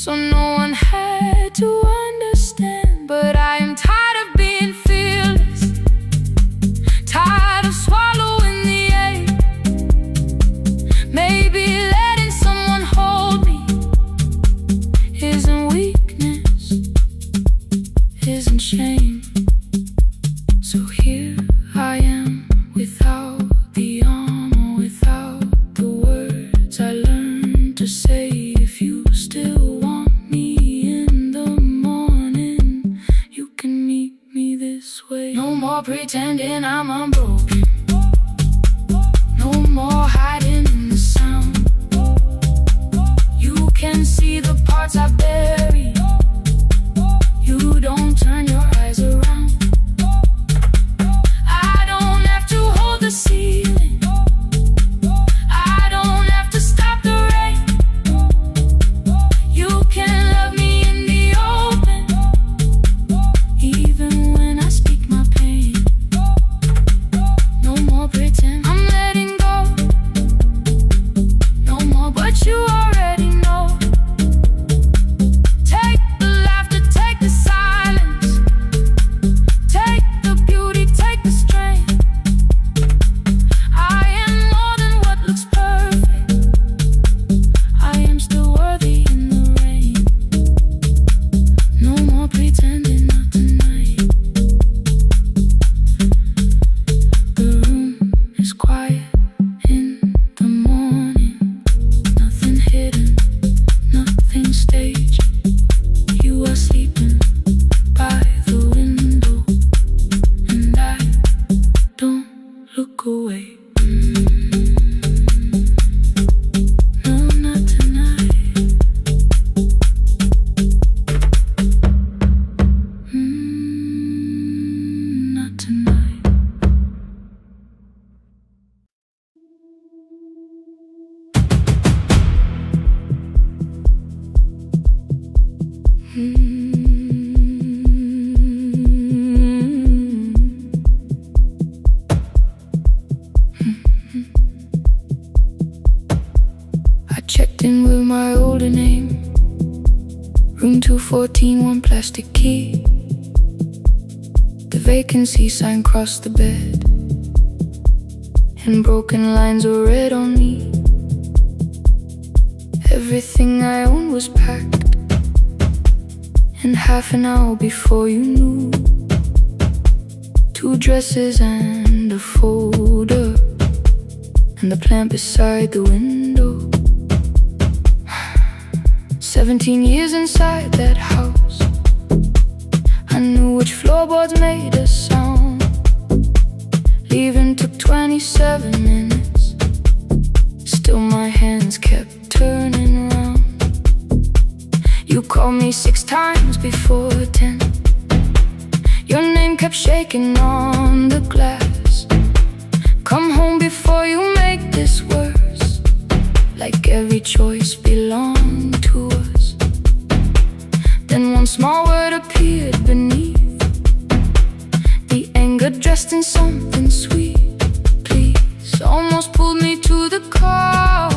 so no one had to understand. But I am tired of being fearless, tired of swallowing the ache. Maybe letting someone hold me isn't weakness, isn't shame. So here I am, without the armor, without the words I learned to say. If you still want me in the morning, you can meet me this way. No more pretending I'm unbroken, no more hiding in the sound. You can see the parts I bury, you don't turn your eyes around. I don't have to hold the ceiling, I don't have to stop the rain. You can love me in the open, even when I speak my pain. No more pretend, I'm letting go. No more, but you already know. Take the laughter, take the silence, take the beauty, take the strength. I am more than what looks perfect, I am still worthy in the rain. No more pretending, not tonight. The room is quiet in the morning, nothing hidden, nothing staged. You are sleeping by the window, and I don't look away. No, not tonight. Not tonight. I checked in with my older name, room 214, one plastic key. The vacancy sign crossed the bed, and broken lines were read on me. Everything I owned was packed, and half an hour before you knew, 2 dresses and a folder, and the plant beside the window. 17 years inside that house, I knew which floorboards made a sound. Leaving took 27 minutes, still my hands kept turning round. You called me 6 times before 10, your name kept shaking on the glass. Come home before you make this worse, like every choice belonged to us. Then one small word appeared beneath, the anger dressed in something sweet. Please, almost pulled me to the car,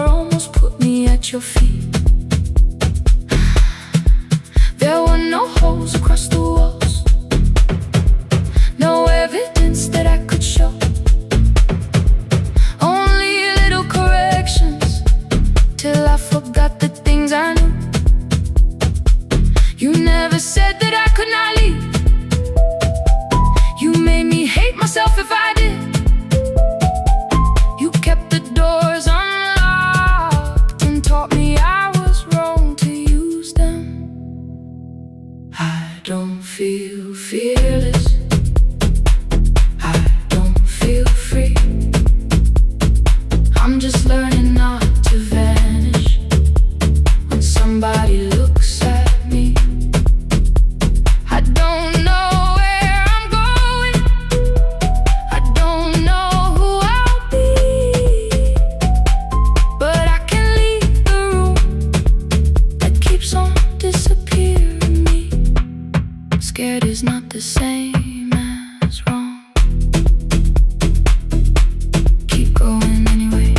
almost put me at your feet. There were no holes across the walls, no evidence that I could show, only little corrections, till I forgot the things I knew. You never said that I could not leave, you made me hate myself if I did. You kept the doors unlocked and taught me I was wrong to use them. I don't feel fearless, I don't feel free, I'm just learning not to vanish when somebody looks at me. I don't know where I'm going, I don't know who I'll be, but I can leave the room that keeps on disappearing me. Scared is not the same as wrong. Keep going anyway.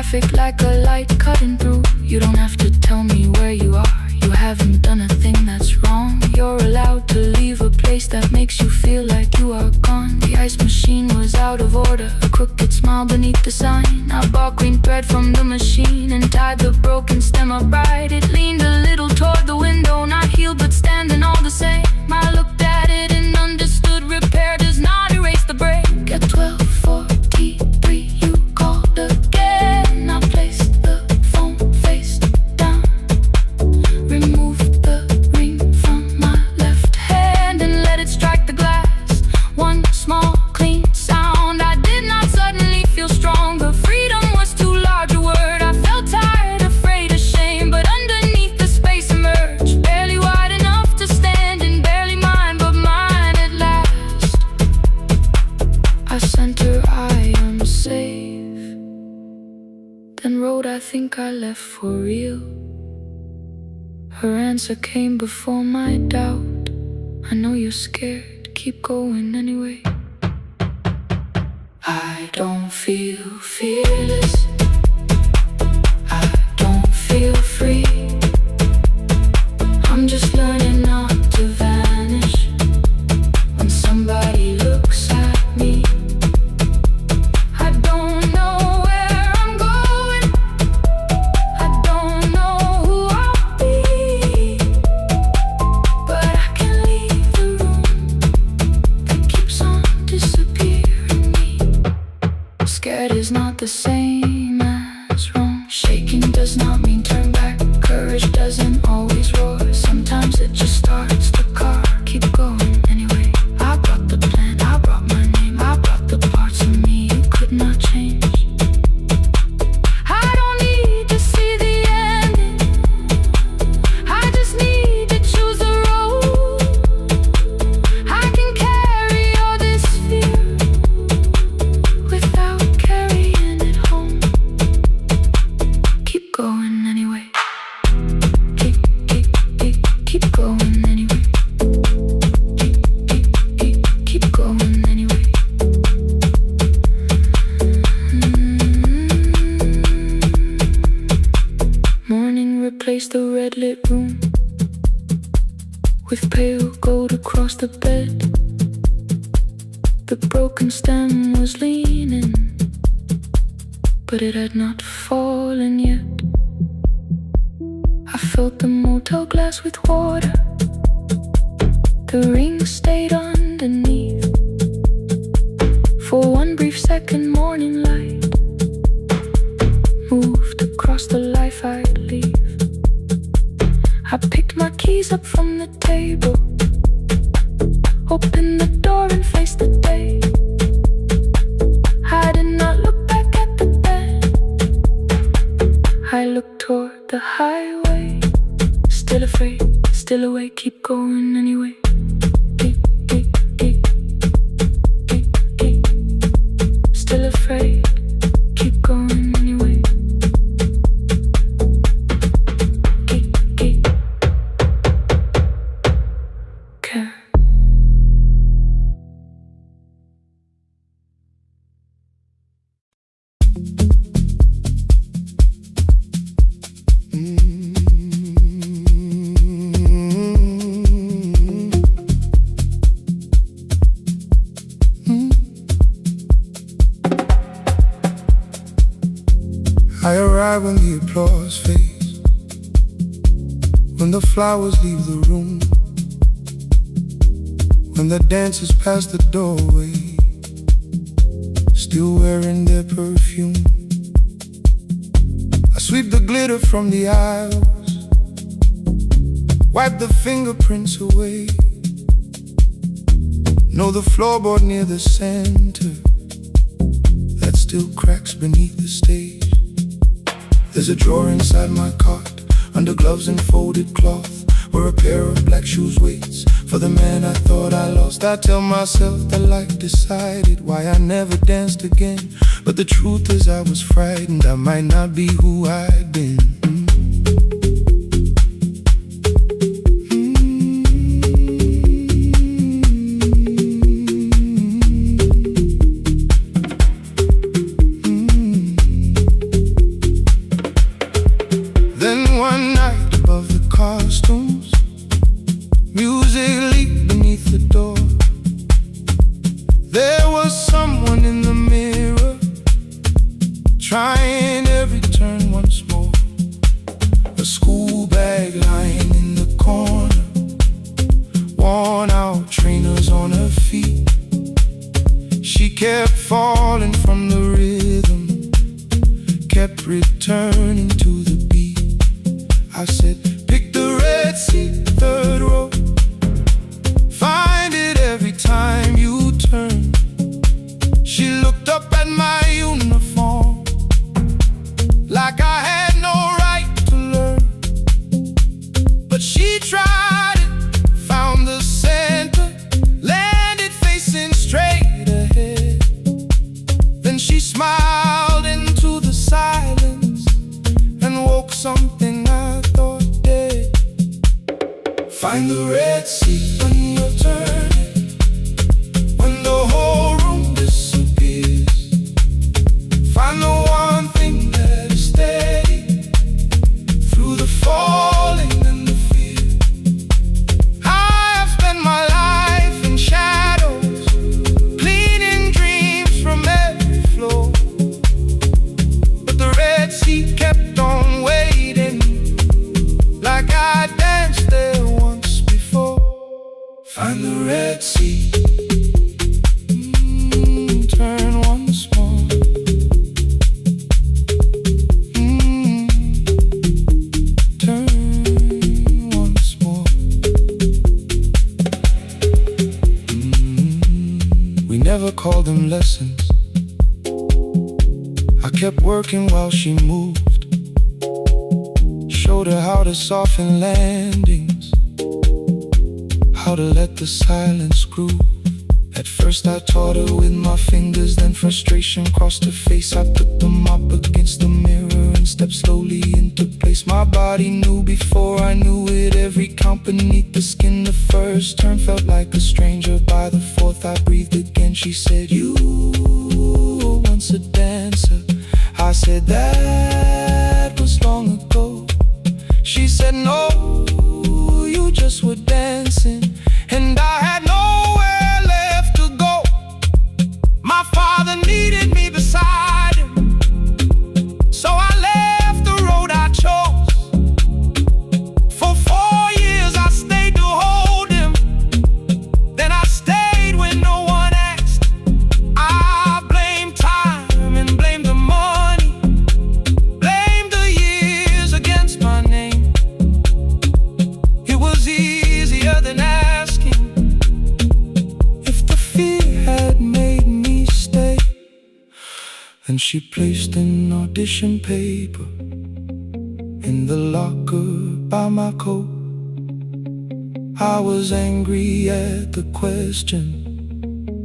traffic like a light cutting through. You don't have to tell me where you are. You haven't done a thing that's wrong. You're allowed to leave a place that makes you feel like you are gone. The ice machine was out of order, a crooked smile beneath the sign. I bought green thread from the machine and tied the broken stem upright. It leaned a little toward the window, not healed but standing all the same. I looked at it and understood repair does not erase the break. At 12:43 you called again. I placed the phone face down, removed the ring from my left hand and let it strike the glass. One small clean sound. I did not suddenly feel stronger. Freedom was too large a word. I felt tired, afraid, ashamed, but underneath the space emerged, barely wide enough to stand and barely mine, but mine at last. I sent her, I am safe, then wrote, I think I left for real. Her answer came before my doubt. I know you're scared, keep going anyway. I don't feel fearless, I don't feel free. I'm just learning not to vanish when somebody looks at me. I don't know where I'm going, I don't know who I'll be, but I can leave the room that keeps on disappearing me. Scared is not the same as wrong. Shaking does not mean turn back. Courage doesn't always roar. Sometimes it just starts the car. Keep going anyway. I brought the plan, I brought my name, I brought the parts of me you could not change. I don't need to see the ending, I just need to choose a road. I can carry all this fear without carrying it home. Keep going anyway. Keep going anyway. Keep going anyway. Morning replaced the red lit room with pale gold across the bed. The broken stem was leaning, but it had not fallen yet. I filled the motel glass with water. The ring stayed underneath for one brief second. Morning light moved across the life I'd leave. I picked my keys up from the table, opened the door and faced the day. I did not look back at the bed, I looked toward the highway. Still afraid, still awake, keep going anyway. Still afraid, keep going anyway. Care. I arrive when the applause fades, when the flowers leave the room, when the dancers pass the doorway, still wearing their perfume. I sweep the glitter from the aisles, wipe the fingerprints away. Know the floorboard near the center that still cracks beneath the stage. There's a drawer inside my cart, under gloves and folded cloth, where a pair of black shoes waits for the man I thought I lost. I tell myself that life decided why I never danced again, but the truth is I was frightened I might not be who I'd been. trying every turn once more. A school bag lying in the corner, worn out trainers on her feet. She kept falling from the rhythm, kept returning to the beat. I said, pick the red seat, third row. Find it every time you turn. She looked up at my uniform like I had no right to learn. But she tried it, found the center, landed facing straight ahead. Then she smiled into the silence and woke something I thought dead. Find the red seat when you're turning, when the whole room disappears. Find the one thing that is steady through the falling and the fear. I have spent my life in shadows, cleaning dreams from every floor. But the red seat kept on waiting, like I danced there once before. Find the red seat, turn once more. Turn once more. We never called them lessons. I kept working while she moved, showed her how to soften landings, how to let the silence groove. At first I taught her with my fingers, then frustration crossed her face. I put them up against the mirror and stepped slowly into place. My body knew before I knew it, every count beneath the skin. The first turn felt like a stranger, by the fourth I breathed again. She said, you were once a dancer. I said, that was long ago. She said, no, you just were dancing, and I had nowhere left to go. My father needed me beside him, so I left the road I chose. For 4 years I stayed to hold him, then I stayed when no one asked. I blamed time and blamed the money, blamed the years against my name. It was easier than asking if the fear had made me stay. And she placed an audition paper in the locker by my coat. I was angry at the question,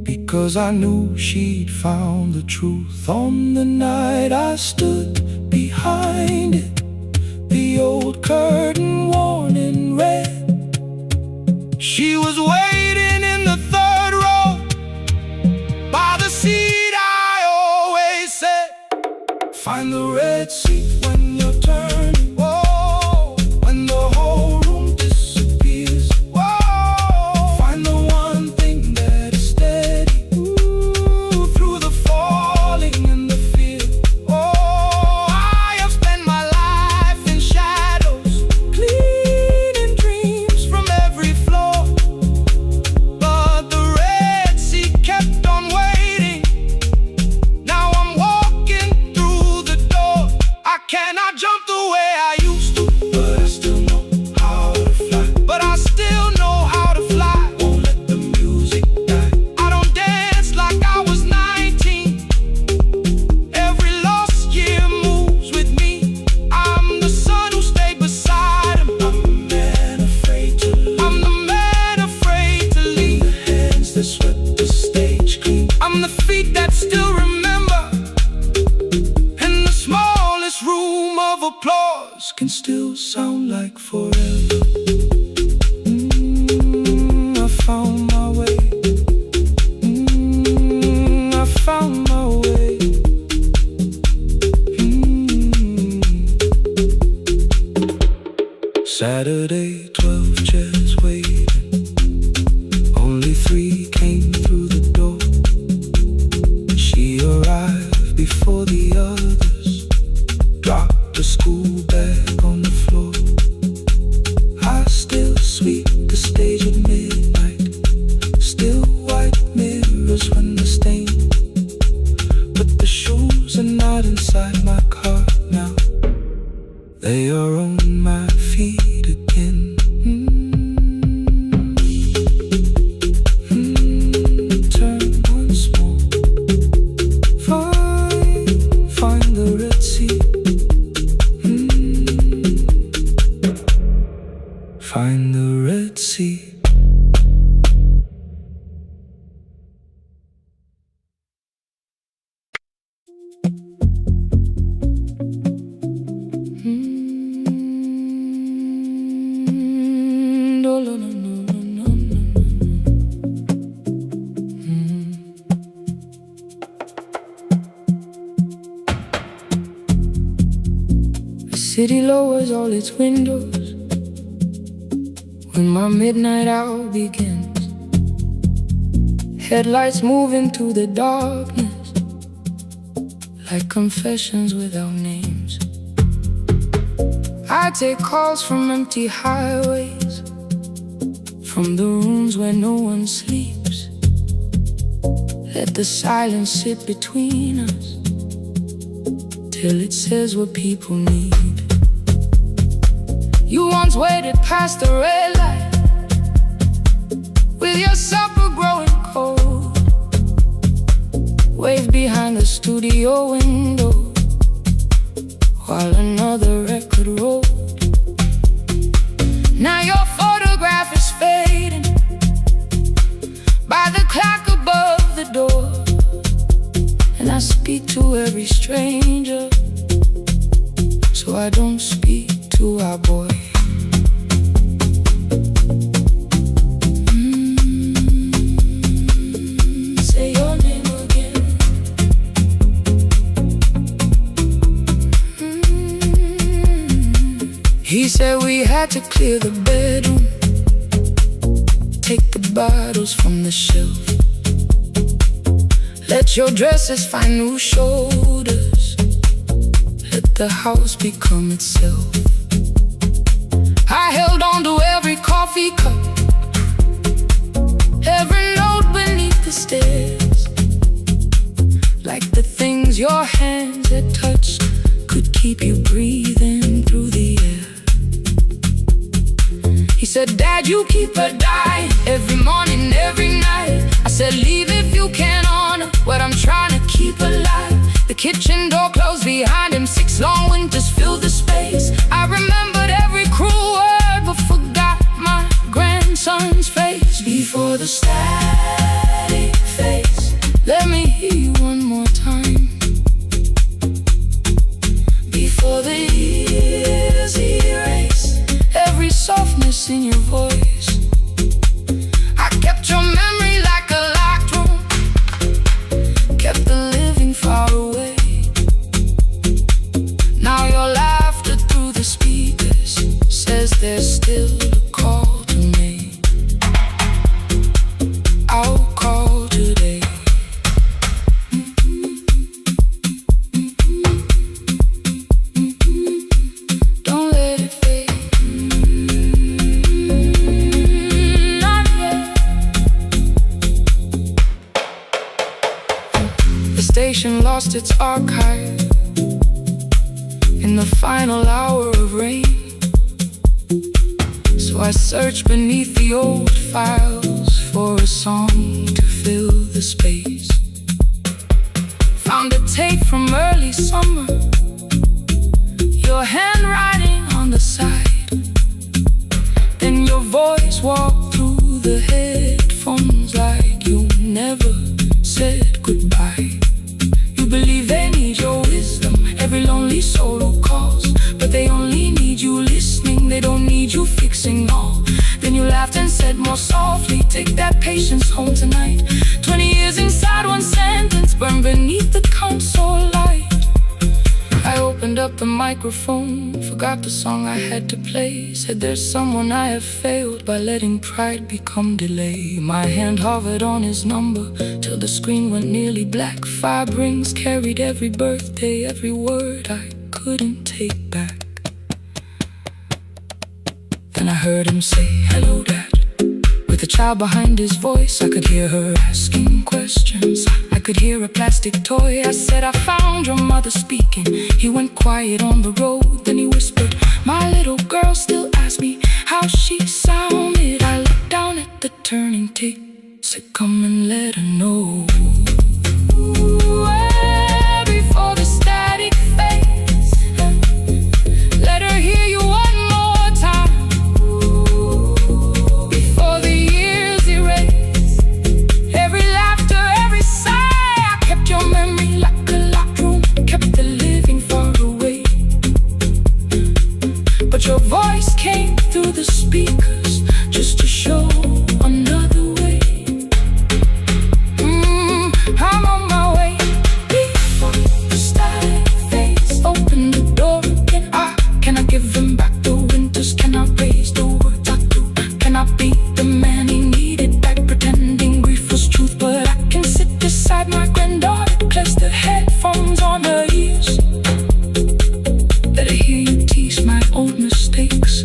because I knew she'd found the truth. On the night I stood behind it, the old curtain worn in red. She was waiting in the third row, by the seat I always said. Find the red seat when you're turning. Whoa, when the whole room disappears. Whoa, find the one thing that is steady, ooh, through the falling and the fear. Oh, I have spent my life in shadows, cleaning dreams from every floor. But the red seat kept on waiting. Now I'm walking through the door. I cannot jump the way I used to, but I still know how to fly. But I still know how to fly. Won't let the music die. I don't dance like I was 19. Every lost year moves with me. I'm the son who stayed beside him. I'm the man afraid to leave. I'm the man afraid to leave. The hands that swept the stage clean. I'm the feet that still remember. And the smallest room of applause can still sound like forever. I found my way. I found my way. Saturday, 12 chairs waiting. Only 3 came through the door. She arrived before the others. inside my car now. They are on my feet again. Turn once more. Find the Red Sea. Find the Red Sea. The city lowers all its windows when my midnight hour begins. Headlights move into the darkness like confessions without names. I take calls from empty highways, from the rooms where no one sleeps. Let the silence sit between us till it says what people need. You once waited past the red light with your supper growing cold, waved behind the studio window while another record rolled. Now your photograph is fading by the clock above the door, and I speak to every stranger, so I don't speak to our boy. Say your name again. He said we had to clear the bedroom, take the bottles from the shelf, let your dresses find new shoulders, let the house become itself. I held on to every coffee cup, every note beneath the stairs, like the things your hands had touched could keep you breathing through the air. He said, Dad, you keep her dying every morning, every night. I said, leave if you can honor what I'm trying to keep alive. The kitchen door closed behind him, 6 long winters filled the space. I remembered every cruel word but forgot my grandson's face. Before the static fades, let me hear you one more time. Before the years erase every softness in your voice, I kept your memory like a locked room, kept the living far away. Now your laughter through the speakers says there's still a call to me. I'll call today. Don't let it fade. Not yet. The station lost its archive in the final hour of rain, so I searched beneath the old files for a song to fill the space. Found a tape from early summer, your handwriting on the side, then your voice walked through the headphones like you never said goodbye. You believe they need your wisdom, every lonely soul who calls, but they only need you listening, they don't need you fixing all. Then you laughed and said more softly, take that patience home tonight. 20 years inside one sentence, burned beneath the console light. I opened up the microphone, forgot the song I had to play. Said there's someone I have failed by letting pride become delay. My hand hovered on his number till the screen went nearly black. 5 rings carried every birthday, every word I couldn't take back. Then I heard him say, hello, Dad. With a child behind his voice, I could hear her asking questions. I could hear a plastic toy. I said, I found your mother speaking. He went quiet on the road, then he whispered, my little girl still asks me how she sounded. I looked down at the turning tick, said, come and let her know. Before the static fades, let her hear you one more time. Before the years erase every laughter, every sigh. I kept your memory like a locked room, kept the living far away. But your voice came through the speakers just to show another way. I'm on my way. Before the static fades, open the door again. Can I give him back the winters? Can I raise the words I do? Can I be the man he needed back, pretending grief was truth? But I can sit beside my granddaughter, place the headphones on her ears. Let her hear you tease my old mistakes.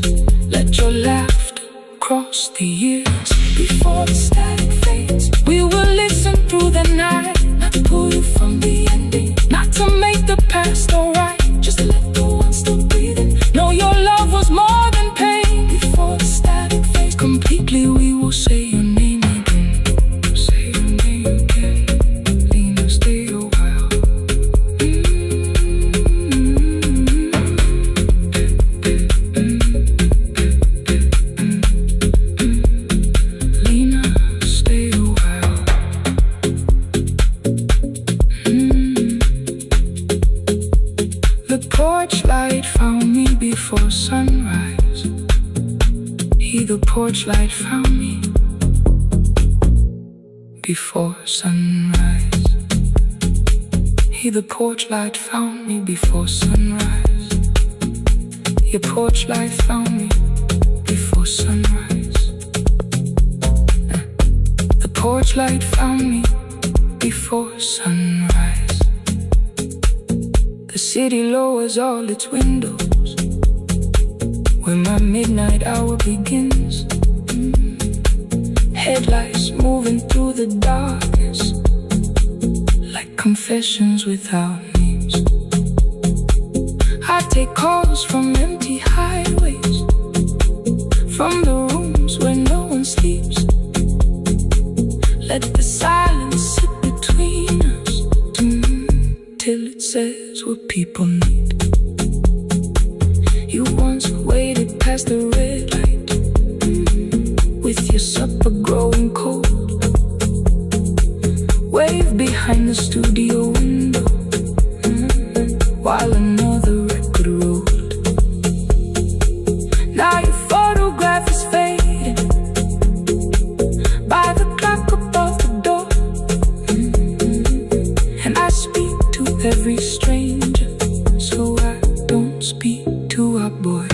Let your laughter cross the years. Before the static fades, we will listen through the night, not to pull you from the ending, not to make the past alright, just to let the one still breathing know your love was more than pain. Before the static fades completely, we will say your name again. Say your name again. Lena, stay a while. Lena, stay a while. The porch light found me before sunrise. The porch light found me before sunrise. The porch light found me before sunrise. Your porch light found me before sunrise. The porch light found me before sunrise. The city lowers all its windows when my midnight hour begins. Headlights moving through the darkness like confessions without names. I take calls from empty highways, from the rooms where no one sleeps. Let the silence sit between us till it says what people need. You once waited past the red light with your supper growing cold. Wave behind the studio window while another record rolled. Now your photograph is fading by the clock above the door. And I speak to every stranger, so I don't speak to our boy.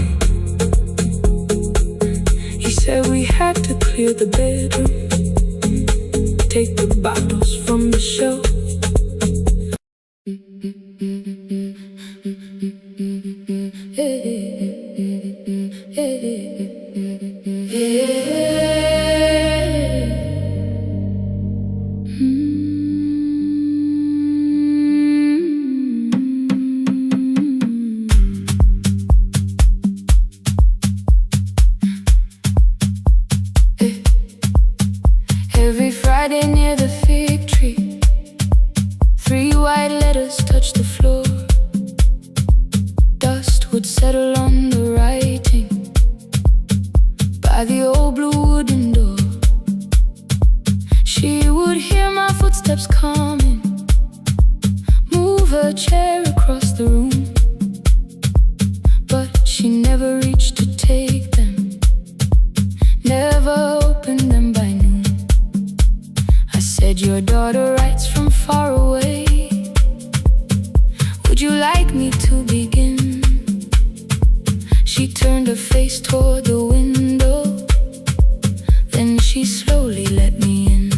He said we had to clear the bedroom, take the bottles from the shelf. Every Friday near the fig tree, 3 white letters touched the floor. Dust would settle on the writing by the old blue wooden door. She would hear my footsteps coming, move her chair across the room, but she never reached to take them, never opened them by noon. I said, your daughter writes from far away. Would you like me to begin? She turned her face toward the window, then she slowly let me in.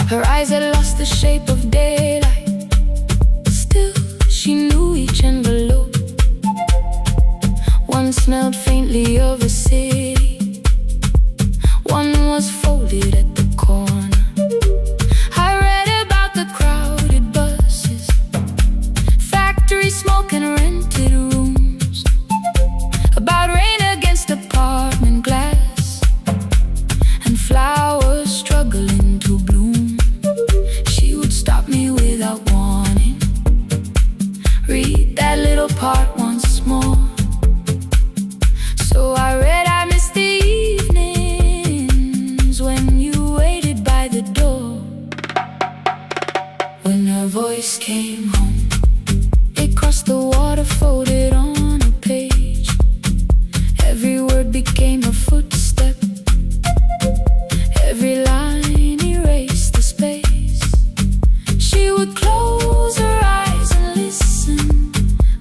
Her eyes had lost the shape of daylight, still she knew each envelope. One smelled faintly of a city, one was folded at the corner. I read smoke and rented rooms, about rain against apartment glass, and flowers struggling to bloom. She would stop me without warning, read that little part once more. So I read, I miss the evenings when you waited by the door. When her voice came home, it crossed the water, folded on a page. Every word became a footstep, every line erased the space. She would close her eyes and listen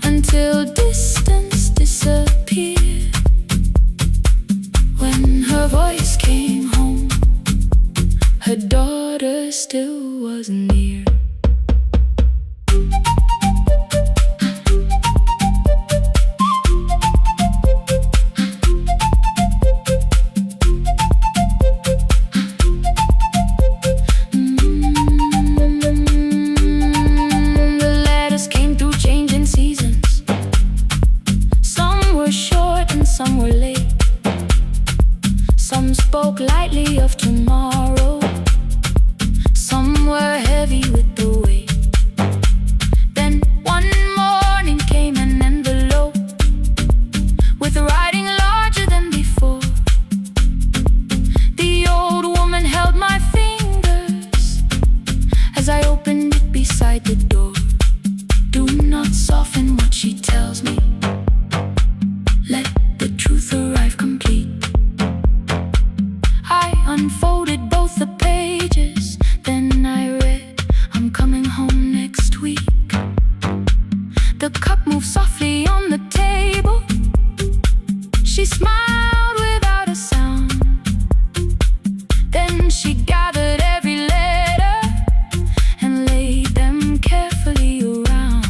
until distance disappeared. When her voice came home, her daughter still wasn't near. Some were late, some spoke lightly of tomorrow, some were heavy with the weight. Then one morning came an envelope with writing larger than before. The old woman held my fingers as I opened it beside the door. Do not soften what she tells me, let the truth arrive complete. I unfolded both the pages, then I read, I'm coming home next week. The cup moved softly on the table. She smiled without a sound. Then she gathered every letter and laid them carefully around.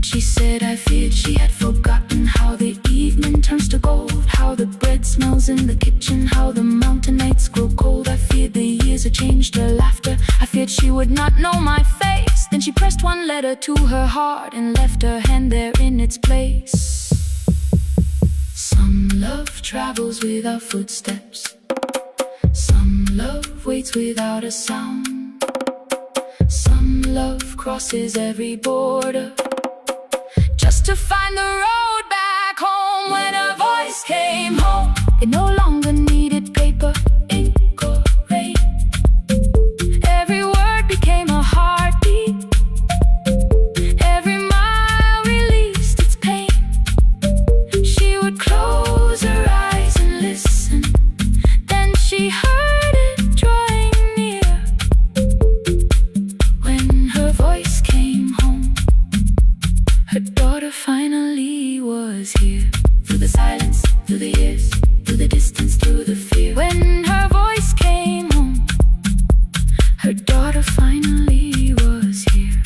She said, I feared she had forgotten how the evening turns to gold, how the bread smells in the kitchen, how the mountain nights grow cold. I feared the years had changed her laughter, I feared she would not know my face. Then she pressed one letter to her heart and left her hand there in its place. Some love travels without footsteps, some love waits without a sound, some love crosses every border just to find the road back home. When her voice came home, it no longer needed paper, ink or rain. Every word became a heartbeat, every mile released its pain. She would close her eyes and listen, then she heard it drawing near. When her voice came home, her daughter finally was here. Through the silence, through the years, through the distance, through the fear. When her voice came home, her daughter finally was here.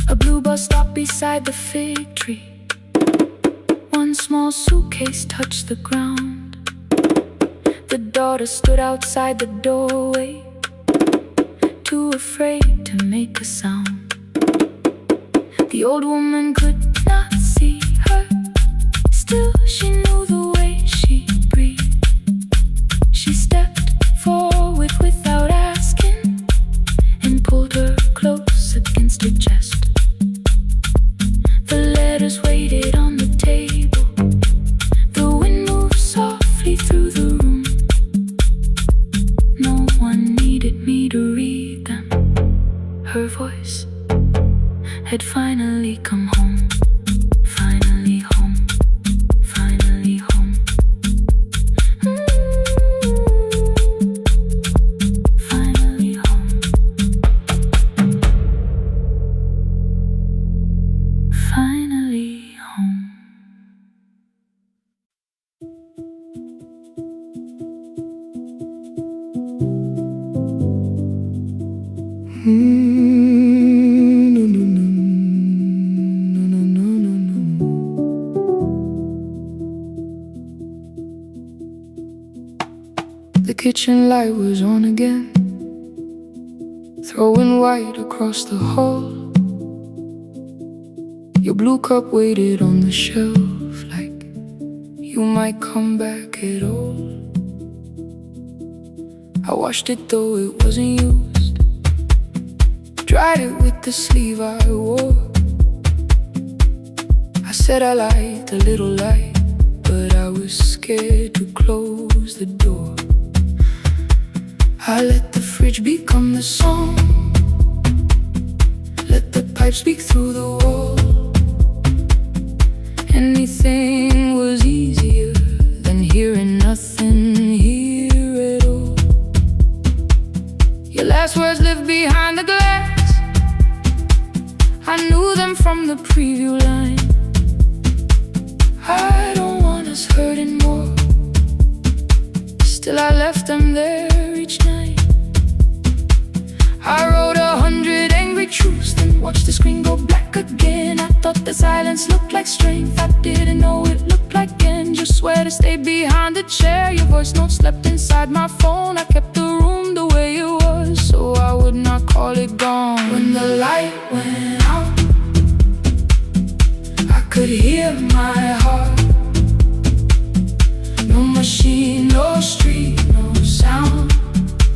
A blue bus stopped beside the fig tree. One small suitcase touched the ground. The daughter stood outside the doorway, too afraid to make a sound. The old woman could not see her, still she knew the way she breathed. She stepped forward without asking and pulled her close against her chest. The letters waited on the table, the wind moved softly through the room. No one needed me to read them. Her voice had finally come home, finally home, finally home. Finally home, finally home. The kitchen light was on again, throwing white across the hall. Your blue cup waited on the shelf like you might come back at all. I washed it though it wasn't used, dried it with the sleeve I wore. I said I liked a little light, but I was scared to close the door. I let the fridge become the song, let the pipe speak through the wall. Anything was easier than hearing nothing here at all. Your last words lived behind the glass, I knew them from the preview line. I don't want us hurting more, still I left them there each night. I wrote 100 angry truths, then watched the screen go black again. I thought the silence looked like strength, I didn't know it looked like end. Just swear to stay behind the chair, your voice note slept inside my phone. I kept the room the way it was, so I would not call it gone. When the light went out, I could hear my heart. No machine, no street, no sound,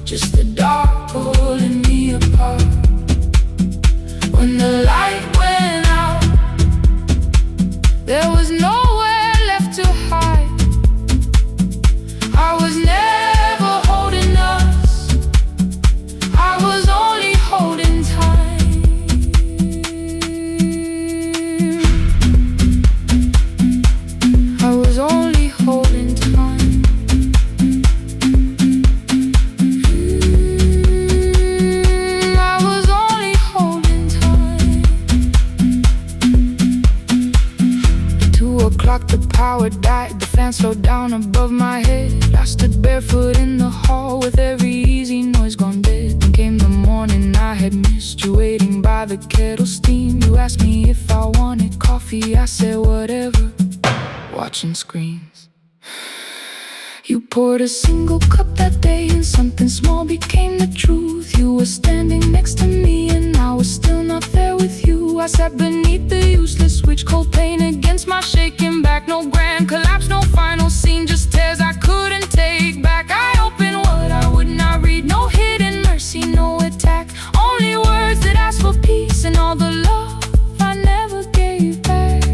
just the dark pulling me apart. When the light went out, there was nowhere left to hide. I was never holding us, I was only holding time. I was only holding time. I was only holding time. At 2 o'clock the power died, the fan slowed down above my head. I stood barefoot in the hall with every easy noise gone dead. Then came the morning I had missed you, waiting by the kettle steam. You asked me if I wanted coffee, I said whatever, watching screens. You poured a single cup that day and something small became the truth. You were standing next to me and I was still not there with you. I sat beneath the useless switch, cold pain against my shaking back. No grand collapse, no final scene, just tears I couldn't take back. I opened what I would not read, no hidden mercy, no attack. Only words that ask for peace and all the love I never gave back.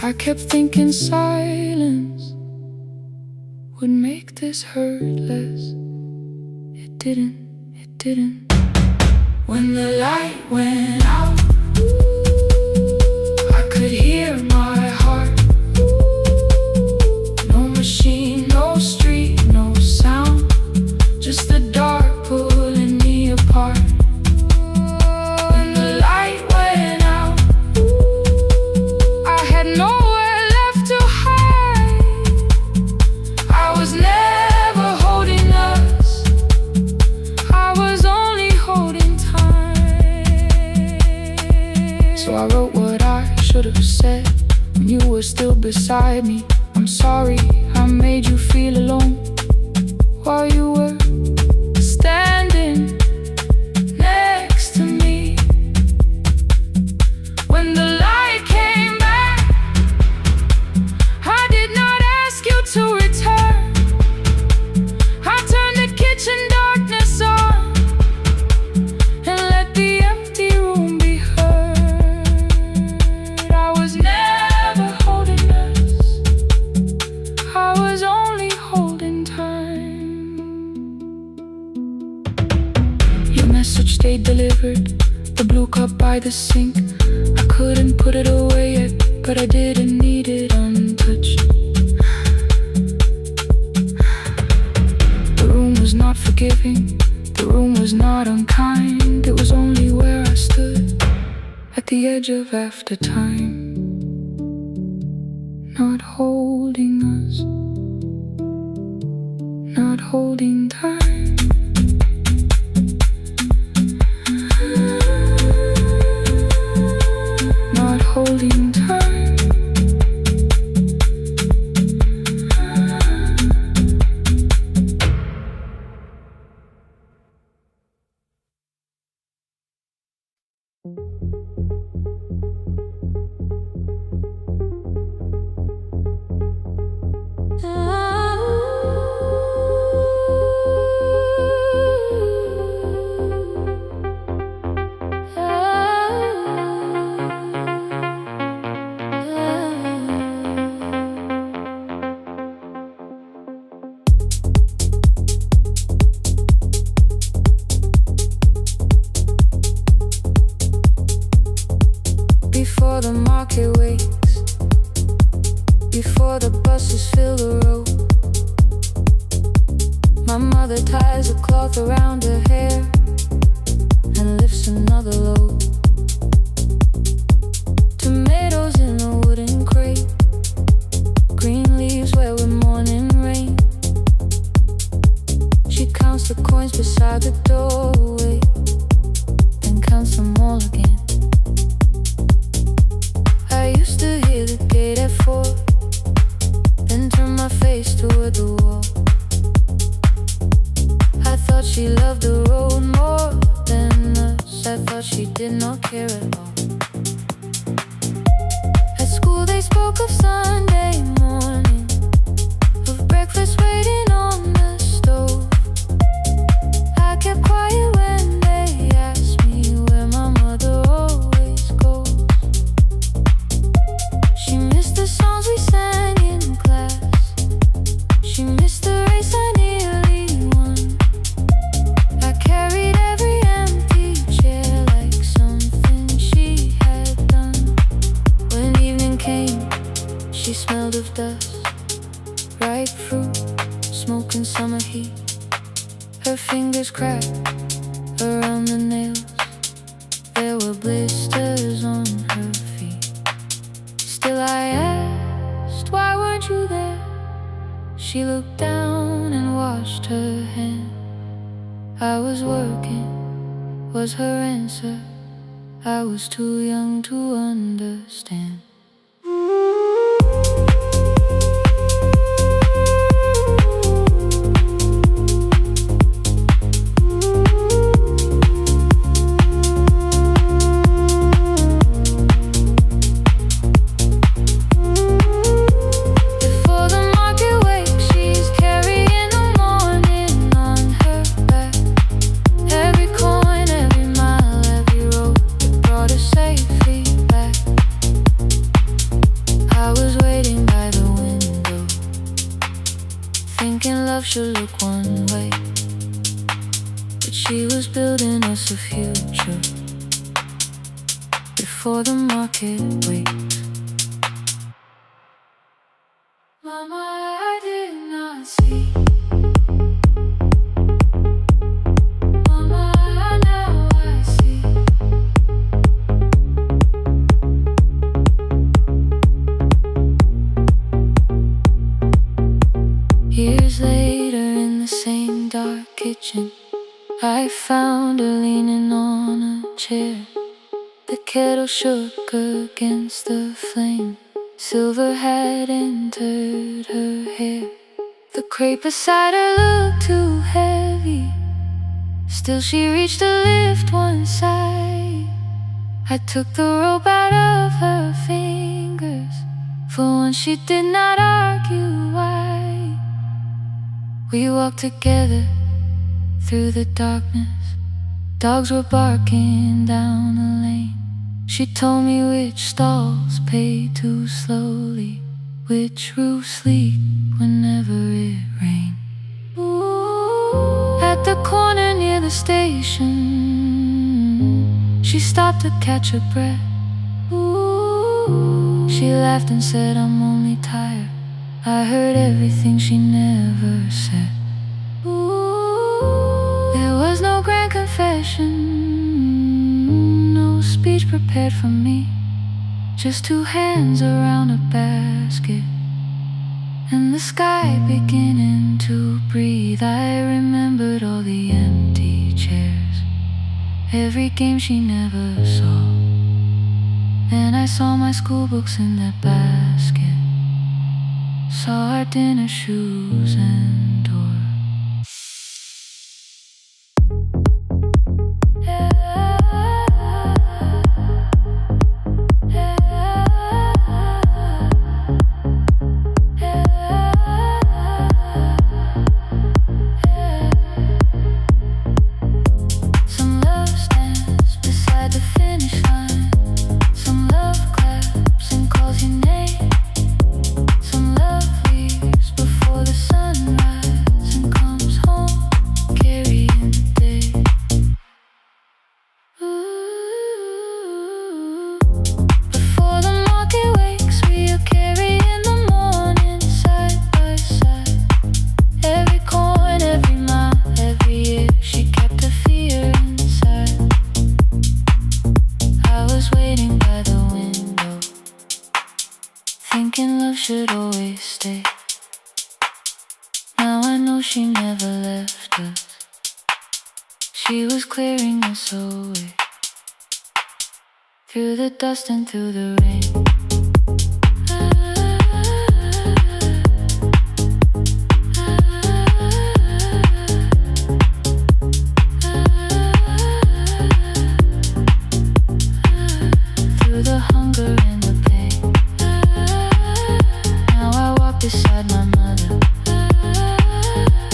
I kept thinking silence would make this hurt less. It didn't. When the light went out, I could hear my heart. No machine, no street, no sound, just the dark pulling me apart. When the light went out, I had nowhere left to hide. I was never holding us, I was only holding time. So I wrote what I should have said when you were still beside me. I'm sorry I made you feel alone while you were standing next to me. When the light came back, I did not ask you to return. I turned the kitchen darkness on and let the empty room be heard. I was never holding us, I was only holding time. Your message stayed delivered, the blue cup by the sink. I couldn't put it away yet, but I didn't need it untouched. The room was not forgiving, the room was not unkind. It was only where I stood at the edge of after time, not holding us, not holding time. Not holding time. before the market wakes, before the buses fill the road. My mother ties a cloth around her hair and lifts another load. Tomatoes in a wooden crate, green leaves where we're morning rain. She counts the coins beside the doorway, then counts them all again. I used to hear the gate at 4, then turn my face toward the wall. I thought she loved the road more than us. I thought she did not care at all. At school they spoke of Sunday morning, of breakfast waiting on the stove. I kept quiet when they asked me where my mother always goes. She missed the songs we sang in class, she missed the race I nearly won. I carried every empty chair like something she had done. When evening came, she smelled of dust, ripe fruit, smoke and summer heat. Her fingers cracked around the nails, there were blisters on her feet. Still I asked, why weren't you there? She looked down and washed her hand. I was working, was her answer. I was too young to understand. Before the market wakes, she's carrying the morning on her back. Every coin, every mile, every road that brought her safely back. I was waiting by the window, thinking love should look one way, but she was building us a future before the market wakes. Mama, I did not see. Mama, now I see. Years later in the same dark kitchen, I found her leaning on a chair. The kettle shook against the flame, silver had entered her hair. The crate beside her looked too heavy, still she reached to lift one side. I took the rope out of her fingers, for once she did not argue why. We walked together through the darkness, dogs were barking down the lane. She told me which stalls pay too slowly, which roofs leak whenever it rained. At the corner near the station, she stopped to catch her breath. She laughed and said, I'm only tired. I heard everything she never said. There was no grand confession, no speech prepared for me, just two hands around a basket and the sky beginning to breathe. I remembered all the empty chairs, every game she never saw, and I saw my school books in that basket, saw our dinner shoes and door. Sunrise. waiting by the window, thinking love should always stay. Now I know she never left us. She was clearing us away, through the dust and through the rain. Through the hunger and the pain. Now I walk beside my mother,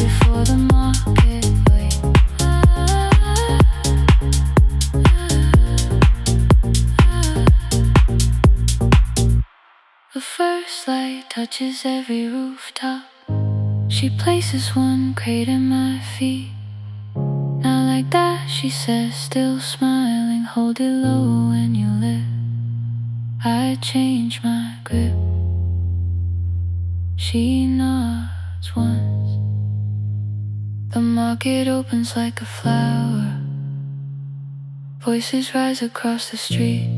before the market wait. The first light touches every rooftop. She places one crate at my feet. Now like that she says, still smiling, hold it low when you live. I change my grip. She nods once. The market opens like a flower. Voices rise across the street.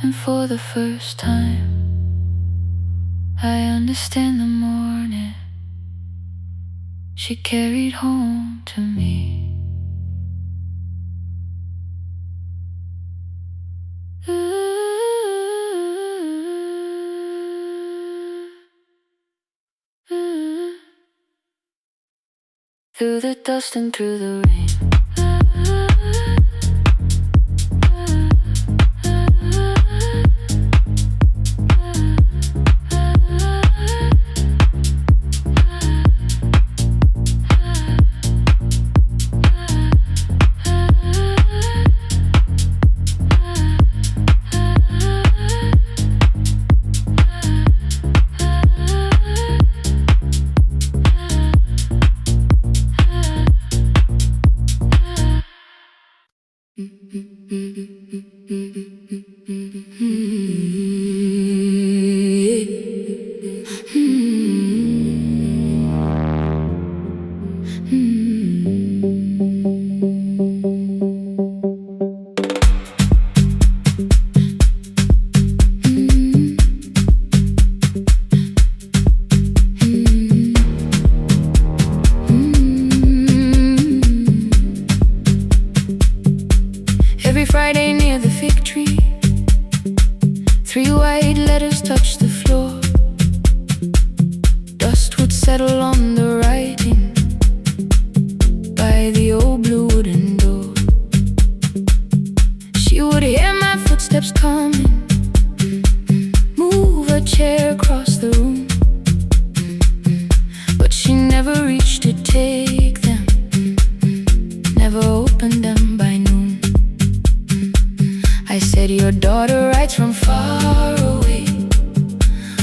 And for the first time, I understand the morning she carried home to me. Through the dust and through the rain. Every Friday near the fig tree, 3 white letters touched the floor. Dust would settle on the writing by the old blue wooden door. She would hear my footsteps coming, move a chair across the room, but she never reached to take them, never opened them by noon. I said, your daughter writes from far away.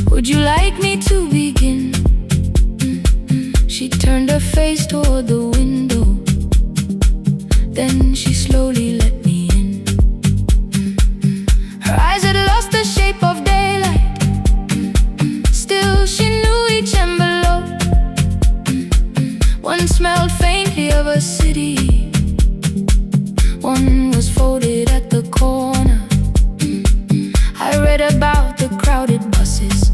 Would you like me to begin? She turned her face toward the window, then she slowly let me in. Her eyes had lost the shape of daylight, still she knew each envelope. One smelled faintly of a city, one was folded at the corner. I read about the crowded buses,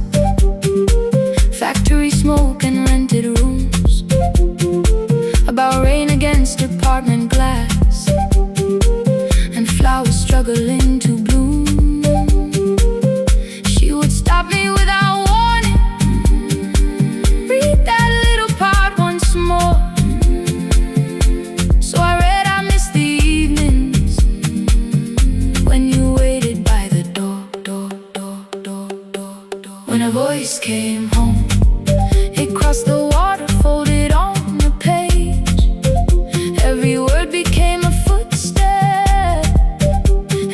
factory smoke and rented rooms, about rain against apartment glass, and flowers struggling to bloom. She would stop me without warning, read that little part once more. So I read, I missed the evenings when you waited by the door. When a voice came home, it crossed the water, folded on the page. Every word became a footstep,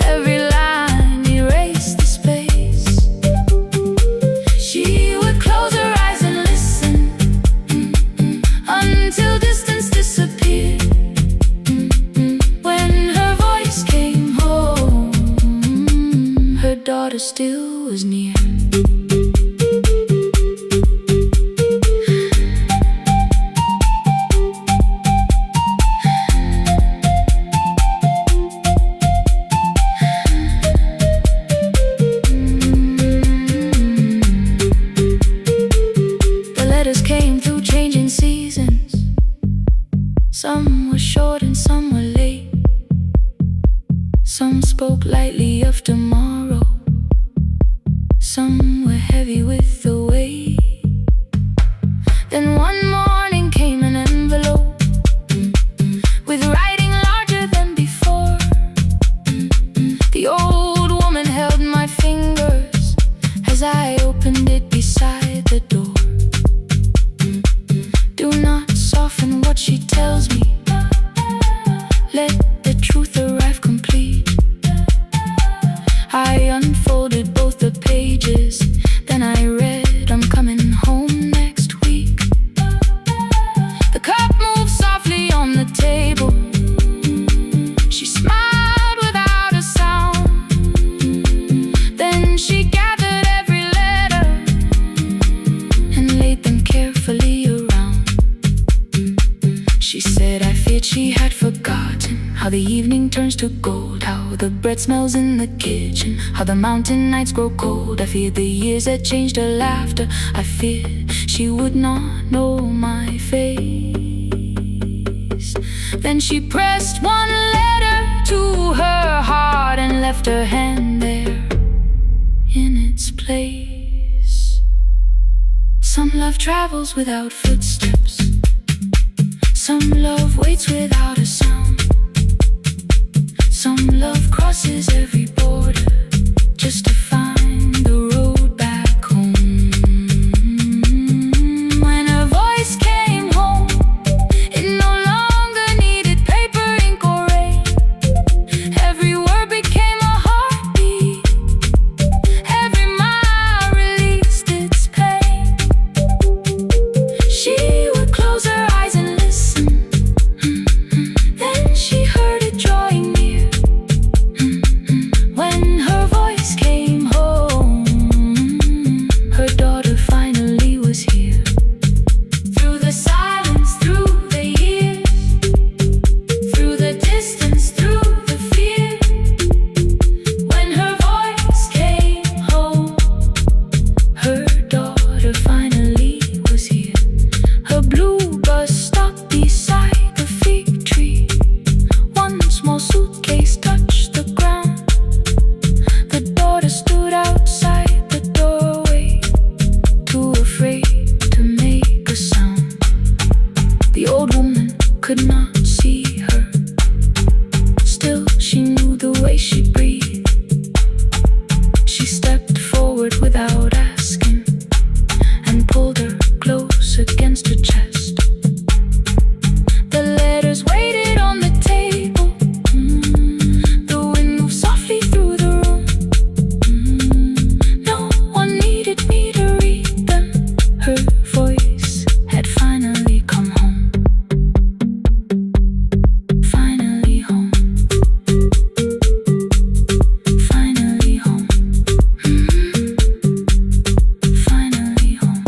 every line erased the space. She would close her eyes and listen, until distance disappeared. When her voice came home, her daughter still was near. lightly of tomorrow, some were heavy with the weight. Then one morning came an envelope with writing larger than before. The old woman held my fingers as I opened it beside the door. Do not soften what she tells me, let the truth arrive complete. I unfolded both the pages, then I read, I'm coming home next week. The cup moved softly on the table. She smiled without a sound. Then she gathered every letter and laid them carefully around. She said, I feared she had forgotten how the evening turns to gold, how the bread smells in the kitchen, how the mountain nights grow cold. I feared the years had changed her laughter. I feared she would not know my face. Then she pressed one letter to her heart and left her hand there in its place. Some love travels without footsteps, some love waits without a sound. Some love crosses every border just to find the road back home. When her voice came home, it no longer needed paper, ink, or rain. Every word became a heartbeat, every mile released its pain. She would close her eyes and listen, then she heard it drawing near. When her voice came home, her daughter finally was here. Through the silence, through the years, through the distance, through the fear. When her voice came home, her daughter finally was here. Her blue bus stopped beside the fig tree. One small suitcase touched the ground. The daughter stood outside the doorway, too afraid to make a sound. The old woman could not see her, still she knew the way she breathed. She stepped forward without asking and pulled her close against her chest. The letters waited on the table. The wind moved softly through the room. No one needed me to read them. Her voice had finally come home. Finally home. Finally home. Finally home.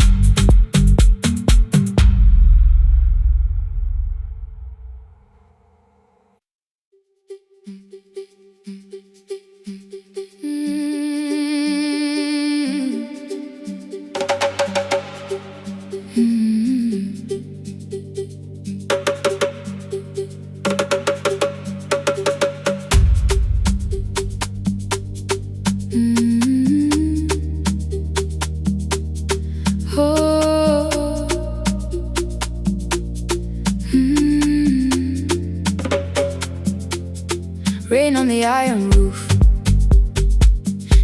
Rain on the iron roof,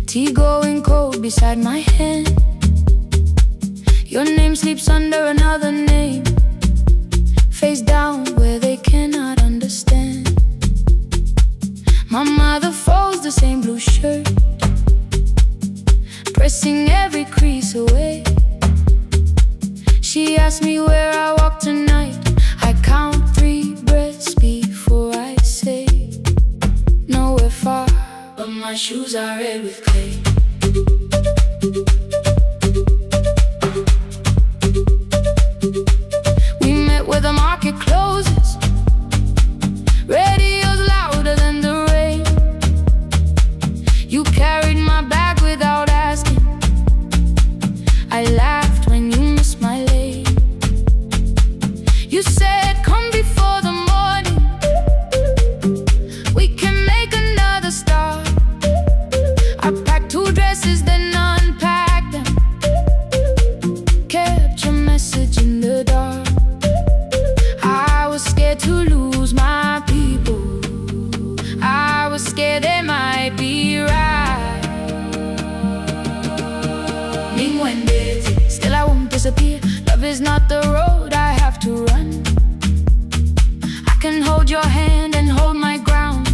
tea going cold beside my hand. Your name sleeps under another name, face down where they cannot understand. My mother folds the same blue shirt, pressing every crease away. She asks me where I walk tonight. I count 3 breaths before I say nowhere far, but my shoes are red with clay. We met where the market closes, radio's louder than the rain. You carried my bag without asking. I laughed when you missed my lane. You said, come before the morning, we can make another start. dresses, then unpacked them. Kept your message in the dark. I was scared to lose my people. I was scared they might be right. Still I won't disappear. Love is not the road I have to run. I can hold your hand and hold my ground.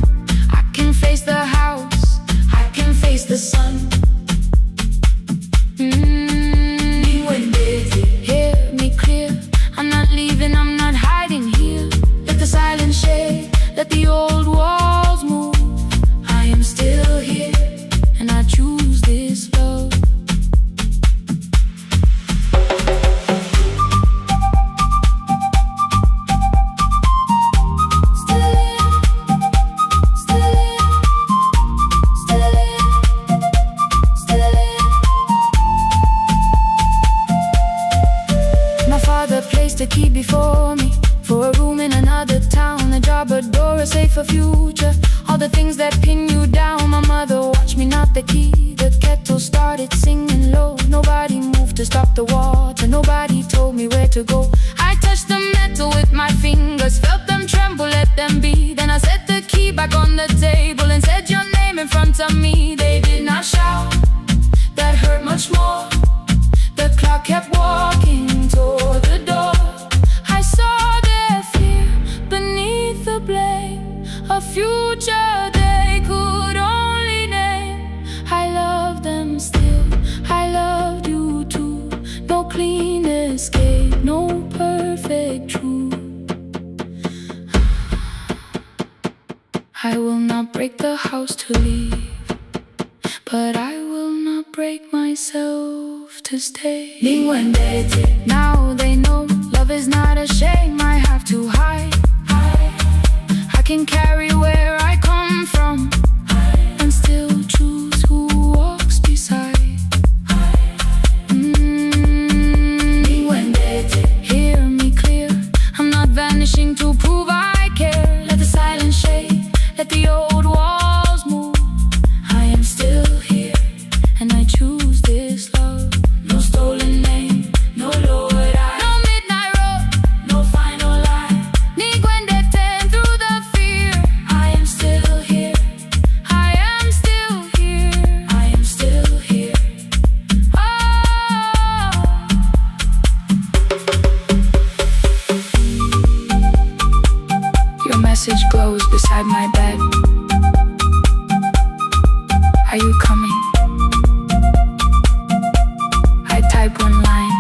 I can face the house, I can face the sun. Hear me clear. I'm not leaving, I'm not hiding here. Let the silence shade, let the old walls move. I am still here, and I choose this love. A key before me for a room in another town, a job, a door, a safer future. All the things that pin you down. My mother watched me knot the key. The kettle started singing low. Nobody moved to stop the water. Nobody told me where to go. I touched the metal with my fingers, felt them tremble, let them be. Then I set the key back on the table and said your name in front of me. They did not shout, that hurt much more. The clock kept walking toward the door. I saw their fear beneath the blame, a future they could only name. I love them still, I loved you too. No clean escape, no perfect truth. I will not break the house to leave, but I will not break myself to stay. Now they know love is not a shame I have to hide. I can carry where I come from and still choose who walks beside. Hear me clear. I'm not vanishing to prove I care. Let the silence shade, let the old walls move. I am still here, and I choose this love. No stolen name, no Lord I. No midnight road, no final lie. Ni Gwendeten through the fear. I am still here, I am still here, I am still here. Oh. Your message glows beside my bed. Are you coming? I type one line,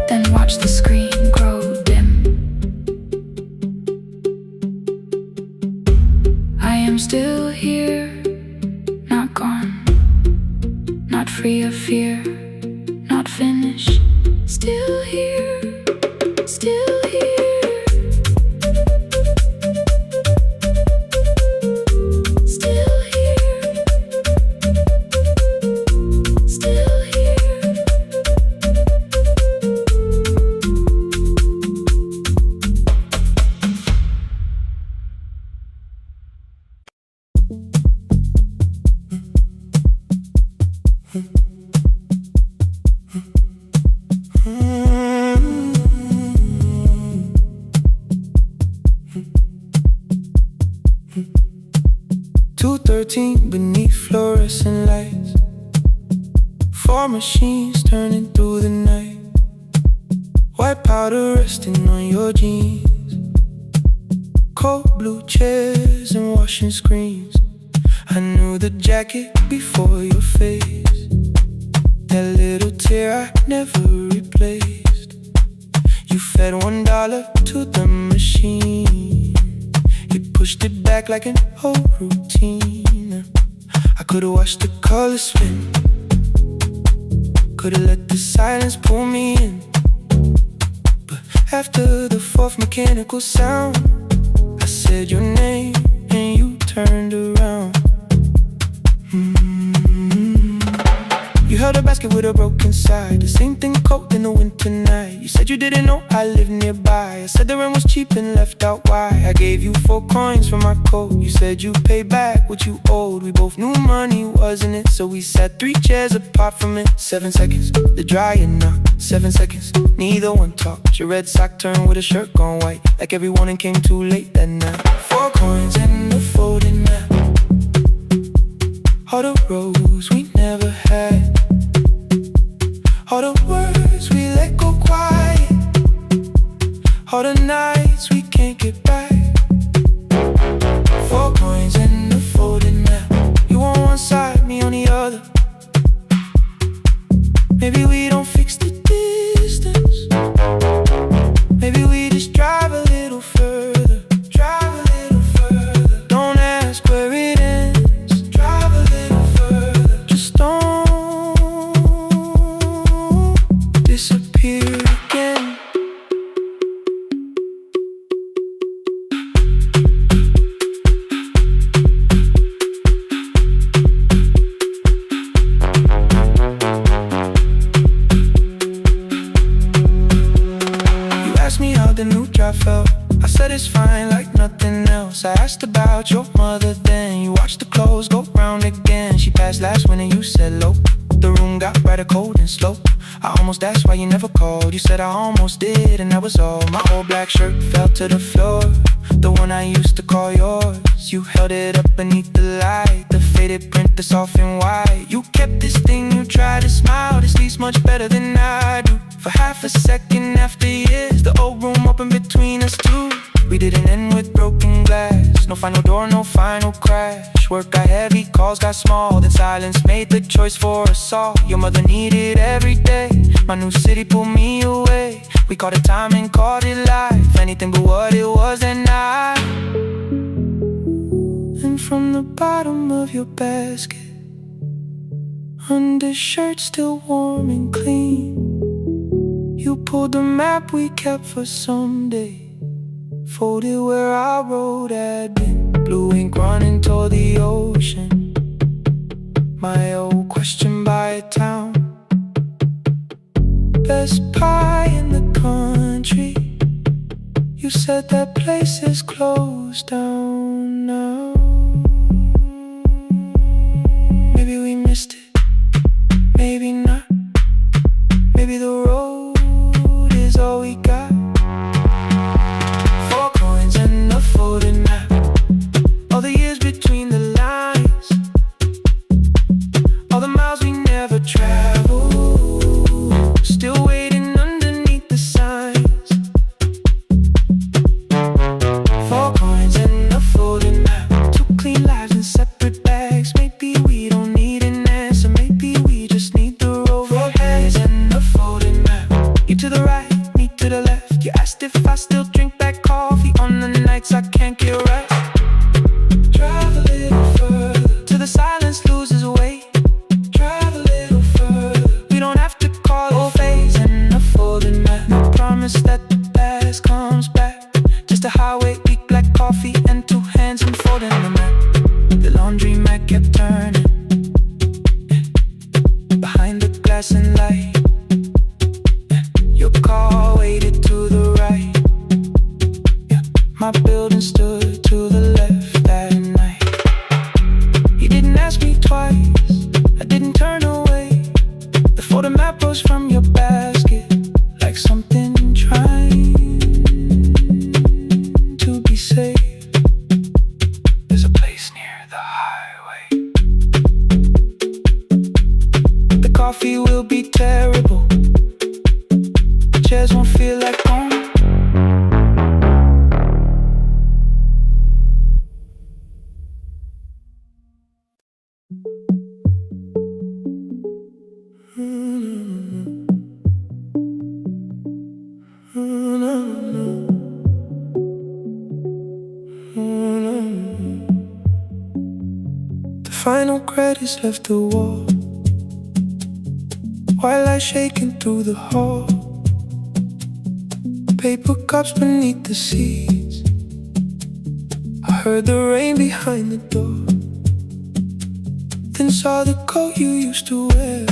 then watch the screen grow dim. I am still here, not gone, not free of fear, not finished. Still here, still here. Beneath fluorescent lights, 4 machines turning through the night. White powder resting on your jeans, cold blue chairs and washing screens. I knew the jacket before your face, that little tear I never replaced. You fed $1 to the machine, you pushed it back like an old routine. I could've watched the colors spin, could've let the silence pull me in. But after the 4th mechanical sound, I said your name and you turned around. You held a basket basket with a broken side. The same thing cold in the winter night. You said you didn't know I lived nearby. I said the rent was cheap and left out why. I gave you 4 coins for my coat. You said you'd pay back what you owed. We both knew money wasn't it, so we sat 3 chairs apart from it. 7 seconds, the dryer knocked. 7 seconds, neither one talked. Your red sock turned with a shirt gone white, like every warning came too late that night. 4 coins and a folding map. All the roads we never had, all the words we let go quiet, all the nights we can't get back. 4 coins and a folding map. You on one side, me on the other. Maybe we don't fix the distance. Maybe we just drive a little further. Drive a little further. Don't ask where it ends. Drive a little further. Just don't disappear again. The new drive felt. I said it's fine like nothing else. I asked about your mother then. You watched the clothes go round again. She passed last winter, you said low. The room got rather cold and slow. I almost asked why you never called. You said I almost did and that was all. My old black shirt fell to the floor, the one I used to call yours. You held it up beneath the light, the faded print that's off in white. You kept this thing, you tried to smile. This leaves much better than I do. For half a second after years, the old room opened between us two. We didn't end with broken glass. No final door, no final crash. Work got heavy, calls got small. Then silence made the choice for us all. Your mother needed every day. My new city pulled me away. We called it time and called it life. Anything but what it was that night. And from the bottom of your basket, undershirt still warm and clean, you pulled the map we kept for someday, folded where our road had been. Blue ink running toward the ocean. My old question by a town. Best pie in the country. You said that place is closed down now. Maybe we missed it, maybe not. Maybe the road is all we got. 4 coins and a folding map. All the years between the lines, all the miles we never traveled, still waiting underneath the signs. 4 coins and a folding map. 2 clean lives in separate bags. Maybe we don't need an answer. Maybe we just need the road. 4 hands and a folding map. You to the right, me to the left. You asked if I still drink that coffee on the nights I can't get right. Drive a little further till the silence loses weight. Drive a little further. We don't have to call it phase and a folding map. No promise that the past comes back. Just a highway, weak black coffee and 2 hands and folding the map. The laundry mat kept turning behind the glass and light. Your car waited to the right. My building stood to the left that night. You didn't ask me twice, I didn't turn away. The photo map rose from your basket like something trying to be safe. There's a place near the highway. The coffee will be terrible. The chairs won't feel like home. The final credits left the wall, white light shaking through the hall. Paper cups beneath the seats. I heard the rain behind the door, then saw the coat you used to wear.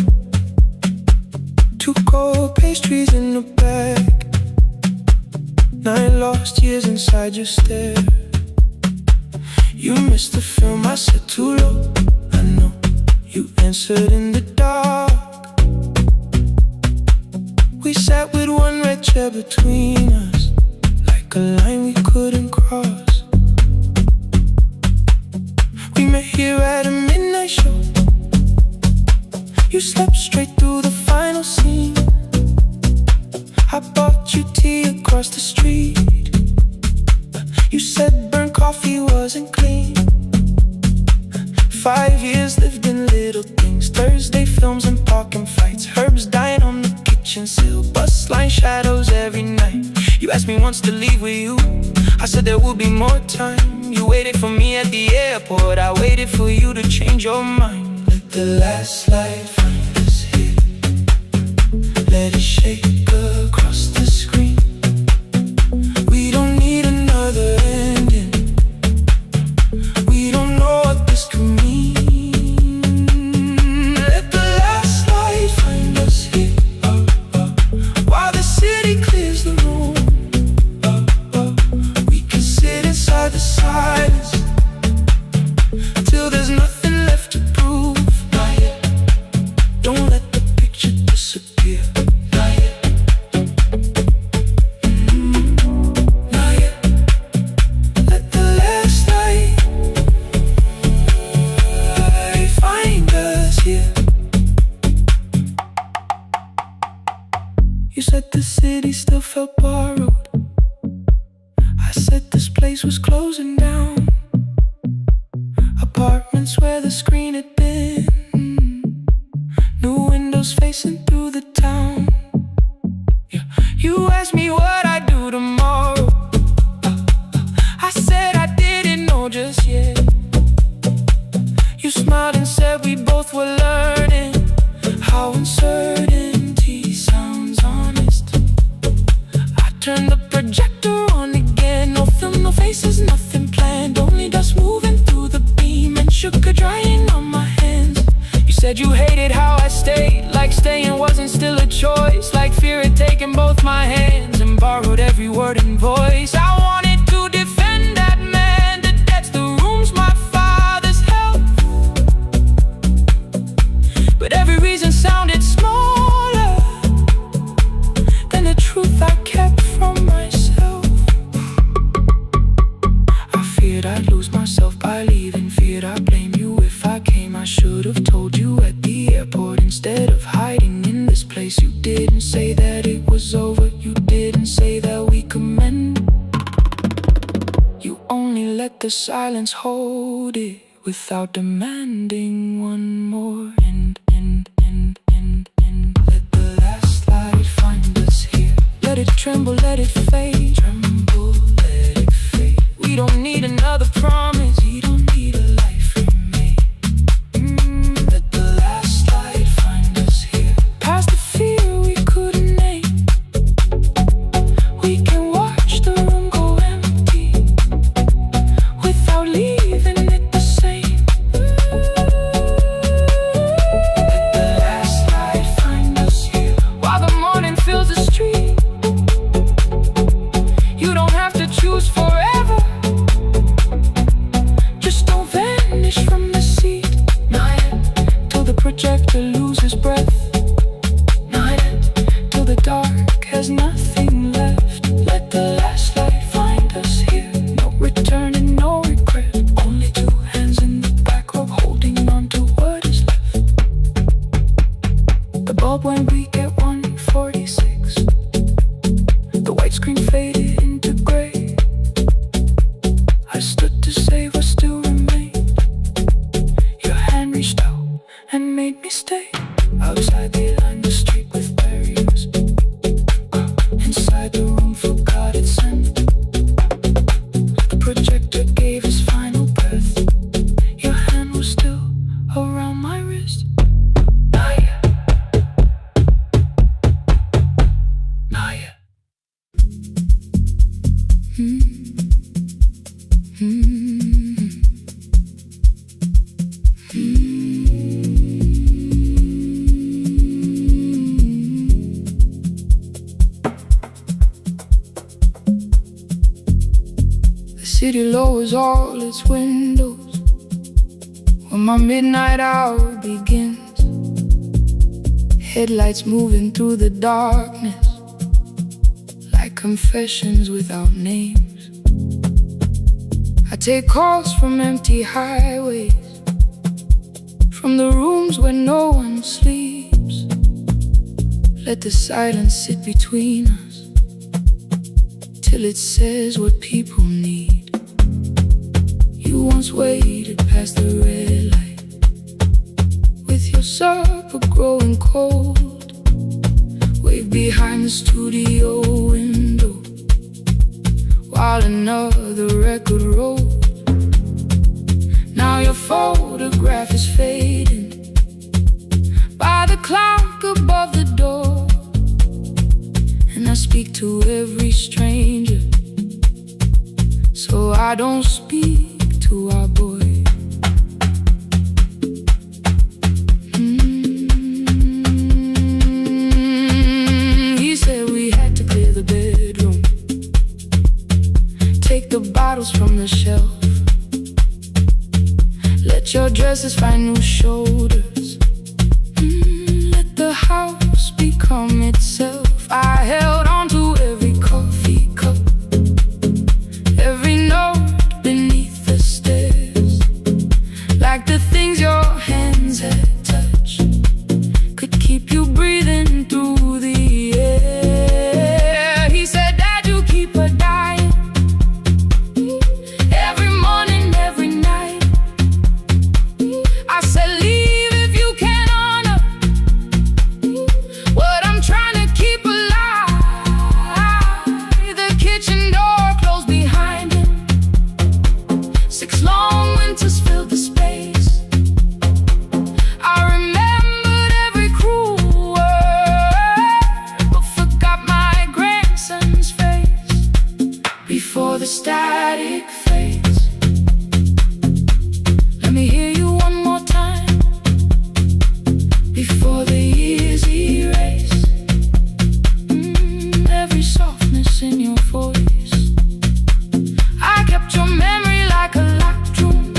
Two cold pastries in a bag, 9 lost years inside your stare. You missed the film, I said too low. I know, you answered in the dark. We sat with one red chair between us, like a line we couldn't cross. We met here at a midnight show. You slept straight through the final scene. I bought you tea across the street. You said burnt coffee wasn't clean. 5 years lived in little things, Thursday films and parking fights, herbs dying on the kitchen sill, bus line shadows every night. You asked me once to leave with you, I said there will be more time. You waited for me at the airport, I waited for you to change your mind. Let the last light find us here, let it shake across the screen. We don't need another ending, we don't know what this could mean. Let the last light find us here, while the city clears the room. We can sit inside the silence till there's nothing left to prove. Not yet. Don't let the picture disappear. Not yet. Not yet. Let the last light find us here. You said the city still felt borrowed. I said this place was closing down. Apartments where the screen had been, new windows facing through the town. Yeah. You asked me what I'd do tomorrow. I said I didn't know just yet. You smiled and said we both were learning how uncertainty sounds honest. I turned the projector on again, no film, no faces, nothing planned, only dust moving through the beam and sugar drying on my hands. You said you hated how I stayed, like staying wasn't still a choice, like fear had taken both my hands and borrowed every word and voice. I wanted to defend that man, the debts, the rooms, my father's health, but every reason sounded smaller than the truth I kept from myself. I feared I'd lose myself by leaving, feared I'd blame you if I came. I should have told you at the airport instead of hiding in this place. You didn't say that it was over, you didn't say that we could mend. You only let the silence hold it without demanding one more end. Let the last light find us here, let it tremble, let it fade. Tremble, let it fade. We don't need another promise, we don't need a life remade. Let the last light find us here, past the fear we couldn't name. We can watch the room go empty without leaving it the same. Let the last light find us here, while the morning fills the street. You don't have to choose forever, just don't vanish from the seat. Not yet. Till the projector loses breath. Not yet. Till the dark has nothing left. Let the last light find us here, no return and no regret, only two hands in the back row holding on to what is left. The bulb went weak at 1:46. The white screen faded into gray. I stood to save what still remained. Your hand reached out and made me stay. Outside they lined the street with barriers. Inside the room forgot its scent. The projector gave his final breath. Your hand was still around my wrist. Not yet. Not yet. city lowers all its windows when my midnight hour begins. Headlights moving through the darkness like confessions without names. I take calls from empty highways, from the rooms where no one sleeps. Let the silence sit between us till it says what people need. You once waited past the red light with your supper growing cold, way behind the studio window while another record rolled. Now your photograph is fading by the clock above the door, and I speak to every stranger, so I don't speak to our boy. He said we had to clear the bedroom, take the bottles from the shelf, let your dresses find new shoulders, let the house become itself. I held on to every coffee cup, every note beneath the stairs, like the things your hands had touched could keep you breathing through the air. He said, Dad, you keep her dying every morning, every night. I said, leave if you can honor what I'm trying to keep alive. The kitchen door closed behind him, 6 long winters filled the space. I remembered every cruel word, but forgot my grandson's face. Before the static fades, let me hear you one more time. Before the years erase every softness in your voice, I kept your memory like a locked room,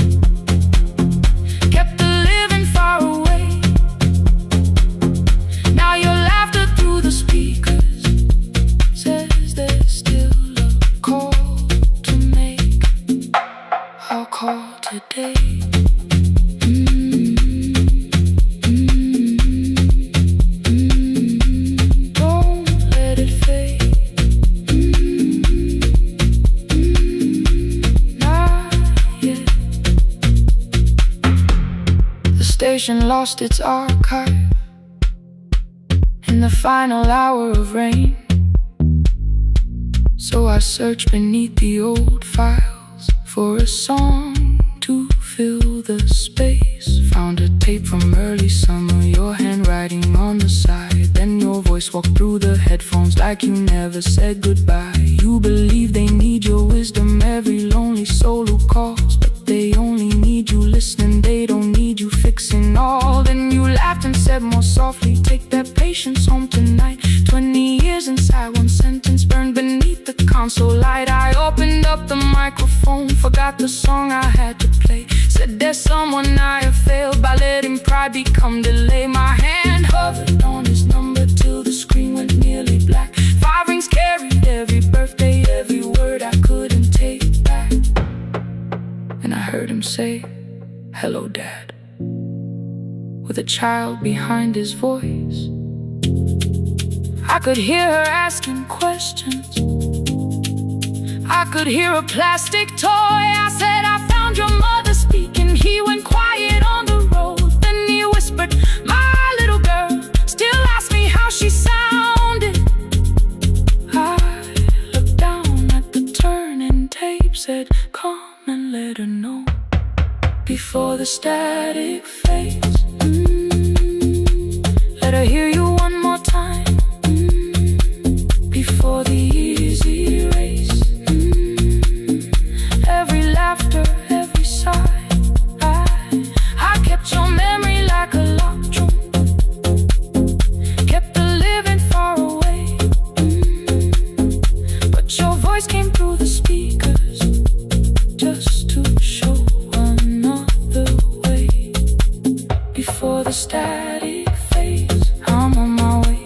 kept the living far away. Now your laughter through the speakers says there's still a call to make. I'll call today. Don't let it fade. Not yet. The station lost its archive in the final hour of rain, so I searched beneath the old files for a song to fill the space. Found a tape from early summer, your handwriting on the side. Then your voice walked through the headphones like you never said goodbye. You believe they need your wisdom, every lonely soul who calls, but they only need you listening, they don't need you fixing all. Then you laughed and said more softly, take that patience home tonight. 20 years inside one sentence burned beneath the console light. I opened up the microphone, forgot the song I had to play. Said there's someone I have failed by letting pride become delay. My hand hovered on his number till the screen went nearly black. 5 rings carried every birthday, every word I couldn't take back. And I heard him say, hello, Dad, with a child behind his voice. I could hear her asking questions, I could hear a plastic toy. I said, I found your mother speaking. He went quiet on the road, then he whispered, my little girl still asks me how she sounded. I looked down at the turning tape, said, come and let her know before the static fades. Let her hear you one more time before the years erase every laughter, every sigh. I kept your memory like a locked room, kept the living far away, but your voice came through the speakers before the static fades. I'm on my way,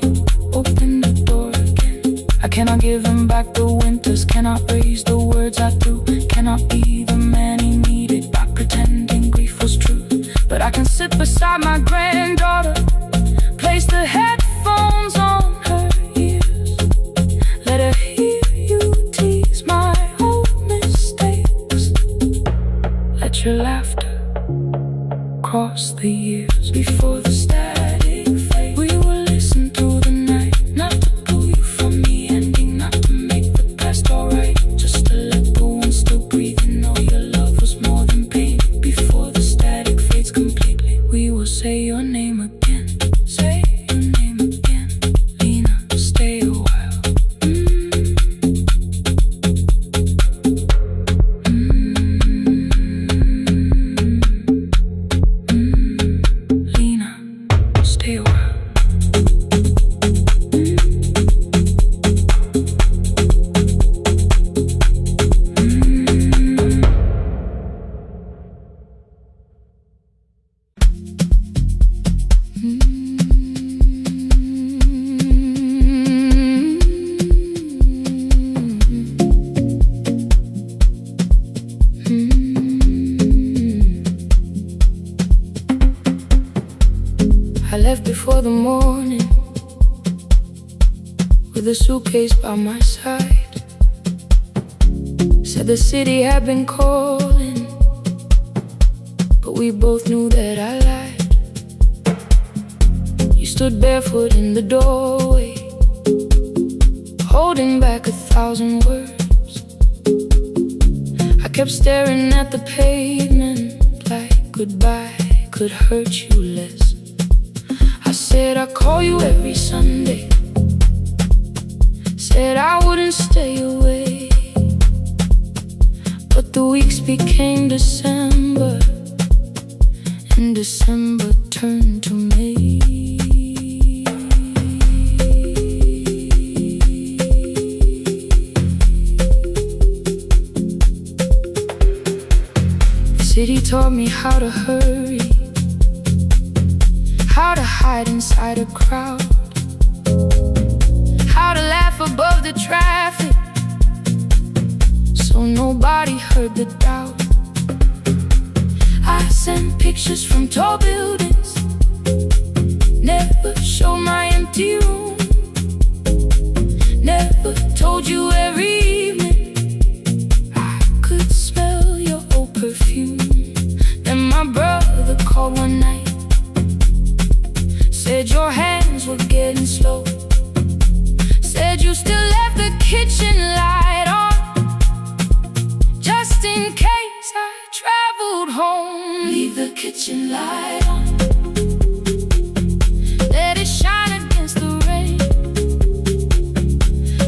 open the door again. I cannot give him back the winters, cannot raise the words I threw, cannot be the man he needed by pretending grief was true. But I can sit beside my granddaughter, place the headphones on her ears, let her hear you tease my old mistakes. Let your laughter cross the years before the static fades. We will listen through the night, not to pull you from the ending, not to make the past alright, just to let the one still breathe and know your love was more than pain. Before the static fades completely, we will say your name again. Say your name again. Lena, stay a while. Lena, stay a while. I left before the morning with a suitcase by my side. Said the city had been calling, but we both knew that I lied. You stood barefoot in the doorway, holding back 1,000 words. I kept staring at the pavement like goodbye could hurt you less. I said I'd call you every Sunday, said I wouldn't stay away. But the weeks became December, and December turned to May. The city taught me how to hurry, how to hide inside a crowd, how to laugh above the traffic so nobody heard the doubt. I sent pictures from tall buildings, never showed my empty room, never told you every evening I could smell your old perfume. Then my brother called one night, said your hands were getting slow, said you still left the kitchen light on, just in case I traveled home. Leave the kitchen light on, let it shine against the rain.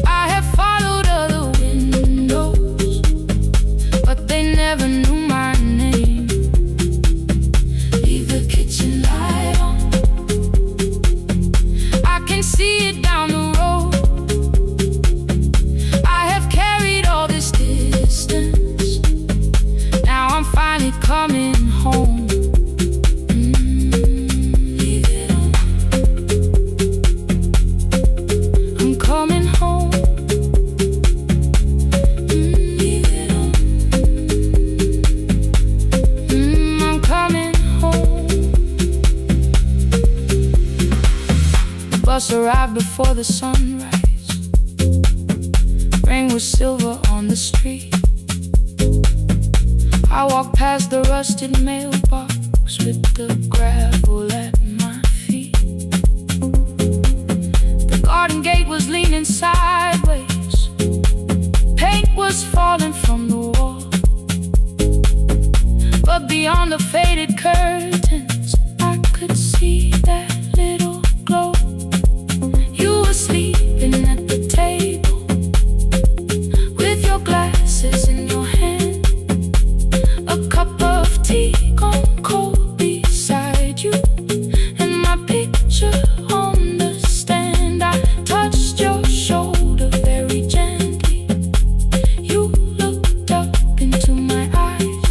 I have followed other windows, but they never knew my name. Leave the kitchen light on, see it down the road. I have carried all this distance, now I'm finally coming home. Leave it on, I'm coming home. Leave it on, I'm coming home. The bus arrived before the sunrise, rain was silver on the street. I walked past the rusted mailbox with the gravel at my feet. The garden gate was leaning sideways, paint was falling from the wall, but beyond the faded curtains I could see that little glow. You were sleeping at the table with your glasses in your hand, a cup of tea gone cold beside you, and my picture on the stand. I touched your shoulder very gently. You looked up into my eyes,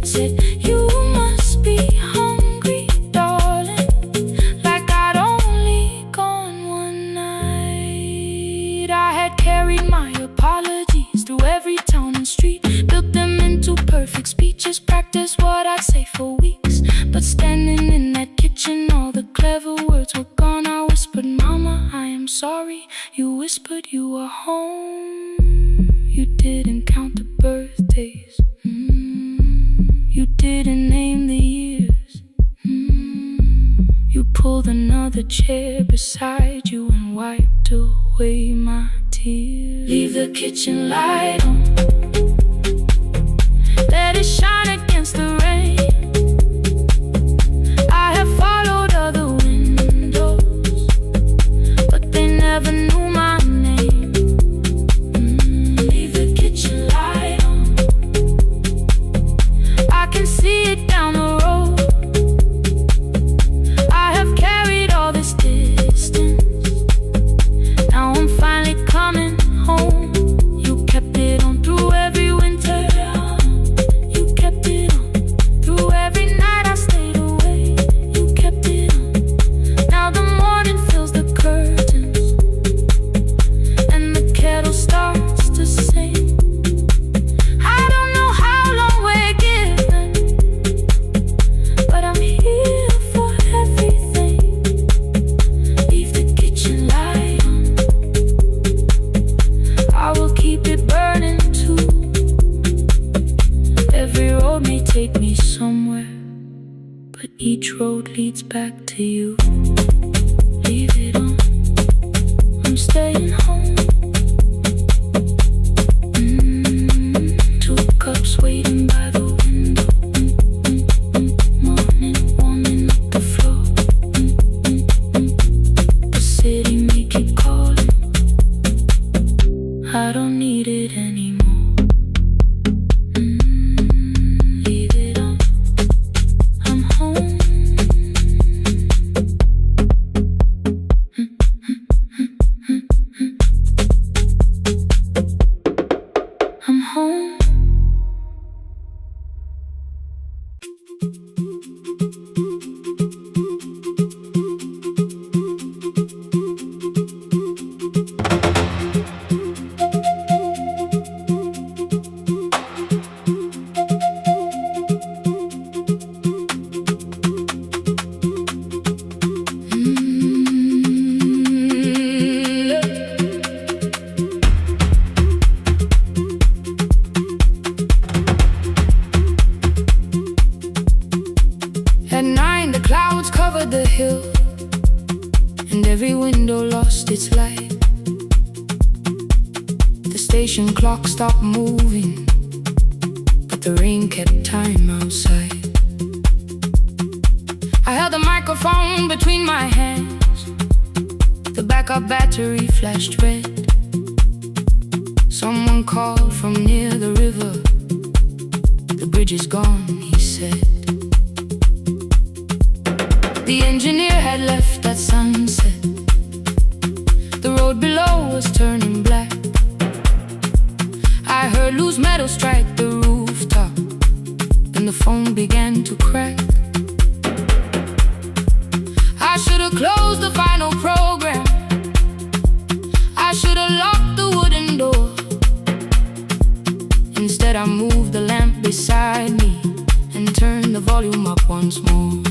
said, "You me. You whispered you were home. You didn't count the birthdays. You didn't name the years. You pulled another chair beside you and wiped away my tears. Leave the kitchen light on. Let it shine against the rain. I have followed other windows, but they never knew my name. Leave the kitchen light on. I can see it down the road. I have carried all this distance. Now I'm finally coming home. You kept it on through every winter. You kept it on through every night I stayed away. You kept it on. Now the morning fills the curtains and the kettle starts to sing. I don't know how long we're given, but I'm here for everything. Leave the kitchen light on. I will keep it burning too. Every road may take me somewhere, but each road leads back to you. Leave it on. I'm staying home. Two cups waiting by the window. Morning warming up the floor. The city may keep calling. I don't need it anymore. Leave it on. I'm home. I'm home. At 9 the clouds covered the hill, and every window lost its light. The station clock stopped moving, but the rain kept time outside. I held the microphone between my hands. The backup battery flashed red. Someone called from near the river. The bridge is gone, he said. The engineer had left at sunset. The road below was turning black. I heard loose metal strike the rooftop, and the phone began to crack. I should have closed the final program. I should have locked the wooden door. Instead I moved the lamp beside me and turned the volume up once more.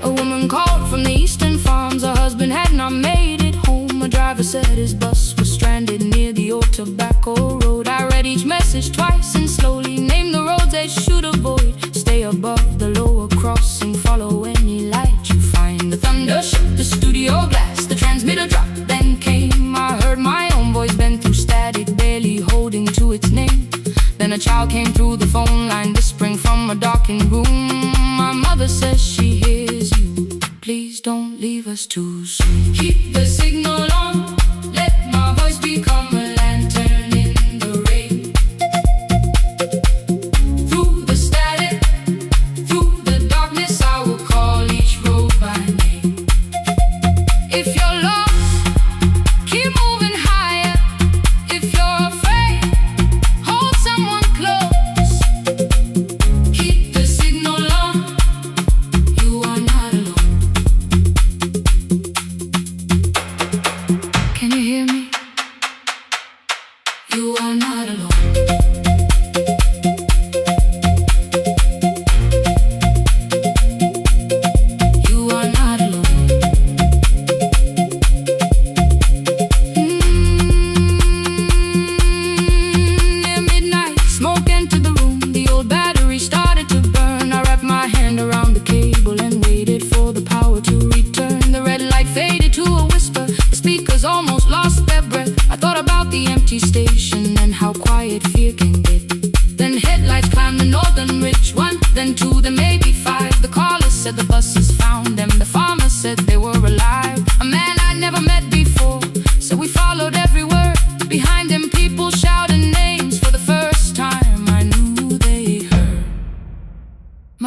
A woman called from the eastern farms. Her husband had not made it home. A driver said his bus was stranded near the old tobacco road. I read each message twice and slowly named the roads they should avoid. Stay above the lower crossing, follow any light you find. The thunder shook the studio glass, the transmitter dropped, then came. I heard my own voice bend through static, barely holding to its name. Then a child came through the phone line, whispering from a darkened room. My mother says she hears you. Please don't leave us too soon. Keep the signal on. Let my voice become a lantern in the rain. Through the static, through the darkness, I will call each road by name. If you're lost, keep moving higher. If you're afraid, hold someone close. Keep the signal on. You are not alone.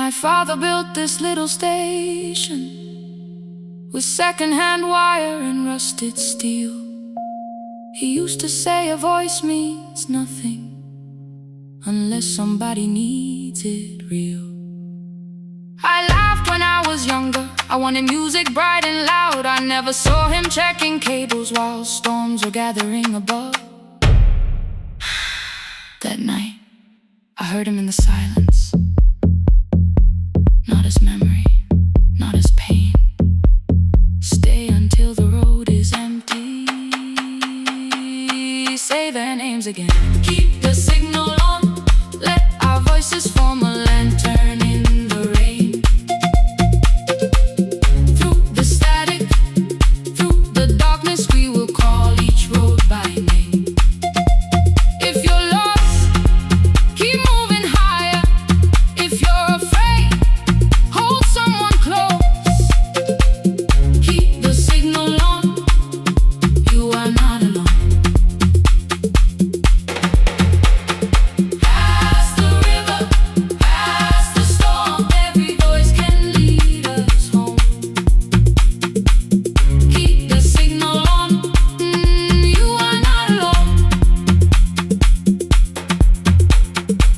My father built this little station with second-hand wire and rusted steel. He used to say a voice means nothing unless somebody needs it real. I laughed when I was younger. I wanted music bright and loud. I never saw him checking cables while storms were gathering above. That night, I heard him in the silence. Not as memory, not as pain. Stay until the road is empty. Say their names again. Keep the signal on. Let our voices form a lantern in the rain. Through the static, through the darkness, we will call each road by name. If you're lost, keep moving higher. If you're afraid, hold someone close. Keep the signal on. You are not alone. Past the river, past the storm, every voice can lead us home. Keep the signal on. You are not alone.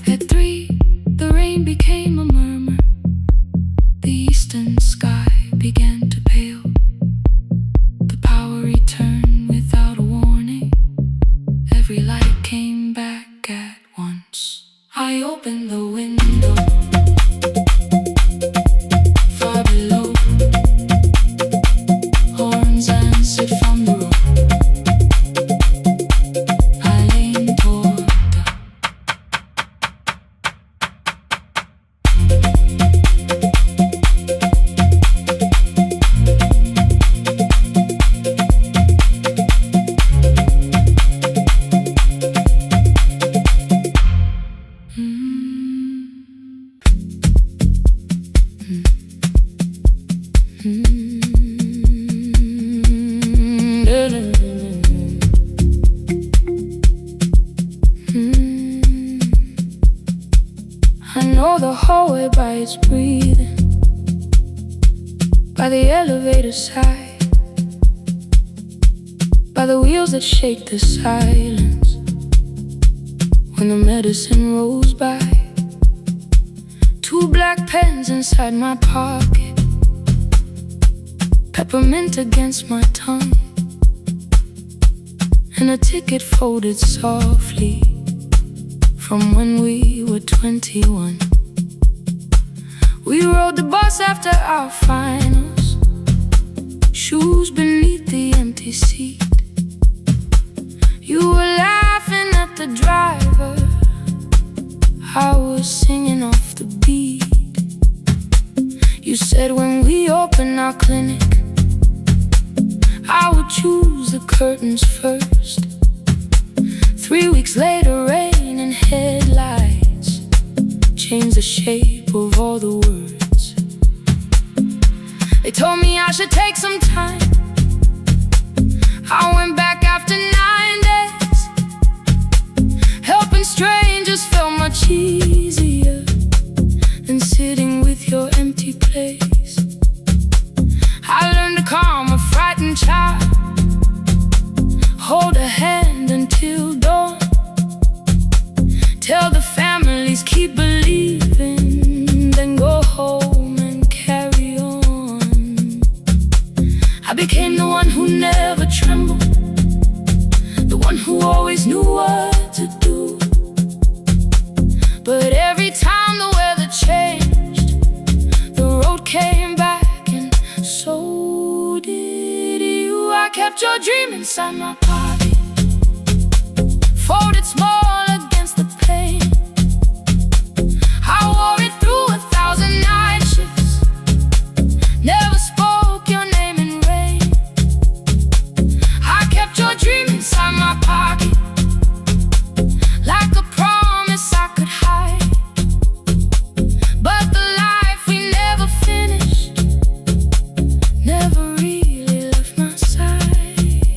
At 3, the rain became a murmur. The eastern sky began to pale. The power returned without a warning. Every light came back at once. I opened the window. Far below, horns answered from the road. I leaned toward the I know the hallway by its breathing, by the elevator side, by the wheels that shake the silence when the medicine rolls by. 2 black pens inside my pocket, peppermint against my tongue, and a ticket folded softly from when we were 21. We rode the bus after our finals, shoes beneath the empty seat. You were laughing at the driver, I was singing off the beat. You said when we open our clinic, I would choose the curtains first. 3 weeks later, rain and headlights changed the shape of all the words. They told me I should take some time. I went back after 9 days. Helping strangers felt much easier than sitting with your empty place. I learned to calm a frightened child, hold a hand until dawn, tell the families keep believing, then go home and carry on. I became the one who never trembled, the one who always knew what to do. But every time the weather changed, the road came back, and so did you. I kept your dream inside my pocket, folded small against the pain. I wore it through 1,000 night shifts, never spoke your name in rain. I kept your dream inside my pocket, like a promise I could hide. But the life we never finished never really left my side.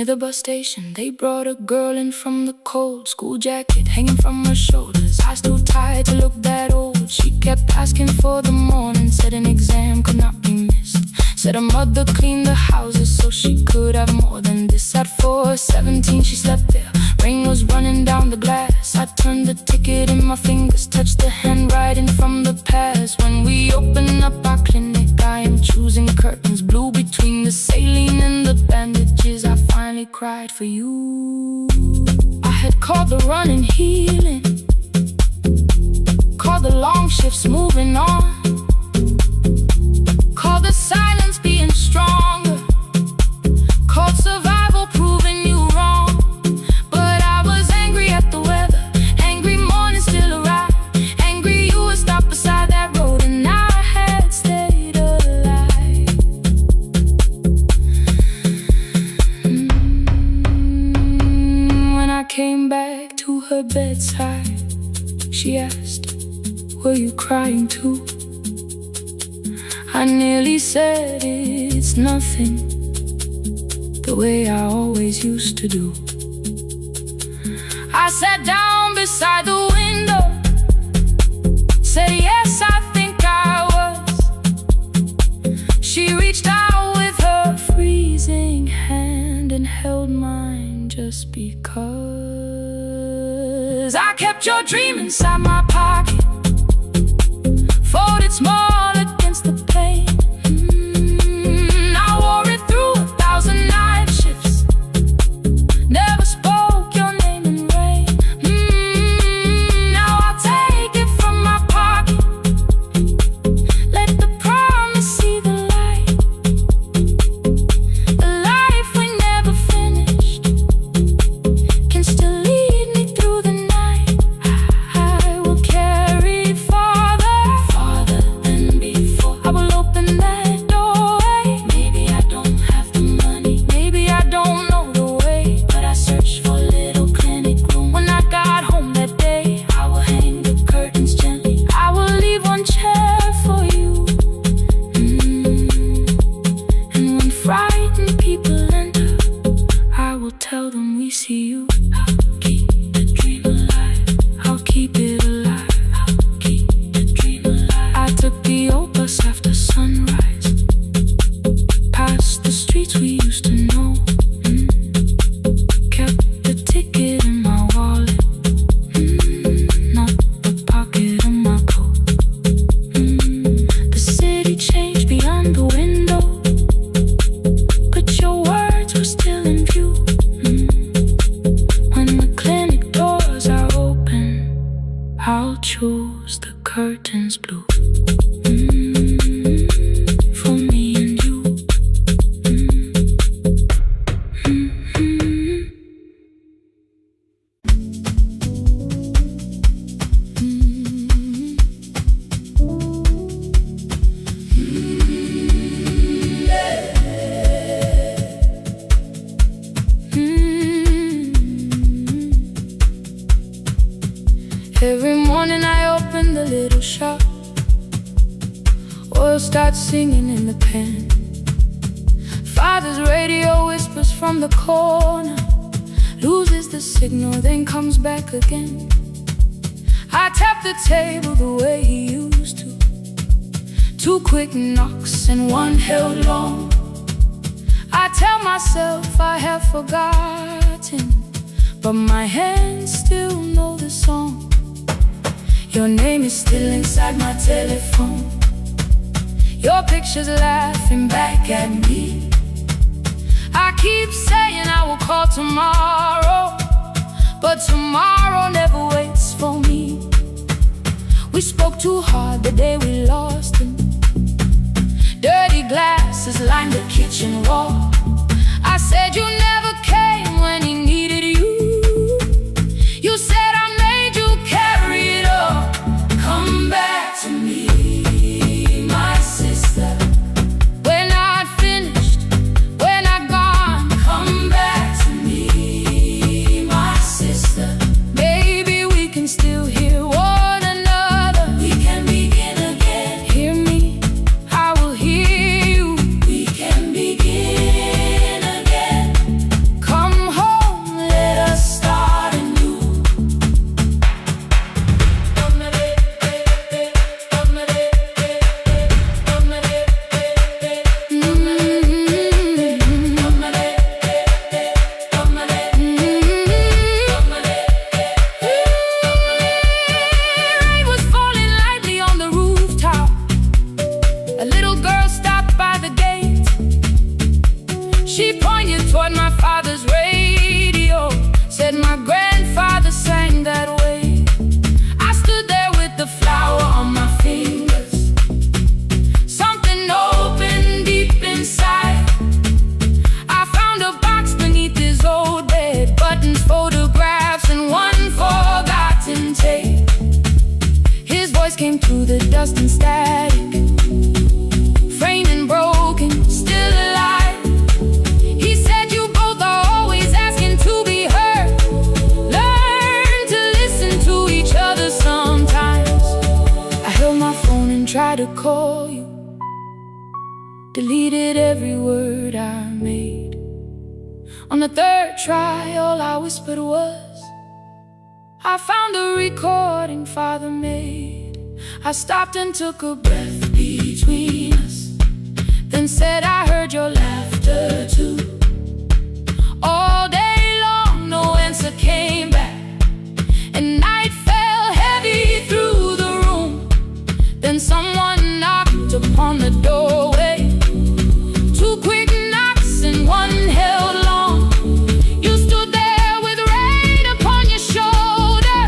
Near the bus station, they brought a girl in from the cold. School jacket hanging from her shoulders, eyes too tired to look that old. She kept asking for the morning, said an exam could not be missed. Said her mother cleaned the houses so she could have more than this. At 4:17 she slept there, rain was running down the glass. I turned the ticket in my fingers, touched the handwriting from the past. When we open up our clinic, I am choosing curtains blue between the saline and the bandages. I finally cried for you. I had called the running healing, called the long shifts moving on, called the silence being stronger, called survival proving you wrong. But I was angry at the weather, angry morning still arrived, angry you would stop beside that road and I had stayed alive. When I came back to her bedside, she asked, were you crying too? I nearly said it's nothing, the way I always used to do. I sat down beside the window, said yes, I think I was. She reached out with her freezing hand and held mine just because. I kept your dream inside my pocket, folded small against the pain. I wore it through 1,000 night shifts, never spoke your name in rain. Now I'll take it from my pocket, let the promise see the light. The life we never finished can still lead me through the night. I will carry farther than before. I will open that doorway. Maybe I don't have the money, maybe I don't know the way, but I searched for a little clinic room. When I got home that day, I will hang the curtains gently, I will leave one chair for you. And when frightened people enter, I will tell them we see you. I'll keep the dream alive, I'll keep it alive, I'll keep the dream alive. I took the old bus after sunrise, past the streets we used to know. Kept the ticket in my wallet, not the pocket of my coat. The city changed beyond the window, but your words were still in view. When the clinic doors are open, I'll choose the curtains blue. For me and you. Every morning I open the little shop, oil starts singing in the pan. Father's radio whispers from the corner, loses the signal, then comes back again. I tap the table the way he used to, 2 quick knocks and 1 held long. I tell myself I have forgotten, but my hands still know the song. Your name is still inside my telephone, your picture's laughing back at me. I keep saying I will call tomorrow, but tomorrow never waits for me. We spoke too hard the day we lost him. Dirty glasses lined the kitchen wall. I said you never came when he needed you. You said I made you carry it all. Come back to me, my sister. We're not finished, we're not gone. Come back to me, my sister. Maybe we can still hear one another. We can begin again. Hear me, I will hear you. We can begin again. call you. Deleted every word I made. On the third try, all I whispered was, I found the recording Father made. I stopped and took a breath between us, then said I heard your laughter too. All day long, no answer came back, and night fell heavy through the room. Then someone knocked upon the doorway. Two quick knocks and one held long. You stood there with rain upon your shoulder,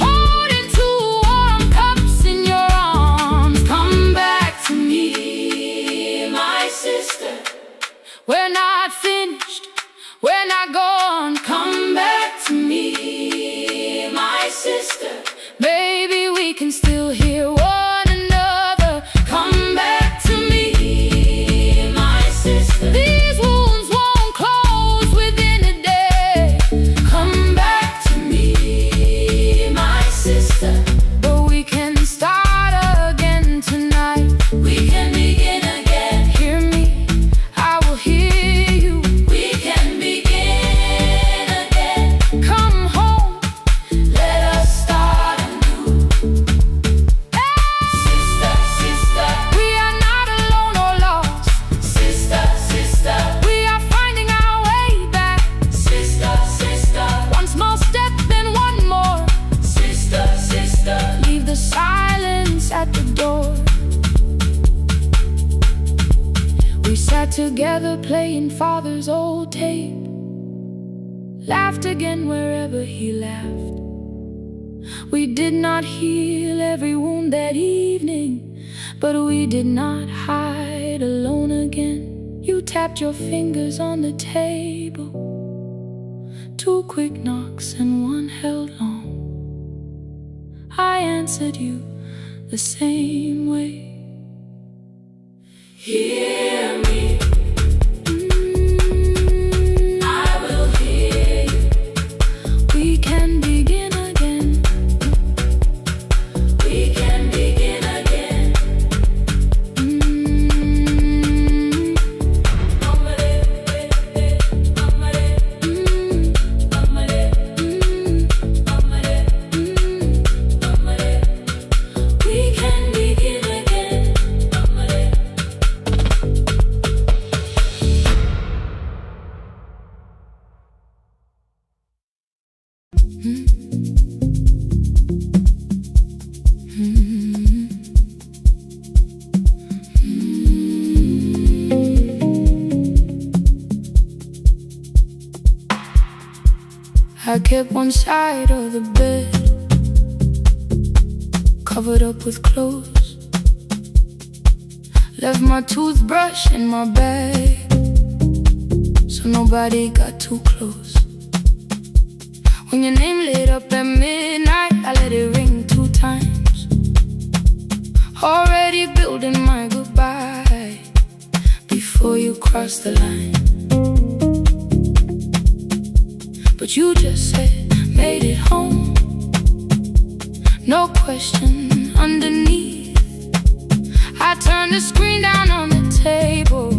holding two warm cups in your arms. Come back to me, my sister. We're not finished, we're not gone. Come back to me, my sister. Baby, we can still hear one another. Come back to me, my sister. These wounds won't close within a day. Come back to me, my sister. But we can start again tonight. We can begin again. Hear me, I will hear you. We can begin again. Come home, let us start anew. Sister, sister, we are not alone or lost. Sister, sister, we are finding our way back. Sister, sister, one small step then one more. Sister, sister, leave the silence at the door. We sat together playing Father's old tape, laughed again wherever he laughed. We did not heal every wound that evening, but we did not hide alone again. You tapped your fingers on the table, two quick knocks and one held long. I answered you the same way. Hear me, I will hear you. We can begin again. We can begin again. We can begin again. I kept one side of the bed covered up with clothes, left my toothbrush in my bag so nobody got too close. When your name lit up at midnight, I let it ring 2 times, already building my goodbye before you crossed the line. But you just said, made it home, no question underneath. I turned the screen down on the table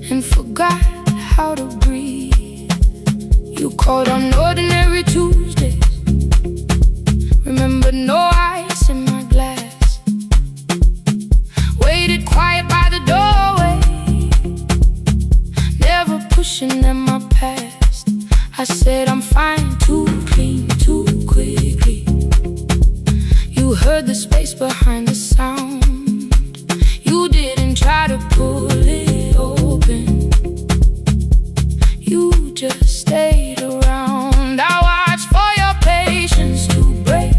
and forgot how to breathe. You called on ordinary Tuesdays, remember no ice in my glass. Waited quiet by the doorway, never pushing them my past. I said I'm fine, too clean, too quickly. You heard the space behind the sound. You didn't try to pull it open, you just stayed around. I watched for your patience to break,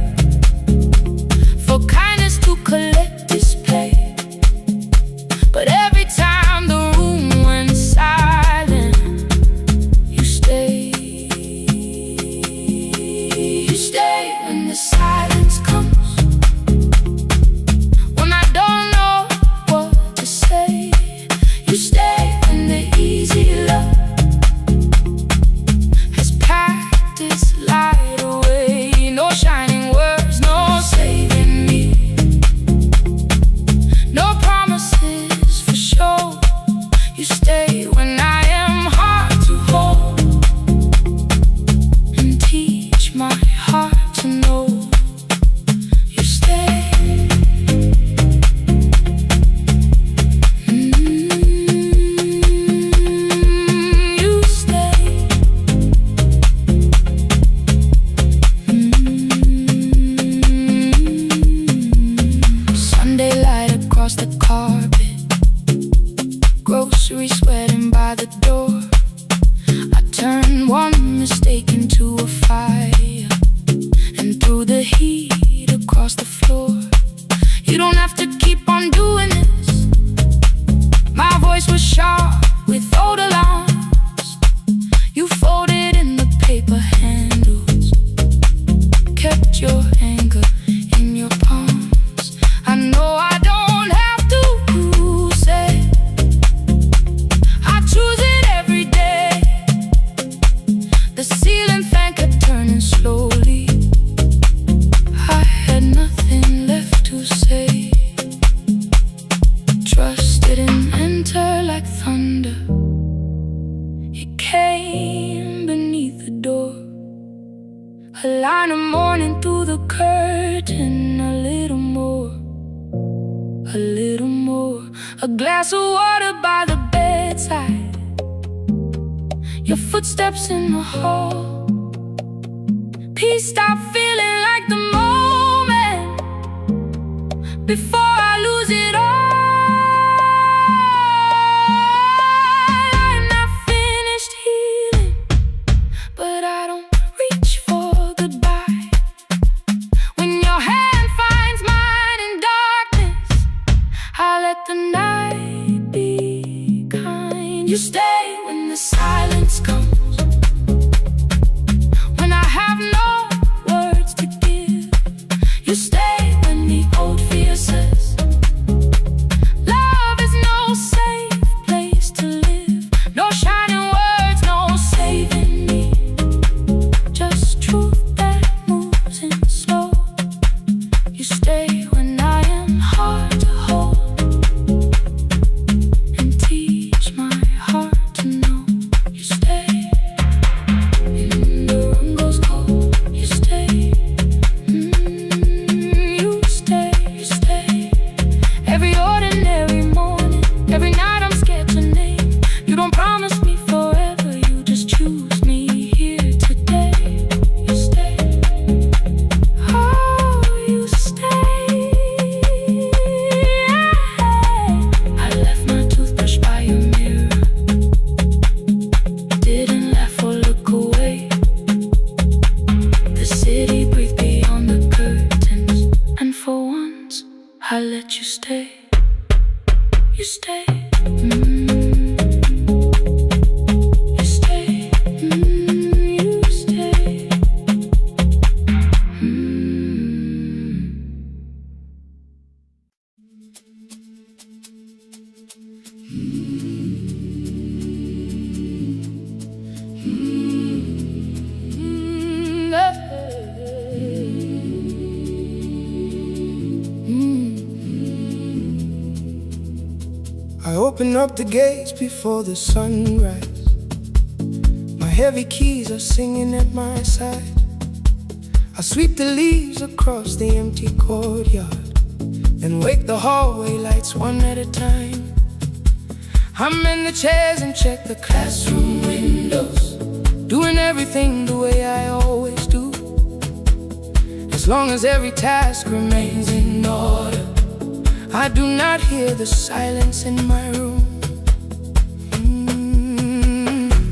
for kindness to collect display. But every time the room went silent, you stayed. You stay when the silence comes, when I don't know what to say. You stay when the easy love has packed its light away. No shining words, no saving me. grocery sweating by the door. I turned one mistake into a fire and threw the heat across the floor. You don't have to keep on doing this. My voice was sharp with old alarms. You folded in the paper handles, kept your anger in your palms. I know I don't have to say I choose it every day. The ceiling fan kept turning slowly. I had nothing left to say. Trust didn't enter like thunder. It came beneath the door. A line of morning through the curtain. A little more, a little more. A glass of water by the bedside. Your footsteps in the hall. Peace stopped feeling like the moment before I lose it all. I'm not finished healing, but I don't reach for goodbye. When your hand finds mine in darkness, I let the night be kind. You stay when the silence comes, when I have no words to give. You stay when the old fear says love is no safe place to live. No shining words, no saving me. Just truth that moves in slow. You stay when I am hard to hold, and teach my heart to know. You stay when the room goes cold. You stay, you stay, you stay. Every ordinary morning, every night I'm scared to name. You don't promise me forever, you just choose me here today. You stay, oh, you stay. I left my toothbrush by your mirror, didn't laugh or look away. The city breathed beyond the curtains, and for once I let you stay. You stay, you stay, you stay. I open up the gates before the sunrise. My heavy keys are singing at my side. I sweep the leaves across the empty courtyard, then wake the hallway lights one at a time. I'm in the chairs and check the classroom windows, doing everything the way I always do. As long as every task remains in order, I do not hear the silence in my room.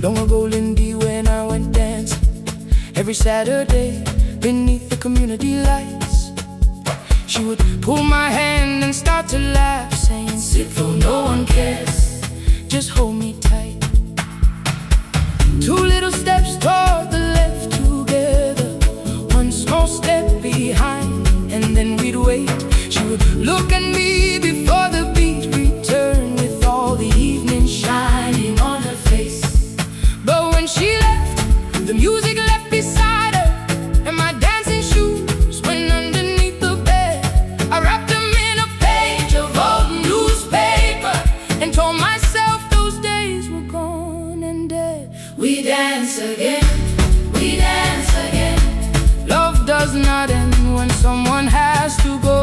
Long ago, Lindy, when I went dancing every Saturday beneath the community lights, she would pull my hand and start to laugh, saying, "Sit though no one cares, just hold me tight." Two little steps toward the left together, one small step behind, and then we'd wait. She would look at me before the beat returned, with all the evening shining on her face. But when she left, the music left beside her, and my dancing shoes went underneath the bed. I wrapped them in a page of old newspaper and told myself those days were gone and dead. We dance again, we dance again. Love does not end when someone has to go.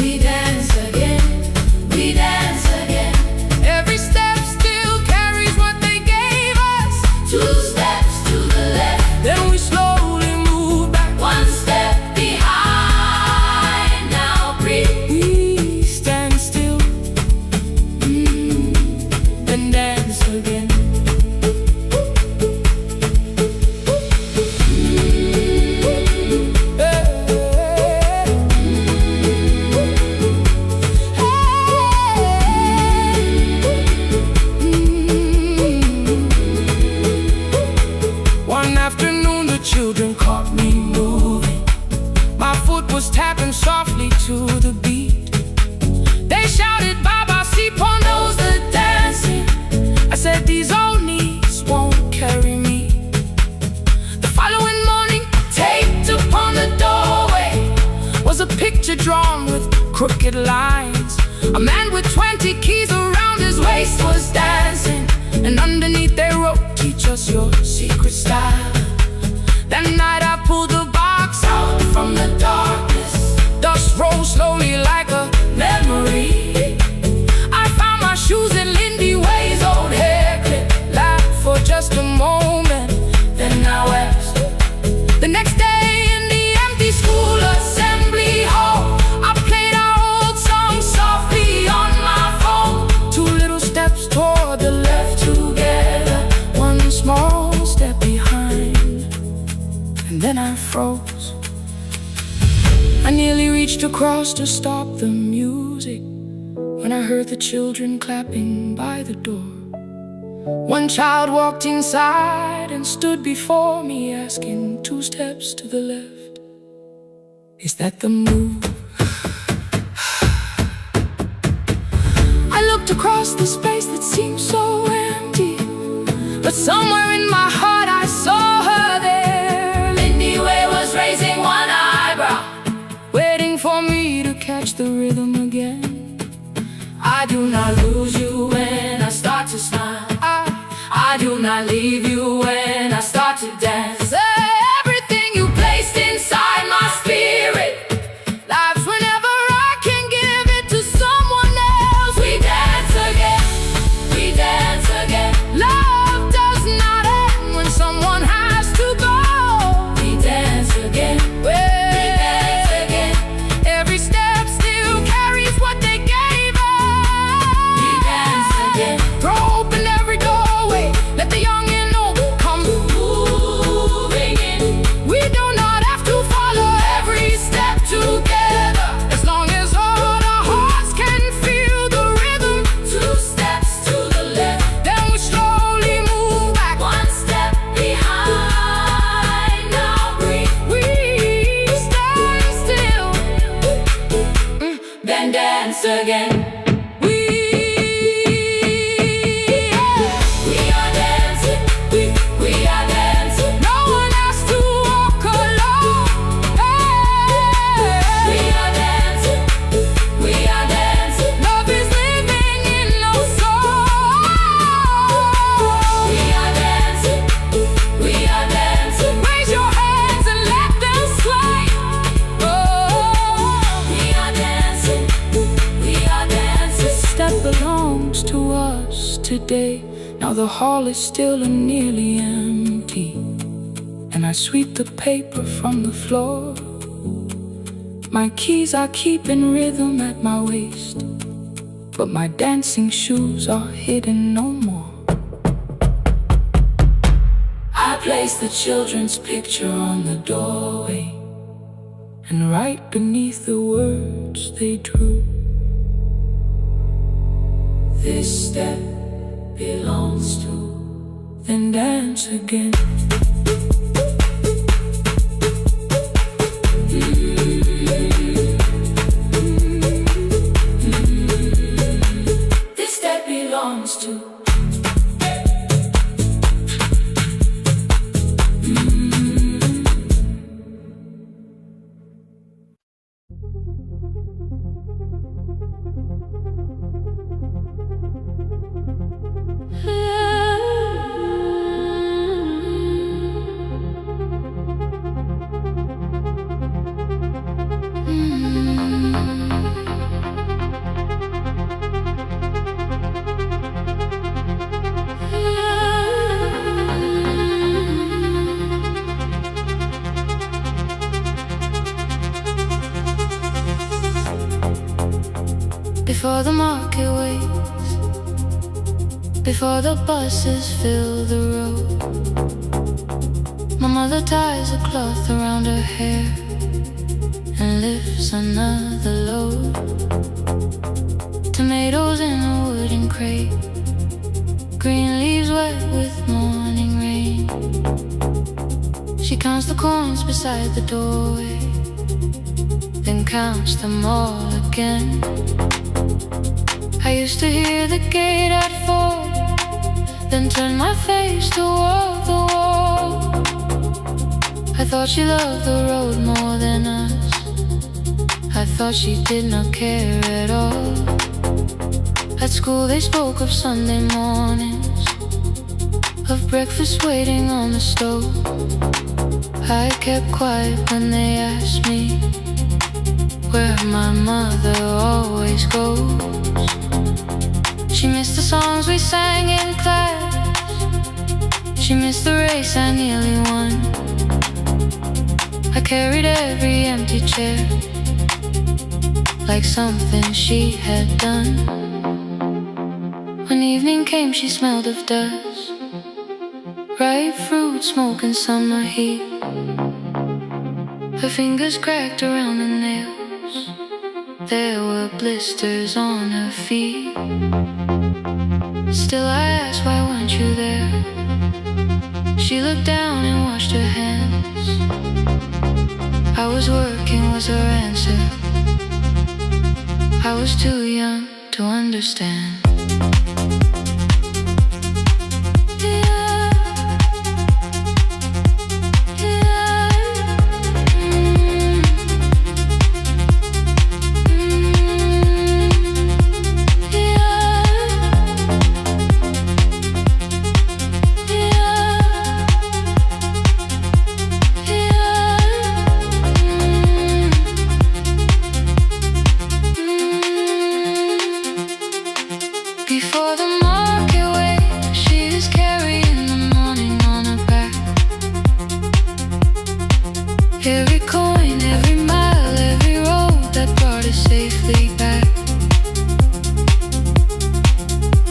We dance again, we dance again. Every step still carries what they gave us. Two steps to the left, then we slowly move back. One step behind, now breathe. We stand still, picket lines. A man with 20 keys around his waist was dancing, and underneath they wrote, "Teach us your secret style." That night I pulled the box out from the darkness. Dust rose slowly like a memory. I found my shoes in Lindy Way's old hair clip. Laughed for just a moment, then I wept. The next day in the empty school assembly hall, I played our old song softly on my phone. 2 little steps toward the left together, 1 small step behind, and then I froze. I nearly reached across to stop the music when I heard the children clapping by the door. One child walked inside and stood before me, asking 2 steps to the left, "Is that the move?" I looked across the space that seemed so empty, but somewhere in my heart I saw her there. Lindy Way was raising 1 eyebrow, waiting for me to catch the rhythm again. I do not lose you when I start to smile. I do not leave you when I start to dance. Everything you placed inside my spirit lives whenever I can give it to someone else. We dance again, we dance again. Love does not end when someone has to go. We dance again, we dance again. Every step still carries what they gave us. We dance again. Throw open every doorway, let the young and old come moving in. We do not have to follow every step together, as long as all our hearts can feel the rhythm. 2 steps to the left, then we slowly move back, 1 step behind. Now breathe, we stand still, then dance again. We are dancing, we are dancing. No one has to walk alone. We are dancing, we are dancing. Love is living in our soul. We are dancing, we are dancing. Raise your hands and let them sway. We are dancing, we are dancing. This step belongs to us today. Now the hall is still and nearly empty, and I sweep the paper from the floor. My keys I keep in rhythm at my waist, but my dancing shoes are hidden no more. I place the children's picture on the doorway, and right beneath the words they drew, "This step belongs to," then dance again. This step belongs to. Before the market waits, before the buses fill the road, my mother ties a cloth around her hair and lifts another load. Tomatoes in a wooden crate, green leaves wet with morning rain. She counts the coins beside the doorway, then counts them all again. I used to hear the gate at 4, then turn my face toward the wall. I thought she loved the road more than us. I thought she did not care at all. At school they spoke of Sunday mornings, of breakfast waiting on the stove. I kept quiet when they asked me where my mother always goes. She missed the songs we sang in class, she missed the race I nearly won. I carried every empty chair like something she had done. When evening came she smelled of dust, ripe fruit, smoke and summer heat. Her fingers cracked around the nails, there were blisters on her feet. Still I asked, why weren't you there? She looked down and washed her hands. I was working was her answer. I was too young to understand. Before the market wakes, she is carrying the morning on her back. Every coin, every mile, every road that brought us safely back.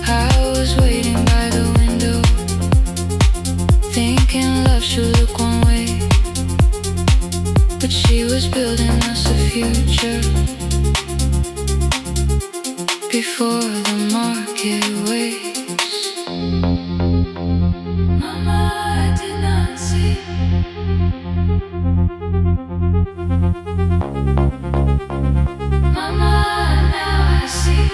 I was waiting by the window, thinking love should look one way, but she was building us a future. Before the market wakes, Mama, I did not see. Mama, now I see.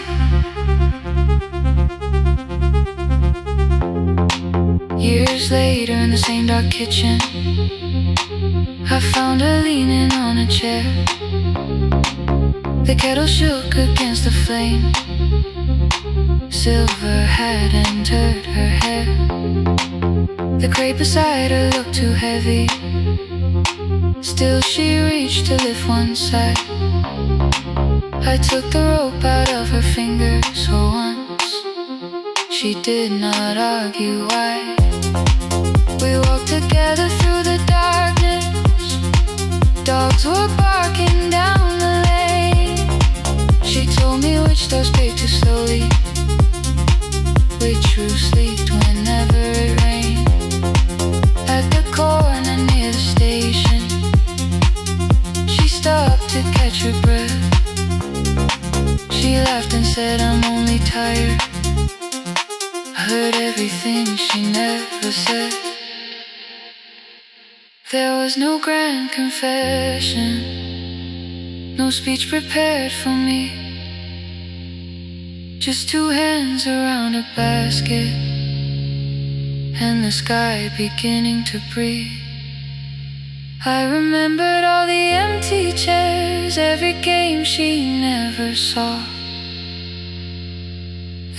Years later in the same dark kitchen, I found her leaning on a chair. The kettle shook against the flame, silver had entered her hair. The crate beside her looked too heavy, still she reached to lift one side. I took the rope out of her fingers for once, she did not argue why. We walked together through the darkness, dogs were barking down the lane. She told me which doors paved too slowly, which roofs leaked whenever it rained. At the corner near the station, she stopped to catch her breath. She laughed and said, I'm only tired. I heard everything she never said. There was no grand confession, no speech prepared for me, just two hands around a basket and the sky beginning to breathe. I remembered all the empty chairs, every game she never saw.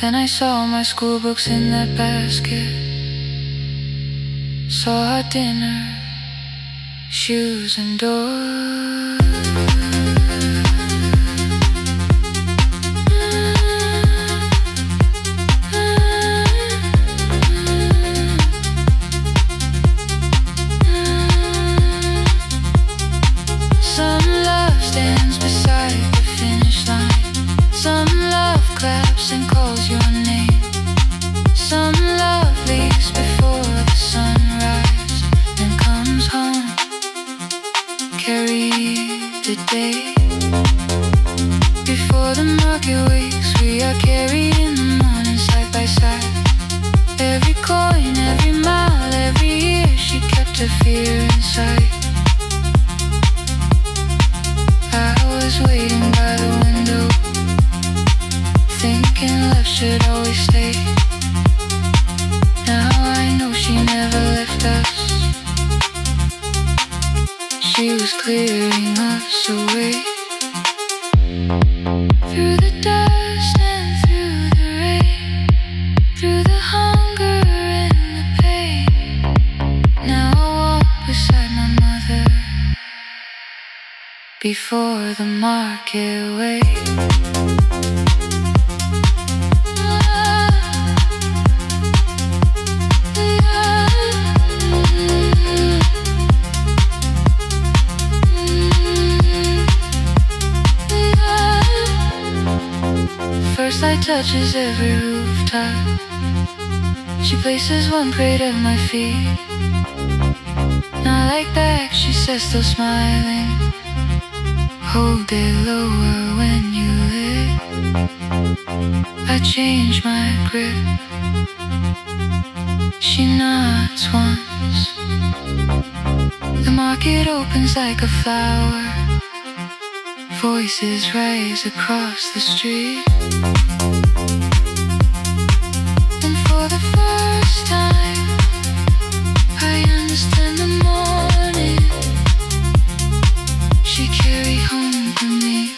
Then I saw my school books in that basket, saw our dinner, shoes and doors. Some love stands beside the finish line, some love claps and calls your name, some love leaves before the sunrise and comes home, carry the day. Before the market wakes, we are carried in the morning side by side. Every coin, every mile, every year, she kept her fear inside. I was waiting by the window, thinking love should always stay. Now I know she never left us, she was clearing us away. before the market waits. First light touches every rooftop. She places one plate at my feet. Not like that, she says, still smiling. Hold it lower when you lit. I change my grip. She nods once. The market opens like a flower. Voices rise across the street. And for the first time, I understand the morning she carried home for me.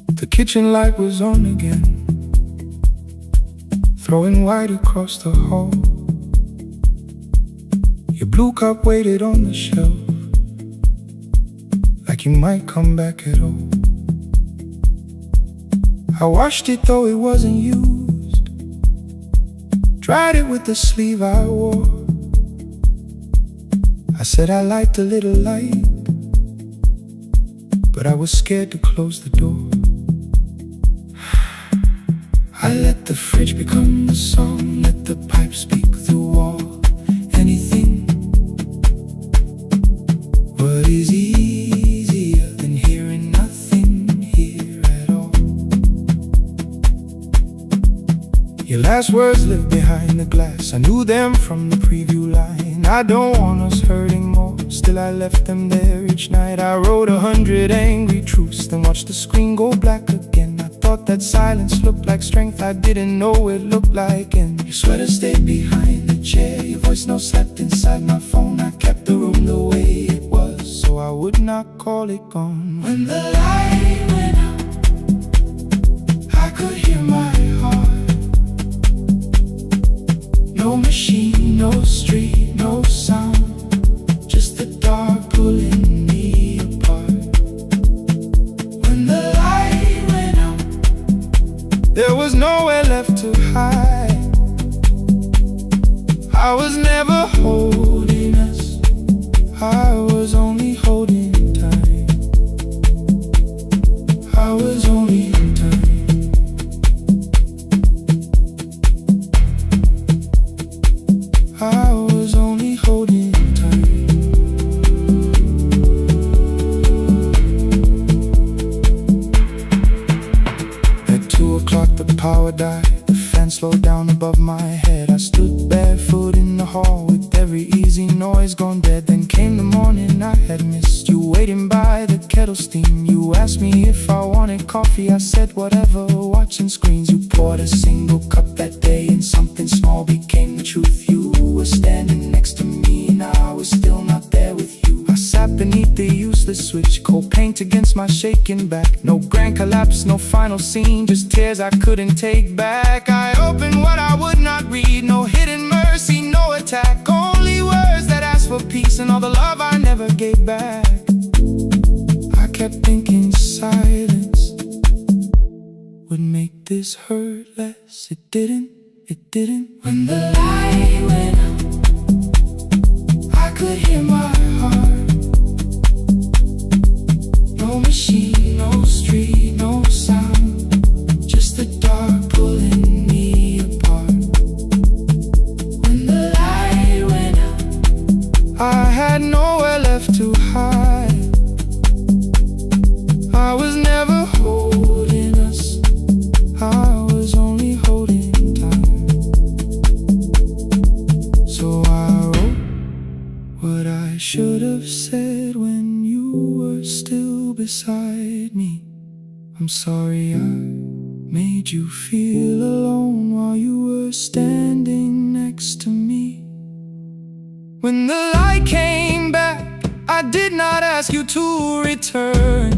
The kitchen light was on again, throwing white across the hall. Your blue cup waited on the shelf, like you might come back at all. I washed it though it wasn't used, dried it with the sleeve I wore. I said I liked a little light, but I was scared to close the door. I let the fridge become the song, let the pipe speak the wall. Anything. What is easier than hearing nothing here at all? Your last words live behind the glass. I knew them from the preview line. I don't want us hurting more. Still I left them there each night. I wrote 100 angry truths, then watched the screen go black again. Thought that silence looked like strength, I didn't know it looked like. And your sweater stayed behind the chair, your voice note slept inside my phone. I kept the room the way it was, so I would not call it gone. When the light went out, I could hear my heart. No machine, no street, no sound, just the dark pulling me apart. When the there was nowhere left to hide. I was never holding us, I was only holding time. I was only time. I was only holding time. At 2 o'clock the power died, the fan slowed down above my head. I stood barefoot in the hall with every easy noise gone dead. Then came the morning I had missed, you waiting by the kettle steam. You asked me if I wanted coffee, I said whatever, watching screens. You poured a single cup that day and something small became the truth. You were standing next to me and I was still not there with you. I sat beneath the useless switch, cold paint against my shaking back. No grand collapse, no final scene, just tears I couldn't take back. I opened what I would not read, no hidden mercy, no attack. Only words that asked for peace and all the love I never gave back. I kept thinking silence would make this hurt less. It didn't, it didn't. When the light went out, I could hear my heart. No machine, no street, no sound, just the dark pulling me apart. When the light went out, I had nowhere left to hide. I was never holding us, I was only holding time. So I wrote what I should have said when you were still beside me. I'm sorry I made you feel alone while you were standing next to me. When the light came back, I did not ask you to return.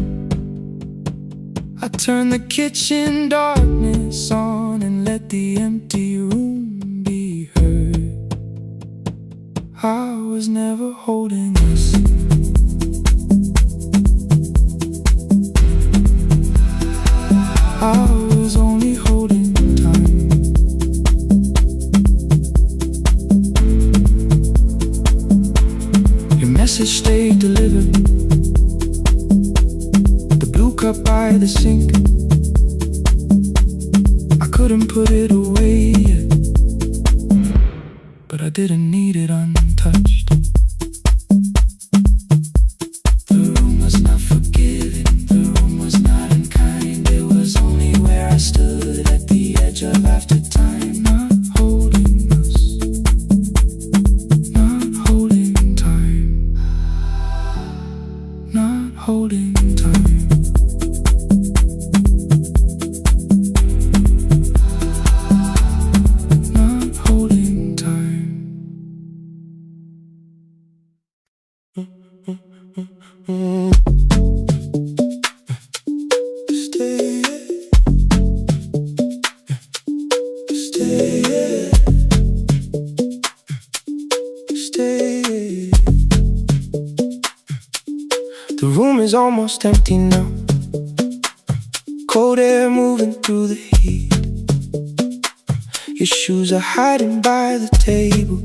I turned the kitchen darkness on and let the empty room be heard. I was never holding us. I was only holding time. Your message stayed delivered. The blue cup by the sink, I couldn't put it away yet, but I didn't need it untouched. The room was not forgiving, the room was not unkind. It was only where I stood at the edge of after time. Not holding us, not holding time, not holding time. Not holding time. Stay, stay, stay. The room is almost empty now. Cold air moving through the heat. Your shoes are hiding by the table.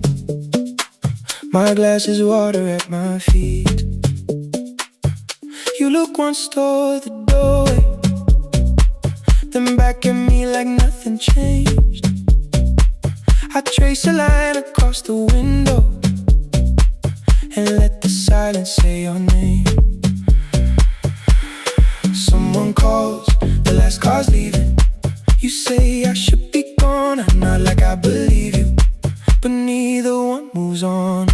My glass is water at my feet. You look once toward the doorway, then back at me like nothing changed. I trace a line across the window and let the silence say your name. Someone calls, the last car's leaving. You say I should be gone, I nod like I believe you, but neither one moves on.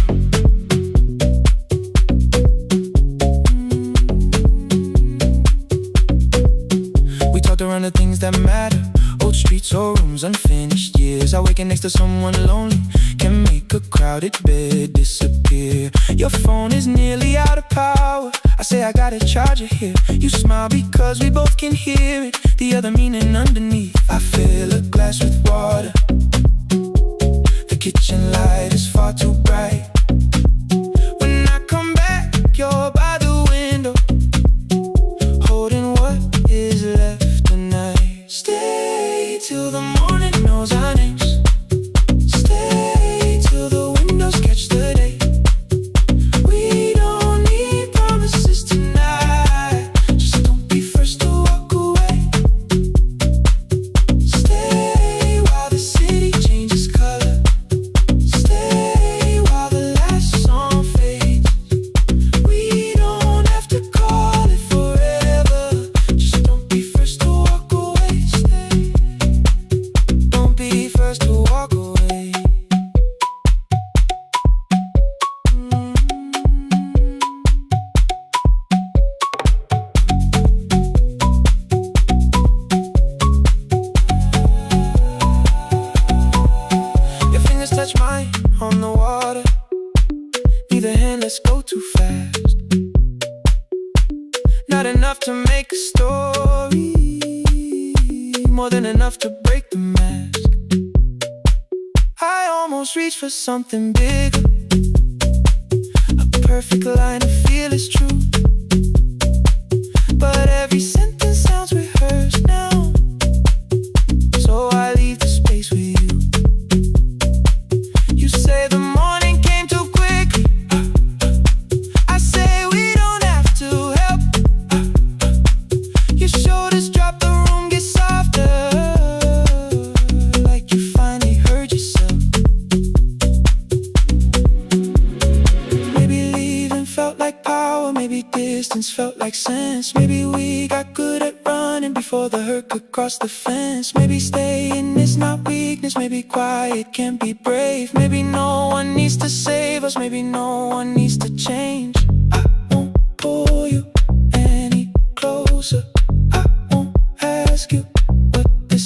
We talked around the things that matter, old streets or rooms, unfinished years. Awaken next to someone lonely can make a crowded bed disappear. Your phone is nearly out of power. I say I got a charger here. You smile because we both can hear it, the other meaning underneath. I fill a glass with water. The kitchen light is far too bright. When I come back, you're by the window, holding what is left tonight. Stay till the morning knows our names. Stay till the windows catch the day. We don't need promises tonight. Just don't be first to walk away. Stay while the city changes color. Stay while the last song fades. We don't have to call it forever. Just don't be first to walk away. Stay. Don't be first to walk away. Your fingers touch mine on the water. Neither hand, let's go too fast. Not enough to make a story, more than enough to break the mask. I almost reach for something bigger, a perfect line of feel is true, but every sentence sounds rehearsed now. So I leave the space with you. You say the morning came too quickly. I say we don't have to help. Your shoulders drop, the room gets softer, like you finally heard yourself. Maybe leaving felt like power, maybe distance felt like sense. Maybe we got good at running before the hurt could cross the fence. Maybe staying is not weakness, maybe quiet can be brave. Maybe no one needs to save us, maybe no one needs to change. I won't pull you any closer, I won't ask you what the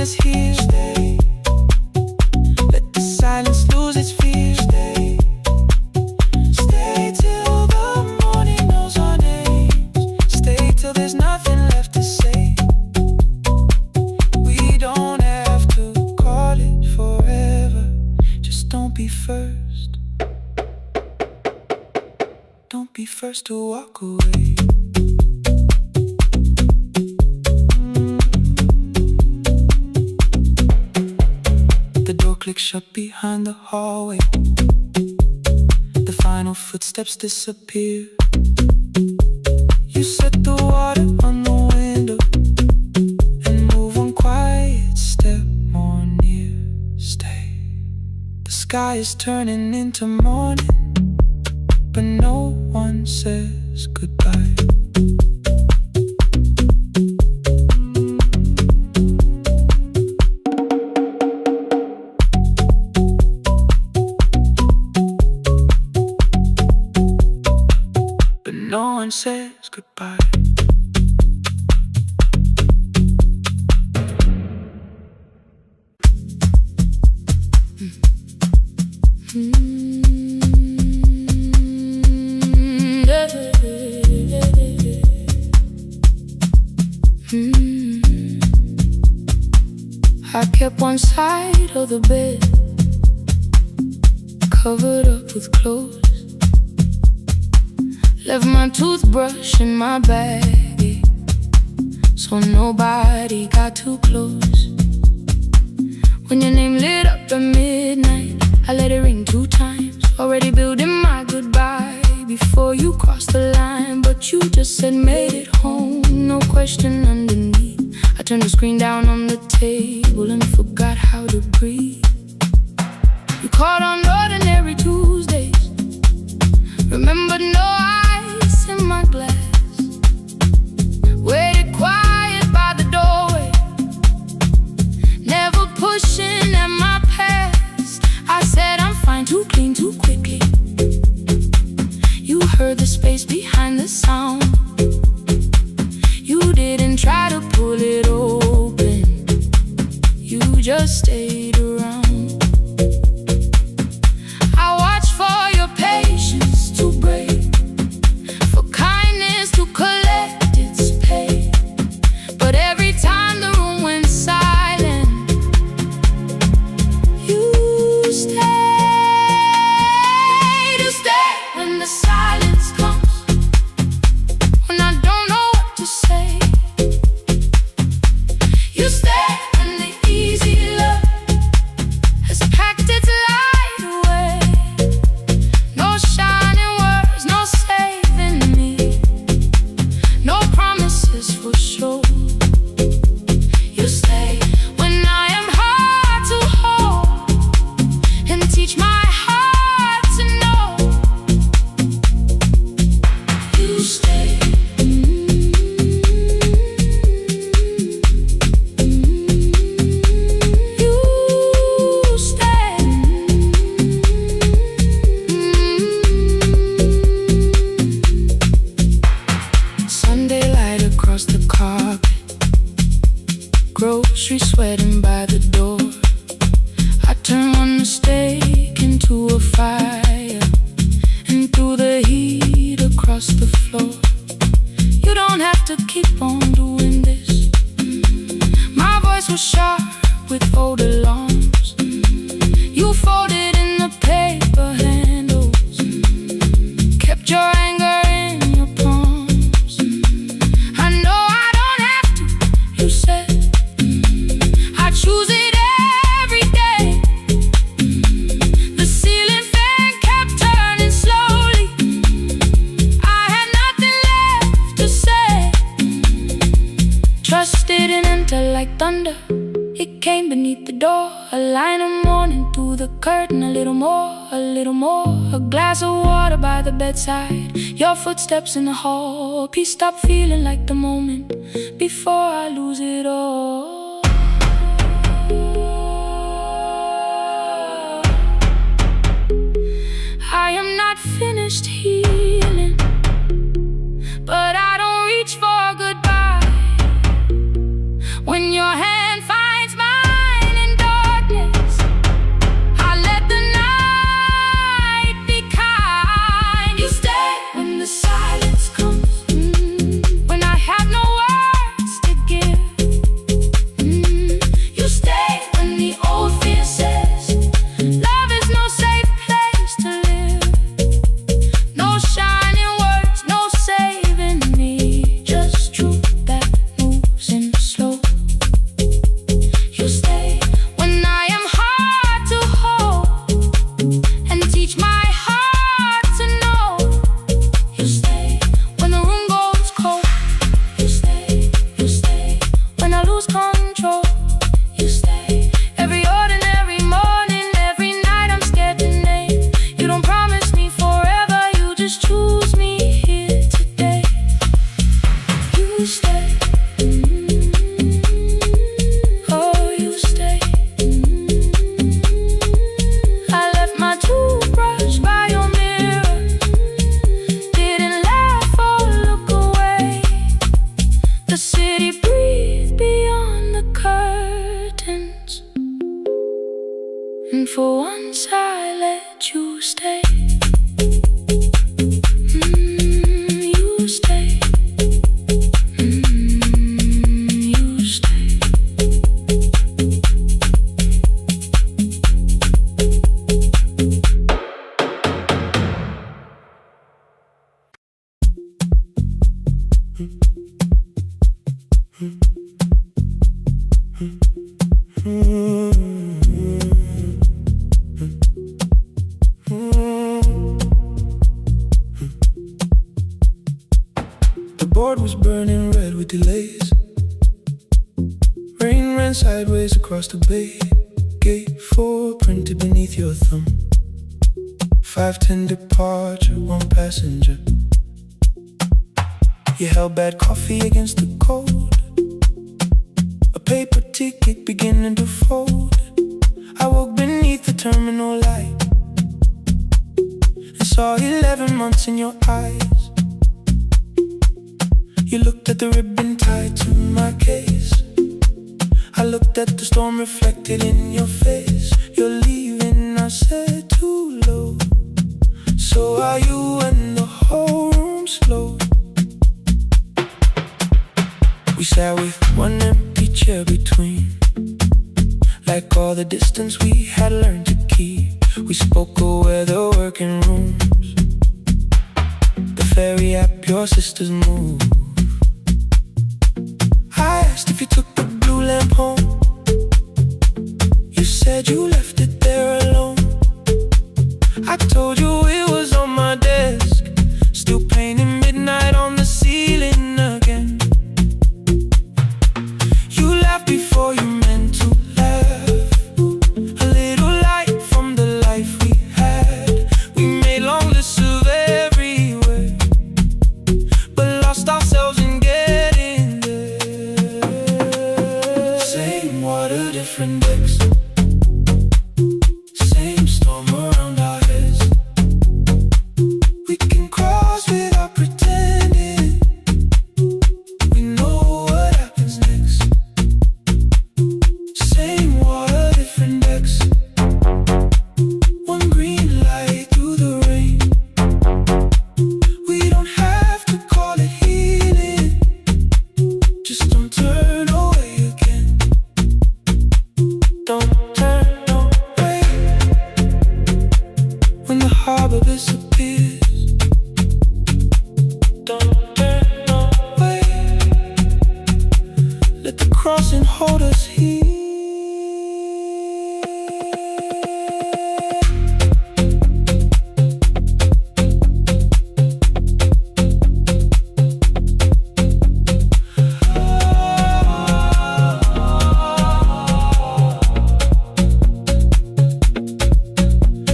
is here. Stay. Let the silence lose its fear. Stay. Stay till the morning knows our names. Stay till there's nothing left to say. We don't have to call it forever. Just don't be first. Don't be first to walk away. The door clicks shut behind the hallway. The final footsteps disappear. You set the water on the window and move one quiet step more near. Stay. The sky is turning into morning, but no one says goodbye. But no one says goodbye. I kept one side of the bed covered up with clothes. Left my toothbrush in my bag, so nobody got too close. When your name lit up at midnight, I let it ring 2 times. Already building my goodbye before you crossed the line. But you just said made it home, no question underneath. I turned the screen down on the table and forgot how to breathe. You called on ordinary Tuesdays, remembered no ice in my glass. Waited quiet by the doorway, never pushing at my past. I said I'm fine, too clean, too quickly. You heard the space behind the sound. You didn't try to pull it open, you just stayed around. I watched for your patience to break, for kindness to collect its pay. But every time the room went silent, you stayed. You stay when the silence comes, when I don't know what to say. You stay when the easy love has packed its light away. No shining words, no saving me, no promises for sure. You stay when I am hard to hold and teach my heart to know. You stay. You stay. Sunday light across the carpet, grocery sweating by the door. I turn one mistake into a fire, and through the heat across the floor. You don't have to keep on doing this. My voice was sharp with old alarms. You folded in the paper handles, kept your anger in your palms. I know I don't have to, you said. I choose it every day. The ceiling fan kept turning slowly. I had nothing left to say. Trust didn't enter like thunder, it came beneath the door. A line of morning through the curtain, a little more, a little more. A glass of water by the bedside, your footsteps in the hall. Peace stopped feeling like the moment before I lose it all. I am not finished healing, but I don't reach for goodbye. When your hand finds mine, curtains, and for once I let you stay. You stay. You stay. The board was burning red with delays. Rain ran sideways across the bay. Gate 4 printed beneath your thumb. 5:10 departure, 1 passenger. You held bad coffee against the cold. A paper ticket beginning to fold. I woke beneath the terminal light and saw 11 months in your eyes. You looked at the ribbon tied to my case. I looked at the storm reflected in your face. You're leaving, I said, too low. So are you, and the whole room slowed. We sat with one empty chair between, like all the distance we had learned to keep. We spoke of weather, working rooms, the ferry app your sisters move. I asked if you took the blue lamp home. You said you left it there alone. I told you it was on my desk, still painting midnight on the ceiling again. You laughed before you meant to laugh. A little light from the life we had. We made long lists of everywhere, but lost ourselves in getting there. Same water, different decks. Same storm around our heads. We can cross without pretending. We know what happens next. Same water, different decks. One green light through the rain. We don't have to call it healing. Just don't turn away again. Don't turn away. When the harbor disappears, don't turn away. Let the crossing hold us here.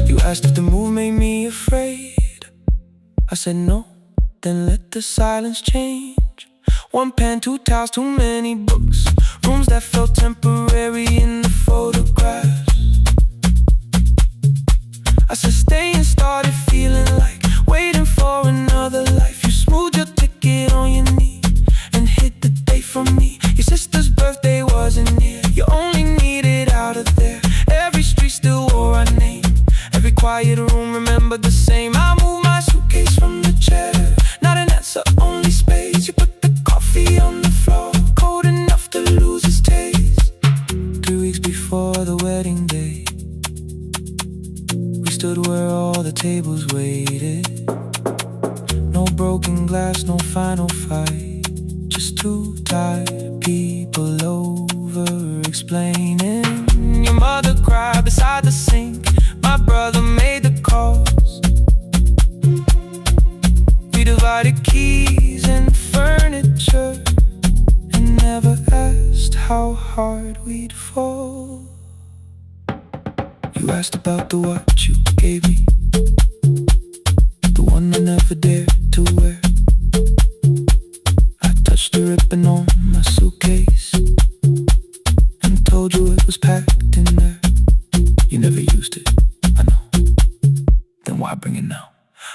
You asked if the move made me afraid. I said no, then let the silence change. One pen, 2 towels, too many books. Rooms that felt temporary in the photographs. I said stay and started feeling like waiting for another life. You smoothed your ticket on your knee and hid the date from me. Your sister's birthday wasn't near. You only needed out of there. Every street still wore our name. Every quiet room remembered the same. I moved my suitcase from the chair. Not an answer, only space. You put the coffee on the floor, cold enough to lose its taste. 3 weeks before the wedding day, we stood where all the tables waited. No broken glass, no final fight. Just 2 tired people over explaining. Your mother cried beside the sink. My brother made the calls. We divided keys and furniture and never asked how hard we'd fall. You asked about the watch you gave me, the one I never dared to wear. I touched the ribbon on my suitcase and told you it was packed in there. You never used it, I know. Then why bring it now?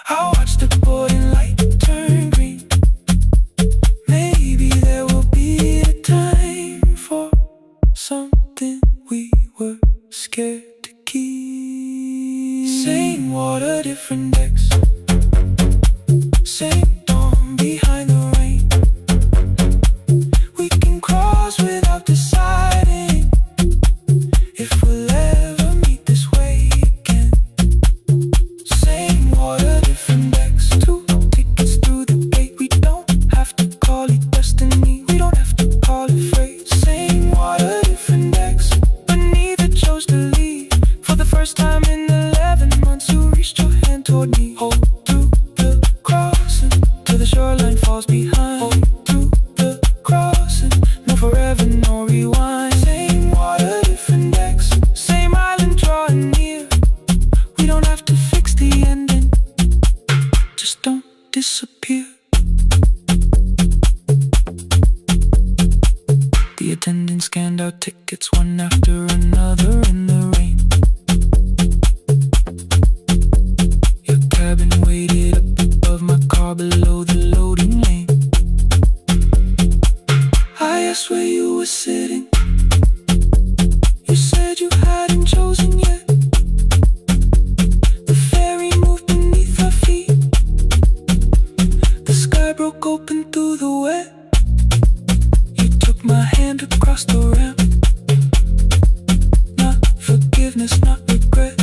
I watched the boarding light turn green. Maybe there will be a time for something we were scared to keep. Same water, different decks. Same dawn behind the rain. We can cross without deciding if we'll ever meet this way again. Same water, different decks. 2 tickets through the gate. We don't have to call it destiny. We don't have to call it fate. Same water, different decks. But neither chose to leave. For the first time in 11 months, you reached your hand toward me. Hold through the crossing till the shoreline falls behind. Hold through the crossing, no forever, no rewind. Same water, different decks. Same island drawing near. We don't have to fix the ending. Just don't disappear. The attendant scanned our tickets one after another in the rain. Your cabin waited up above my car below the loading lane. I asked where you were sitting. You said you hadn't chosen yet. The ferry moved beneath our feet. The sky broke open through the wet. You took my hand across the ramp. Not forgiveness, not regret.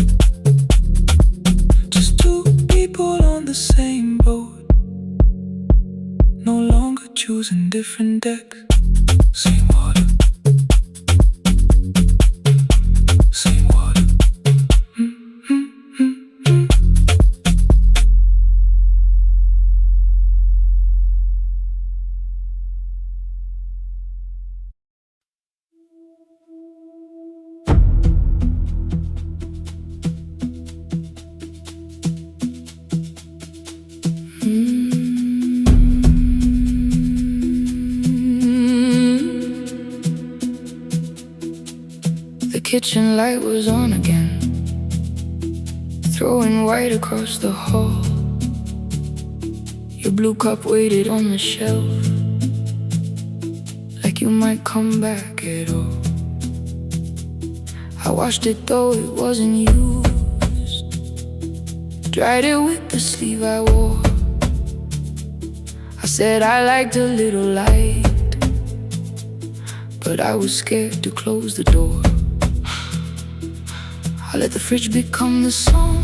Just 2 people on the same boat, no longer choosing different decks. Same water. Same water. The kitchen light was on again, throwing white across the hall. Your blue cup waited on the shelf, like you might come back at all. I washed it though it wasn't used, dried it with the sleeve I wore. I said I liked a little light, but I was scared to close the door. I let the fridge become the song,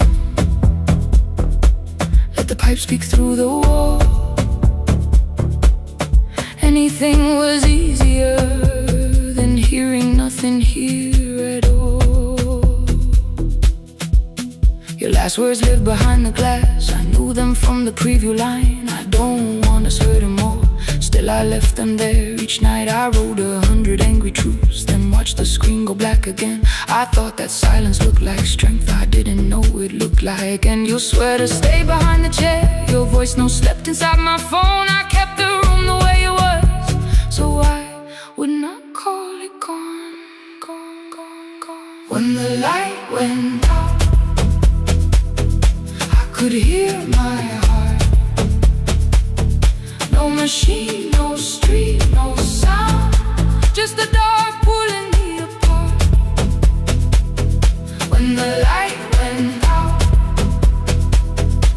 let the pipe speak through the wall. Anything was easier than hearing nothing here at all. Your last words lived behind the glass. I knew them from the preview line. I don't want us hurting more. Still I left them there. Each night I wrote 100 angry truths, then watched the screen go black again. I thought that silence looked like strength. I didn't know it looked like. And you'll swear to stay behind the chair. Your voice no slept inside my phone. I kept the room the way it was, so I would not call it gone, gone, gone, gone. When the light went out, I could hear my heart. No machine, no street, no sound, just the dark pulling me apart. When the light went out,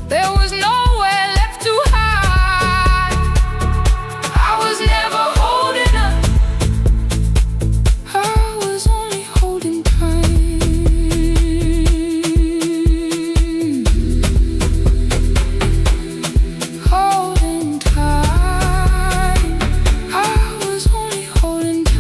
there was nowhere left to hide. I was never holding up, I was only holding time. Holding time, I was only holding time.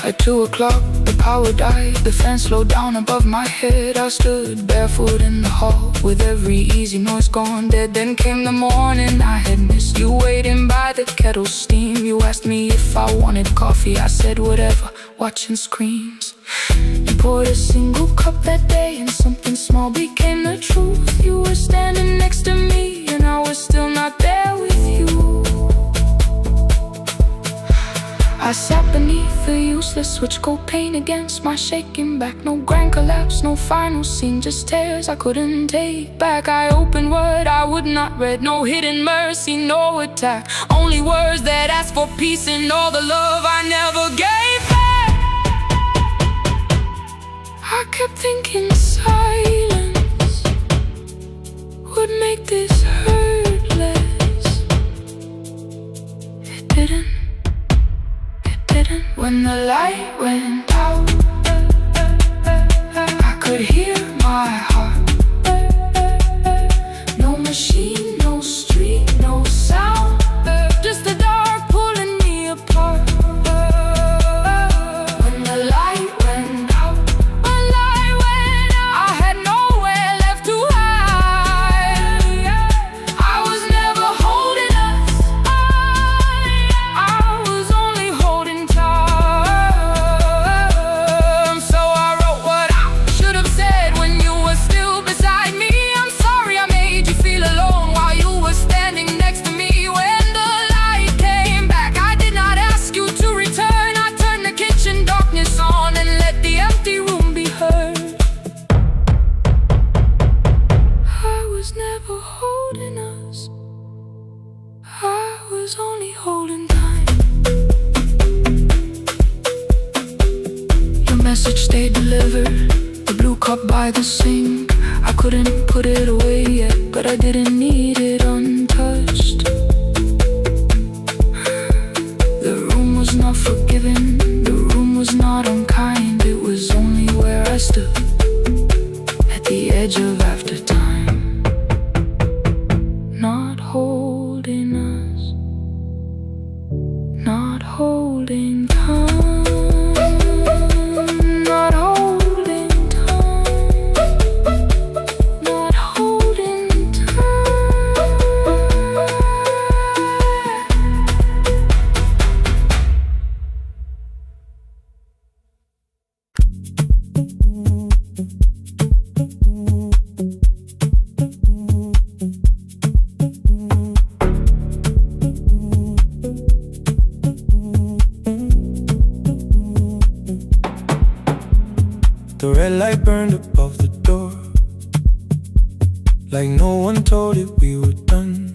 At 2 o'clock, the power died. The fan slowed down above my head. I stood barefoot in the hall, with every easy noise gone dead. Then came the morning I had missed. You waiting by the kettle steam. You asked me if I wanted coffee. I said whatever, watching screens. You poured a single cup that day, and something small became the truth. You were standing next to me, and I was still not there with you. I sat beneath the useless useless, switch cocaine against my shaking back. No grand collapse, no final scene, just tears I couldn't take back. I opened what I would not read, no hidden mercy, no attack. Only words that ask for peace and all the love I never gave back. I kept thinking silence would make this hurt less. It didn't. When the light went out, I could hear my heart. No machine, no street, no sound, just the dark pulling me apart. When the light went out, I had nowhere left to hide. I was never holding us, I was only holding tight. Only holding time. Your message stayed delivered, the blue cup by the sink. I couldn't put it away yet, but I didn't need it untouched. The room was not forgiving, the room was not unkind. It was only where I stood, at the edge of after time. Not holding us, not holding time, not holding time, not holding time. The red light burned above the door, like no one told it we were done.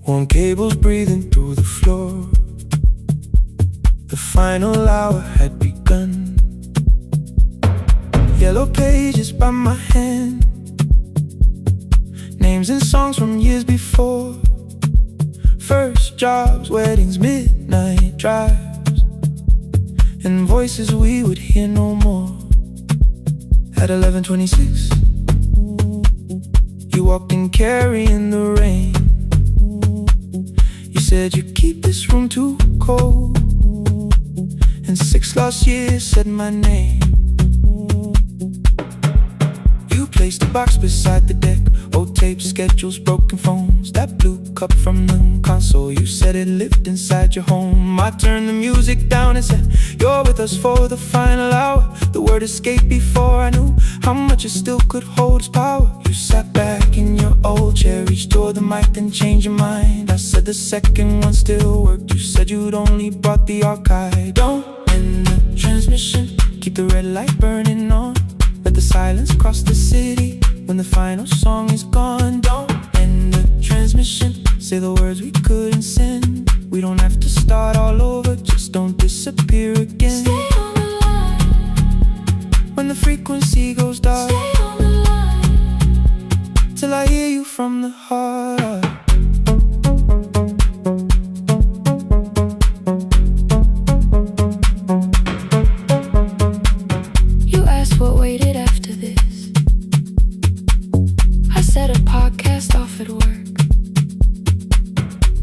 Warm cables breathing through the floor. The final hour had begun. Yellow pages by my hand, names and songs from years before. First jobs, weddings, midnight drives, and voices we would hear no more. At 11:26, you walked in carrying the rain. You said you'd keep this room too cold, and 6 lost years said my name. You placed a box beside the deck, old tapes, schedules, broken phones. That blue cup from the console, you said it lived inside your home. I turned the music down and said, you're with us for the final hour. The word escaped before I knew how much it still could hold its power. You sat back in your old chair, reached toward the mic, then changed your mind. I said the second one still worked. You said you'd only brought the archive. Don't end the transmission, keep the red light burning on. Let the silence cross the city when the final song is gone. Don't end the transmission, say the words we couldn't send. We don't have to start all over, just don't disappear again. Stay on the line when the frequency goes dark. Stay on the line till I hear you from the heart. You asked what waited after this. I said a podcast off at work.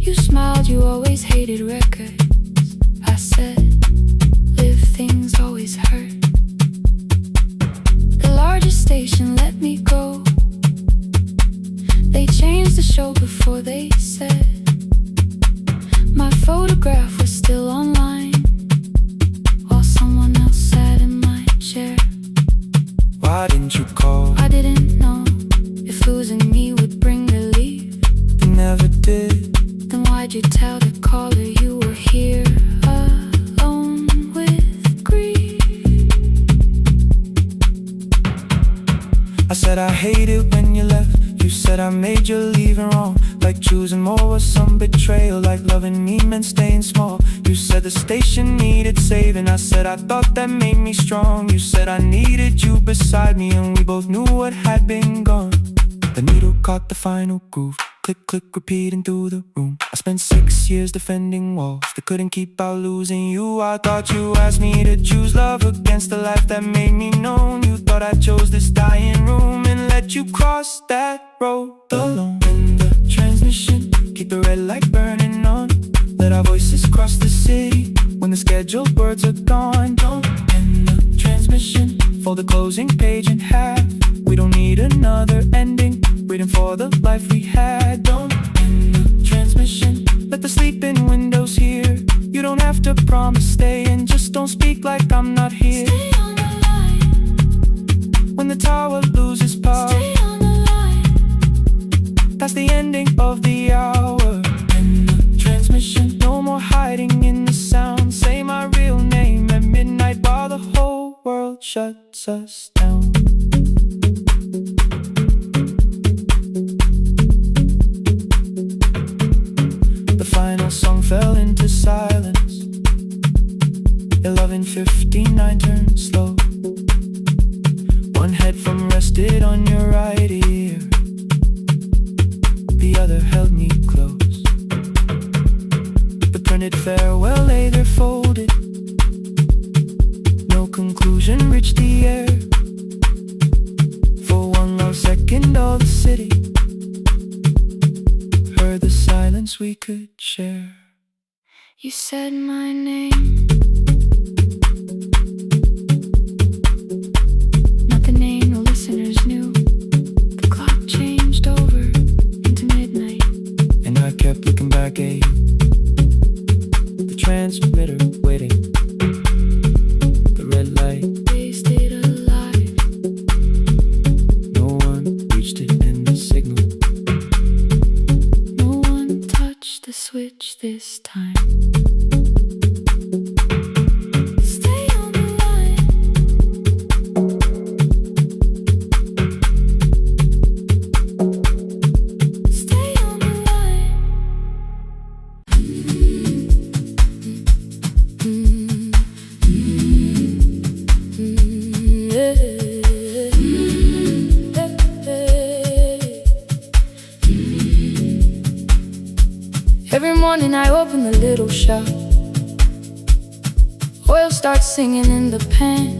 You smiled, you always hated records. I said, live things always hurt. The largest station let me go. They changed the show before they said my photograph was still online, while someone else sat in my chair. Why didn't you call? I didn't know if losing me would bring relief. You never did. Then why'd you tell the caller you were here alone? I made you leaving wrong, like choosing more was some betrayal, like loving me meant staying small. You said the station needed saving, I said I thought that made me strong. You said I needed you beside me, and we both knew what had been gone. The needle caught the final groove, click, click, repeating through the room. I spent 6 years defending walls that couldn't keep out losing you. I thought you asked me to choose love against the life that made me known. You thought I chose this dying room and let you cross that road alone. In the transmission, keep the red light burning on. Let our voices cross the city when the scheduled words are gone. Don't end the transmission, fold the closing page in half. We don't need another ending, waiting for the life we had. Don't end the transmission, let the sleeping windows hear. You don't have to promise staying, just don't speak like I'm not here. Stay on the line. When the tower loses power, Stay on the line. that's the ending of the hour. End the transmission, no more hiding in the sound. Say my real name at midnight while the whole world shuts us down. The final song fell into silence. 11:59 turned slow. One headphone rested on your right ear, the other held me close. The printed farewell lay there folded. No conclusion reached the air. For one long second all the city heard the silence we could share. You said my name, not the name the listeners knew. The clock changed over into midnight, And I kept looking back at you, the transmitter waiting, the red light. they stayed alive. No one reached it in the signal. No one touched the switch this time. Stay on the line. Stay on the line. Every morning I open the little shop. Oil starts singing in the pan.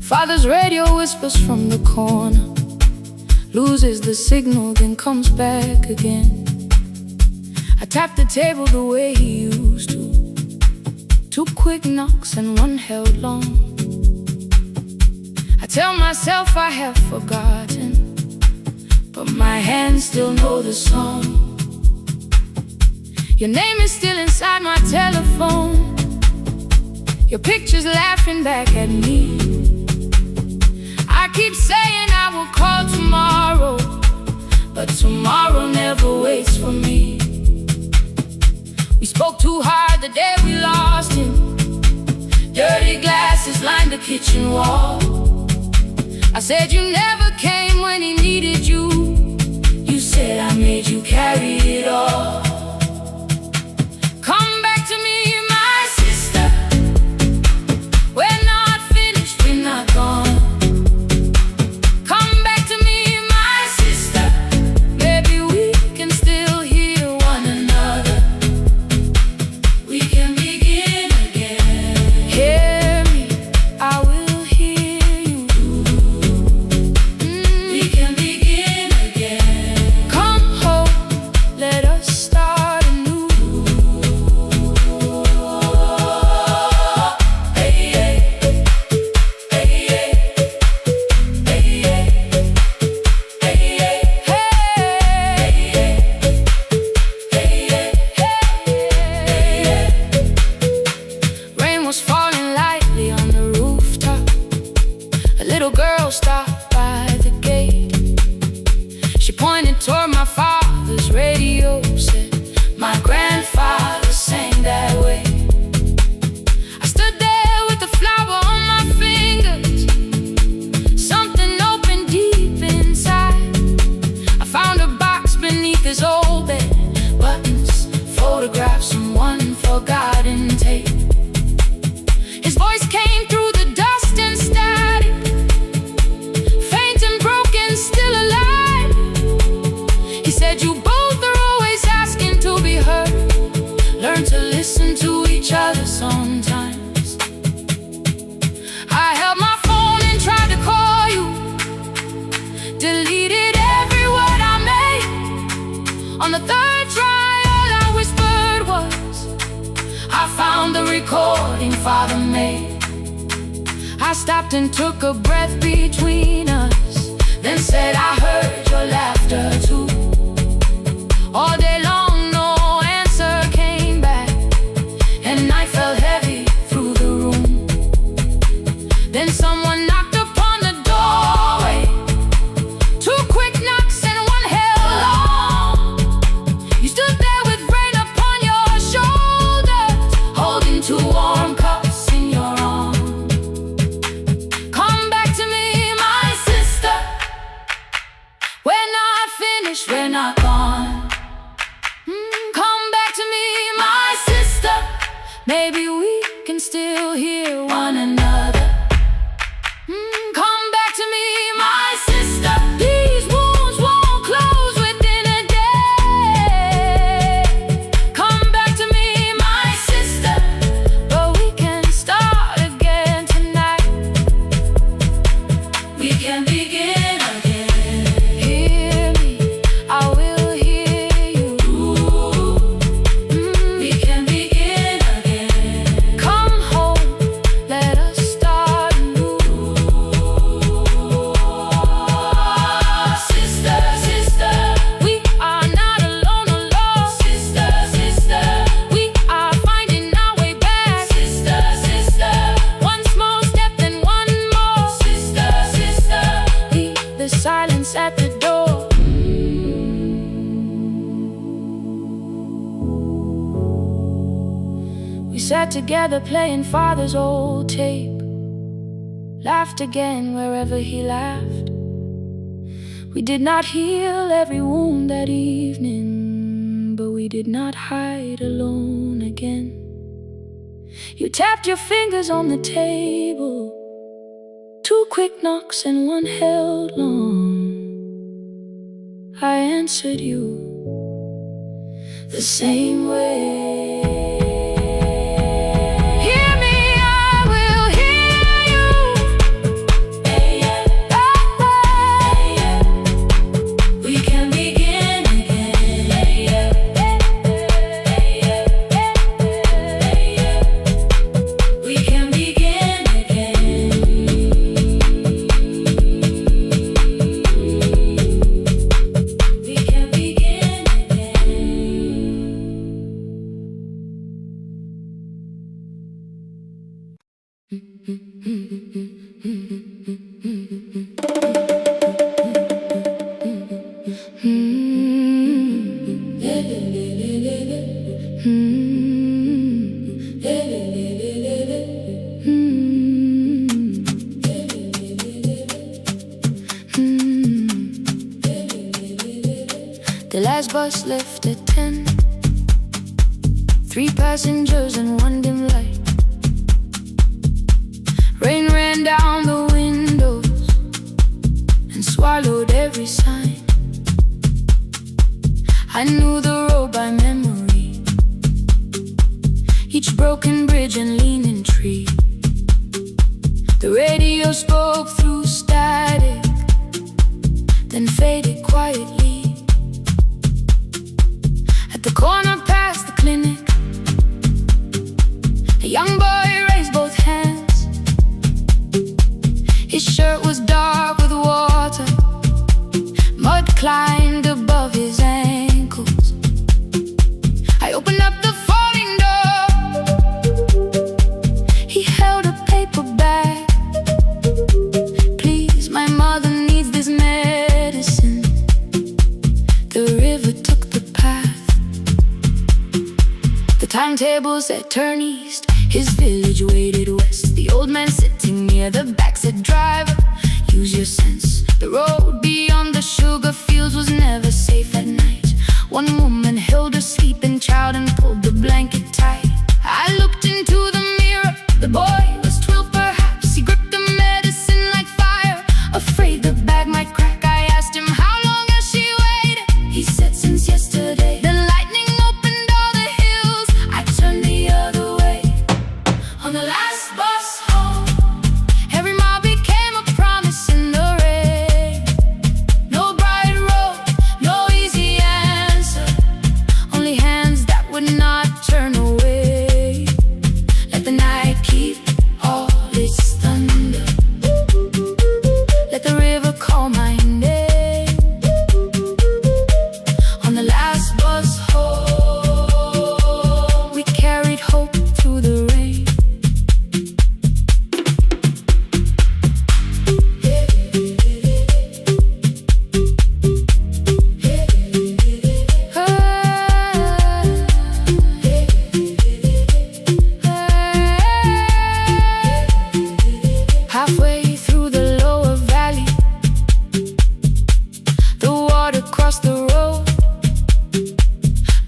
Father's radio whispers from the corner, loses the signal, then comes back again. I tap the table the way he used to. 2 quick knocks and one held long. I tell myself I have forgotten, but my hands still know the song. Your name is still inside my telephone. Your picture's laughing back at me. I keep saying I will call tomorrow, but tomorrow never waits for me. We spoke too hard the day we lost him. Dirty glasses lined the kitchen wall. I said you never came when he needed you. You said I made you carry it all. Come back to me, my sister. We're not finished, we're not gone. Come back to me, my sister. Maybe we can still hear one another. We can begin again. Hear me, I will hear you. We can begin again. On the third try, all I whispered was, I found the recording Father made. I stopped and took a breath between us, then said, I heard your laughter too. All day long, no answer came back, and night fell heavy through the room. Then someone knocked upon the doorway. Two quick knocks and one held long. You stood there with rain upon your shoulders, holding two warm cups in your arms. Come back to me, my sister. We're not finished, we're not gone. Come back to me, my sister. Maybe we can still hear one another. Come back to me, my sister. These wounds won't close within a day. Come back to me, my sister. But we can start again tonight. We can begin again. Hear me, I will hear you. We can begin again. Come home, let us start anew. Sister, sister, we are not alone, alone. Sister, sister, we are finding our way back. Sister, sister, one small step then one more. Sister, sister, leave the silence at the door. We sat together playing Father's old tape, laughed again wherever he laughed. We did not heal every wound that evening, but we did not hide alone again. You tapped your fingers on the table, two quick knocks and one held long. I answered you the same way. Hear me, I will hear you. We can begin again. We can begin again. We can begin The last bus left at 10. 3 passengers and one dim light. Rain ran down the windows and swallowed every sign. I knew the road by memory, each broken bridge and leaning tree. The radio spoke through static, then faded quietly. At the corner past the clinic, a young boy raised both hands. His shirt was dark with water, mud climbed above his ankles. I opened up the folding door. He held a paper bag. Please, my mother needs this medicine. The river took the path. The timetable said turn east. His village waited west. The old man sitting near the back said, driver, use your sense. The road beyond the sugar fields was never safe at night. One woman held her sleeping child and pulled the blanket tight. I looked into the mirror. The boy was 12 perhaps. He gripped the medicine like fire, afraid the bag might crack. I asked him, how long has she waited? He said, since yesterday. The lightning opened all the hills. I turned the other way. On the last bus home, every mile became a promise in the rain. No bright road, no easy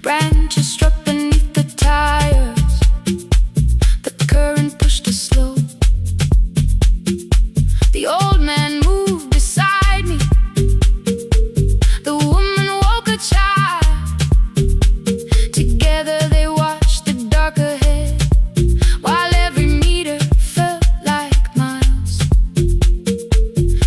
Branches struck beneath the tires. The current pushed us slow. The old man moved beside me. The woman woke a child. Together they watched the dark ahead, while every meter felt like miles.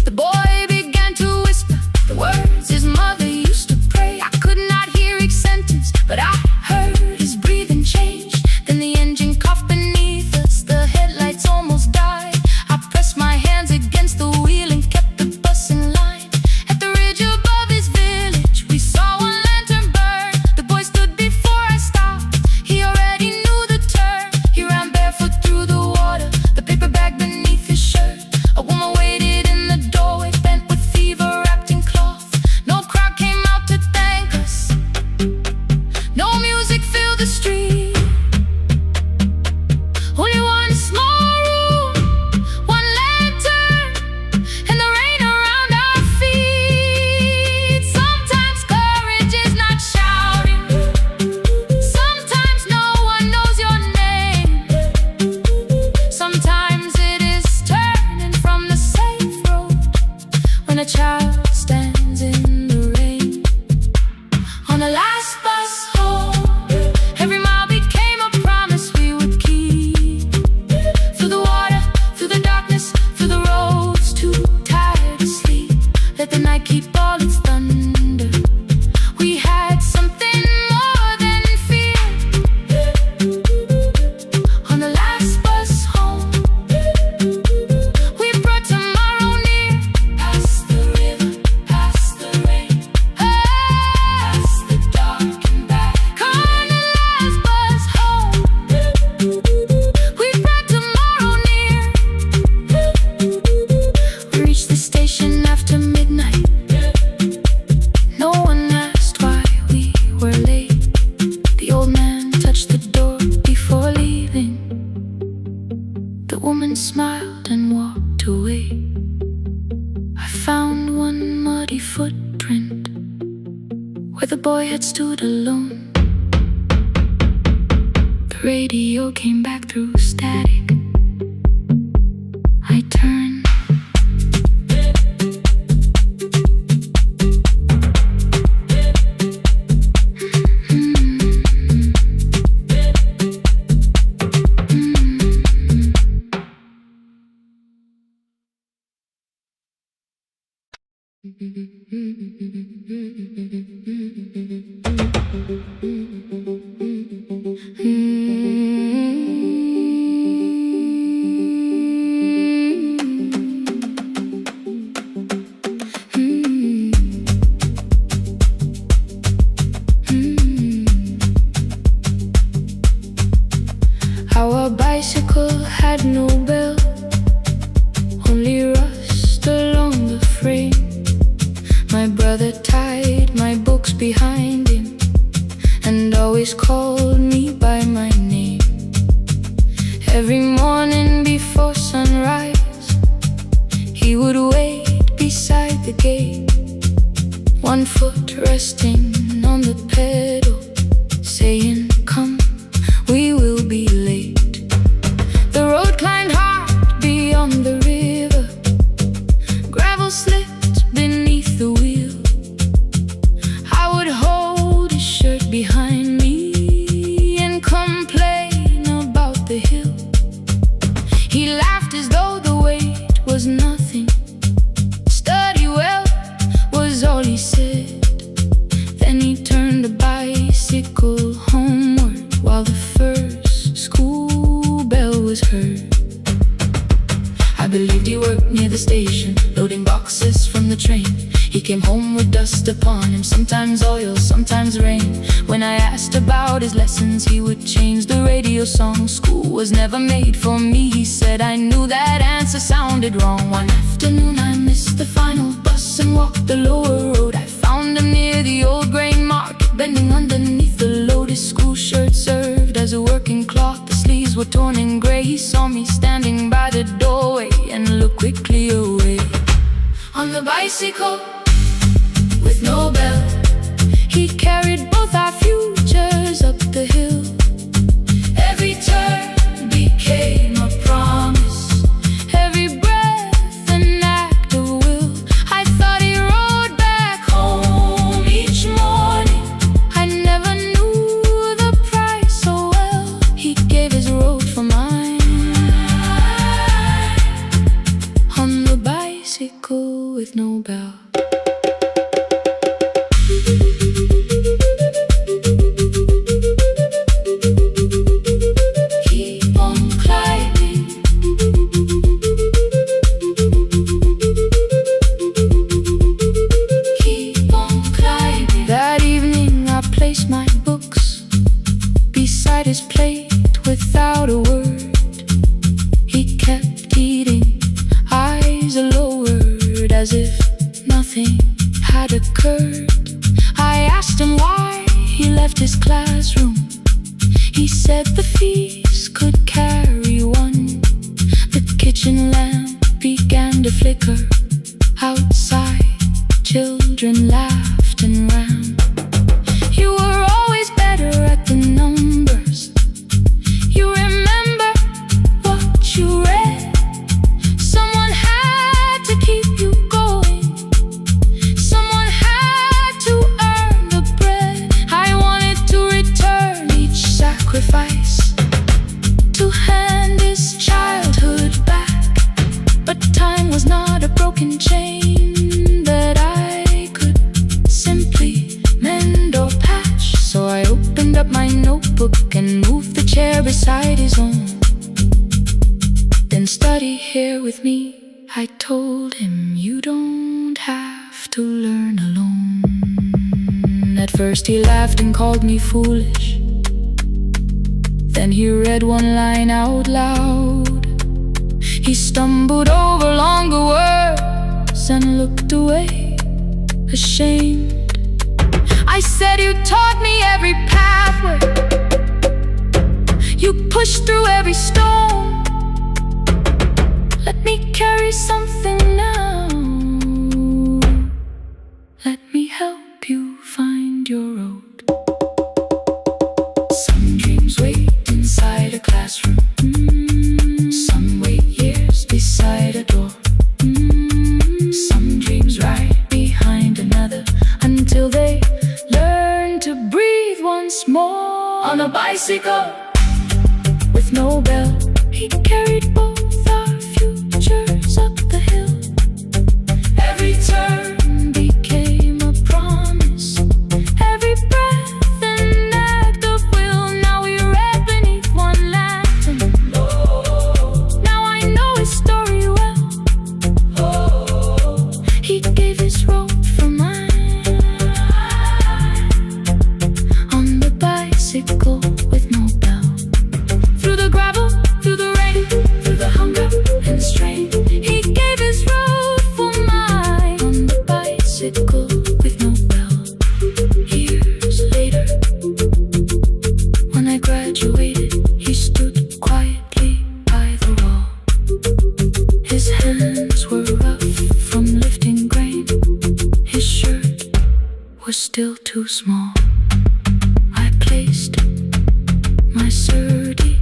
The boy began to whisper the words his mother used to pray. I could not hear each sentence, but I heard his breathing change. Then the engine coughed beneath us. The headlights almost died. I pressed my hands against the wheel and kept the bus in line. At the ridge above his village, we saw one lantern burn. The boy stood before I stopped. He already knew the turn. He ran barefoot through the water, the paper bag beneath his shirt. A woman waited in the doorway, bent with fever, wrapped in cloth. No crowd came out to thank us. No music filled the street. Only one small room, one lantern, and the rain around our feet. Sometimes courage is not shouting. Sometimes no one knows your name. Sometimes it is turning from the safe road when a child stands in the rain. On the last bus home, every mile became a promise we would keep. Through the water, through the darkness, through the roads too tired to sleep. Let the night keep all its thunder. We had something more than fear. On the last bus home, we brought tomorrow near. Past the river, past the rain, past the dark and back. On the last bus home, we brought tomorrow near. We reached the station after midnight. No one asked why we were late. The old man touched the door before leaving. The woman smiled and walked away. I found one muddy footprint where the boy had stood alone. The radio came back through static. I turned. Our bicycle had no bell, only rust along the frame. My brother tied my books behind him and always called me by my name. Every morning before sunrise, he would wait beside the gate, one foot resting on the pedal, saying, "Come, we will be late." The road climbed hard beyond the river. Gravel slipped beneath the wheel. I would hold his shirt behind me and complain about the hill. He laughed as though the weight was nothing. Study well was all he said. Then he turned the bicycle homeward while the first school bell was heard. I believed he worked near the station, loading boxes from the train. He came home with dust upon him, sometimes oil, sometimes rain. When I asked about his lessons, he would change the radio song. School was never made for me, he said. I knew that answer sounded wrong. One afternoon I missed the final bus and walked the lower road. I found him near the old grain market, bending underneath the load. His school shirt served as a working cloth. The sleeves were torn and gray. He saw me standing by the doorway and looked quickly away. On the bicycle with no bell, he carried both our futures. no bell. Keep on climbing. Keep on climbing. That evening I placed my books beside his plate without a word. He kept eating, eyes lowered, as if nothing had occurred. I asked him why he left his classroom. He said the feast could carry one. The kitchen lamp began to flicker. Outside, children laughed and ran. You were always better at the numbers. You remember what you read. Someone had to keep you going. Someone had to earn the bread. I wanted to return each sacrifice, to hand his childhood back. But time was not a broken chain that I could simply mend or patch. So I opened up my notebook and moved the chair beside his own. Then study here with me, I told him. You don't have to learn alone. At first he laughed and called me foolish. Then he read one line out loud. He stumbled over longer words and looked away, ashamed. I said, you taught me every pathway. You pushed through every stone. Let me carry something now. Let me help you find your road. Some dreams wait inside a classroom. Some wait years beside a door. Some dreams right behind another, until they learn to breathe once more. On a bicycle with no bell, he carried both our futures up the hill. Every turn became a promise, every breath an act of will. Now we read beneath one lantern. Now I know his story well. He gave his road for mine. On the bicycle with no bell, through the gravel, through the rain, through the hunger and strain, he gave his road for mine. On the bicycle with no bell. Years later, when I graduated, he stood quietly by the wall. His hands were rough from lifting grain. His shirt was still too small. I placed my surdy.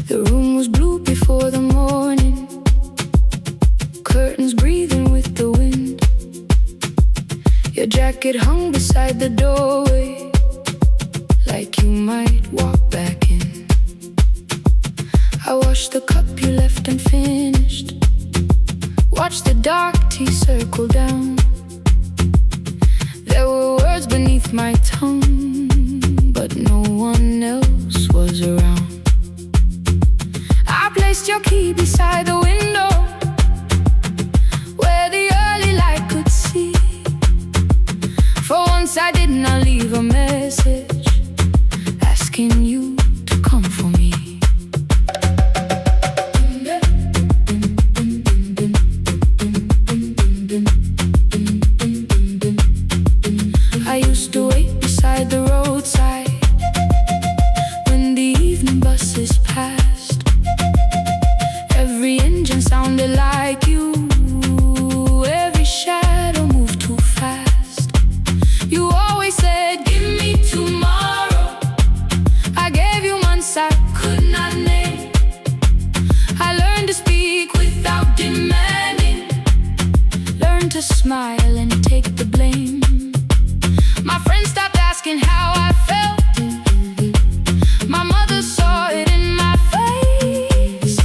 The room was blue before the morning, curtains breathing with the wind. Your jacket hung beside the doorway, like you might walk back in. I washed the cup you left unfinished, watched the dark tea circle down. There were words beneath my tongue, but no one else was around. I placed your key beside the window, where the early light could see. For once I did not leave a message asking you to come for me. I used to wait beside past. Every engine sounded like you. Every shadow moved too fast. You always said, give me tomorrow. I gave you months I could not name. I learned to speak without demanding. Learned to smile and take the blame. My friends stopped asking how I felt. My mother saw it in my face.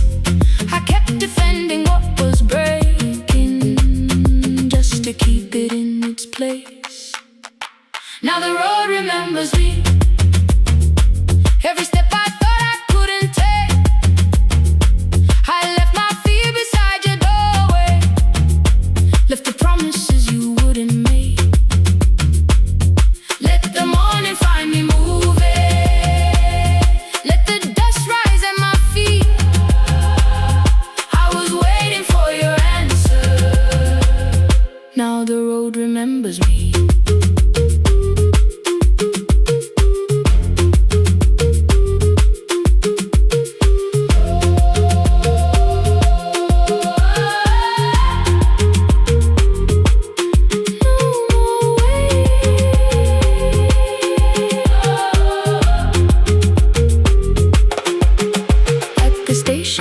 I kept defending what was breaking, just to keep it in its place. Now the road remembers me. Every step I thought I couldn't take, I left my fear beside your doorway. Left the promises you wouldn't make. Let the morning find me moving. Let the dust rise at my feet. I was waiting for your answer. Now the road remembers me.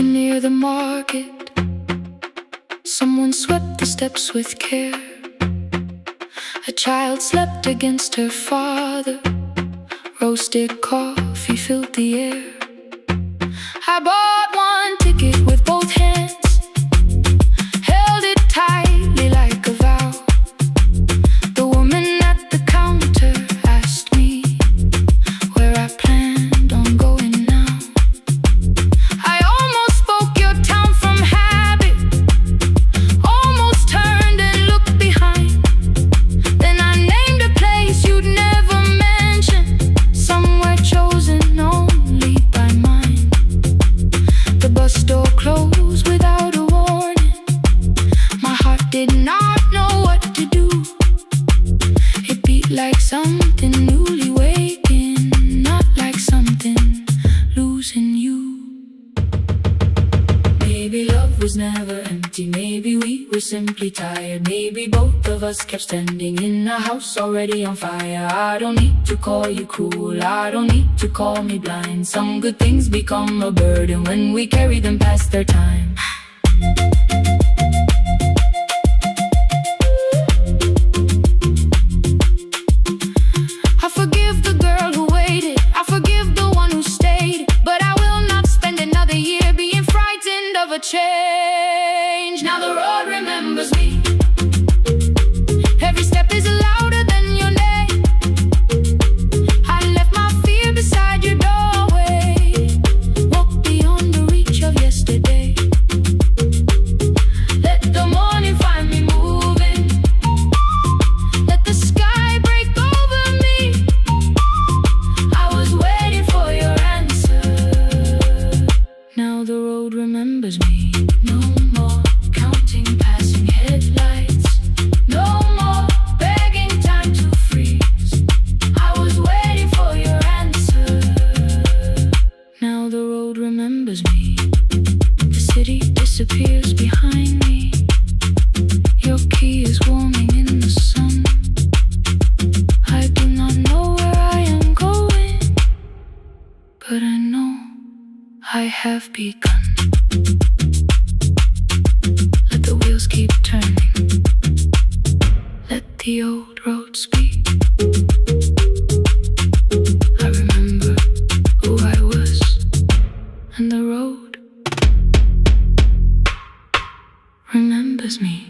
Near the market, someone swept the steps with care. A child slept against her father. Roasted coffee filled the air. I bought one ticket with both hands, held it tightly like a vow. The woman at the counter asked me where I planned on going now. I almost spoke your town from habit, almost turned and looked behind. Then I named a place you'd never mention, somewhere chosen only by mine. The bus door closed without a warning. My heart did not know what to do. It beat like something newly waking, not like something losing you. Maybe love was never empty, maybe we were simply tired. Maybe both of us kept standing in a house already on fire. I don't need to call you cruel, I don't need to call me blind. Some good things become a burden when we carry them past their time. I forgive the girl who waited, I forgive the one who stayed, but I will not spend another year being frightened of a change. Now the road remembers me. Every step is louder than your name. I left my fear beside your doorway. Walk beyond the reach of yesterday. Let the morning find me moving. Let the sky break over me. I was waiting for your answer. Now the road remembers me. No more counting passing headlights. No more begging time to freeze. I was waiting for your answer. Now the road remembers me. The city disappears behind me. Your key is warming in the sun. I do not know where I am going, but I know I have begun. Let the wheels keep turning. Let the old road speak. I remember who I was, and the road remembers me.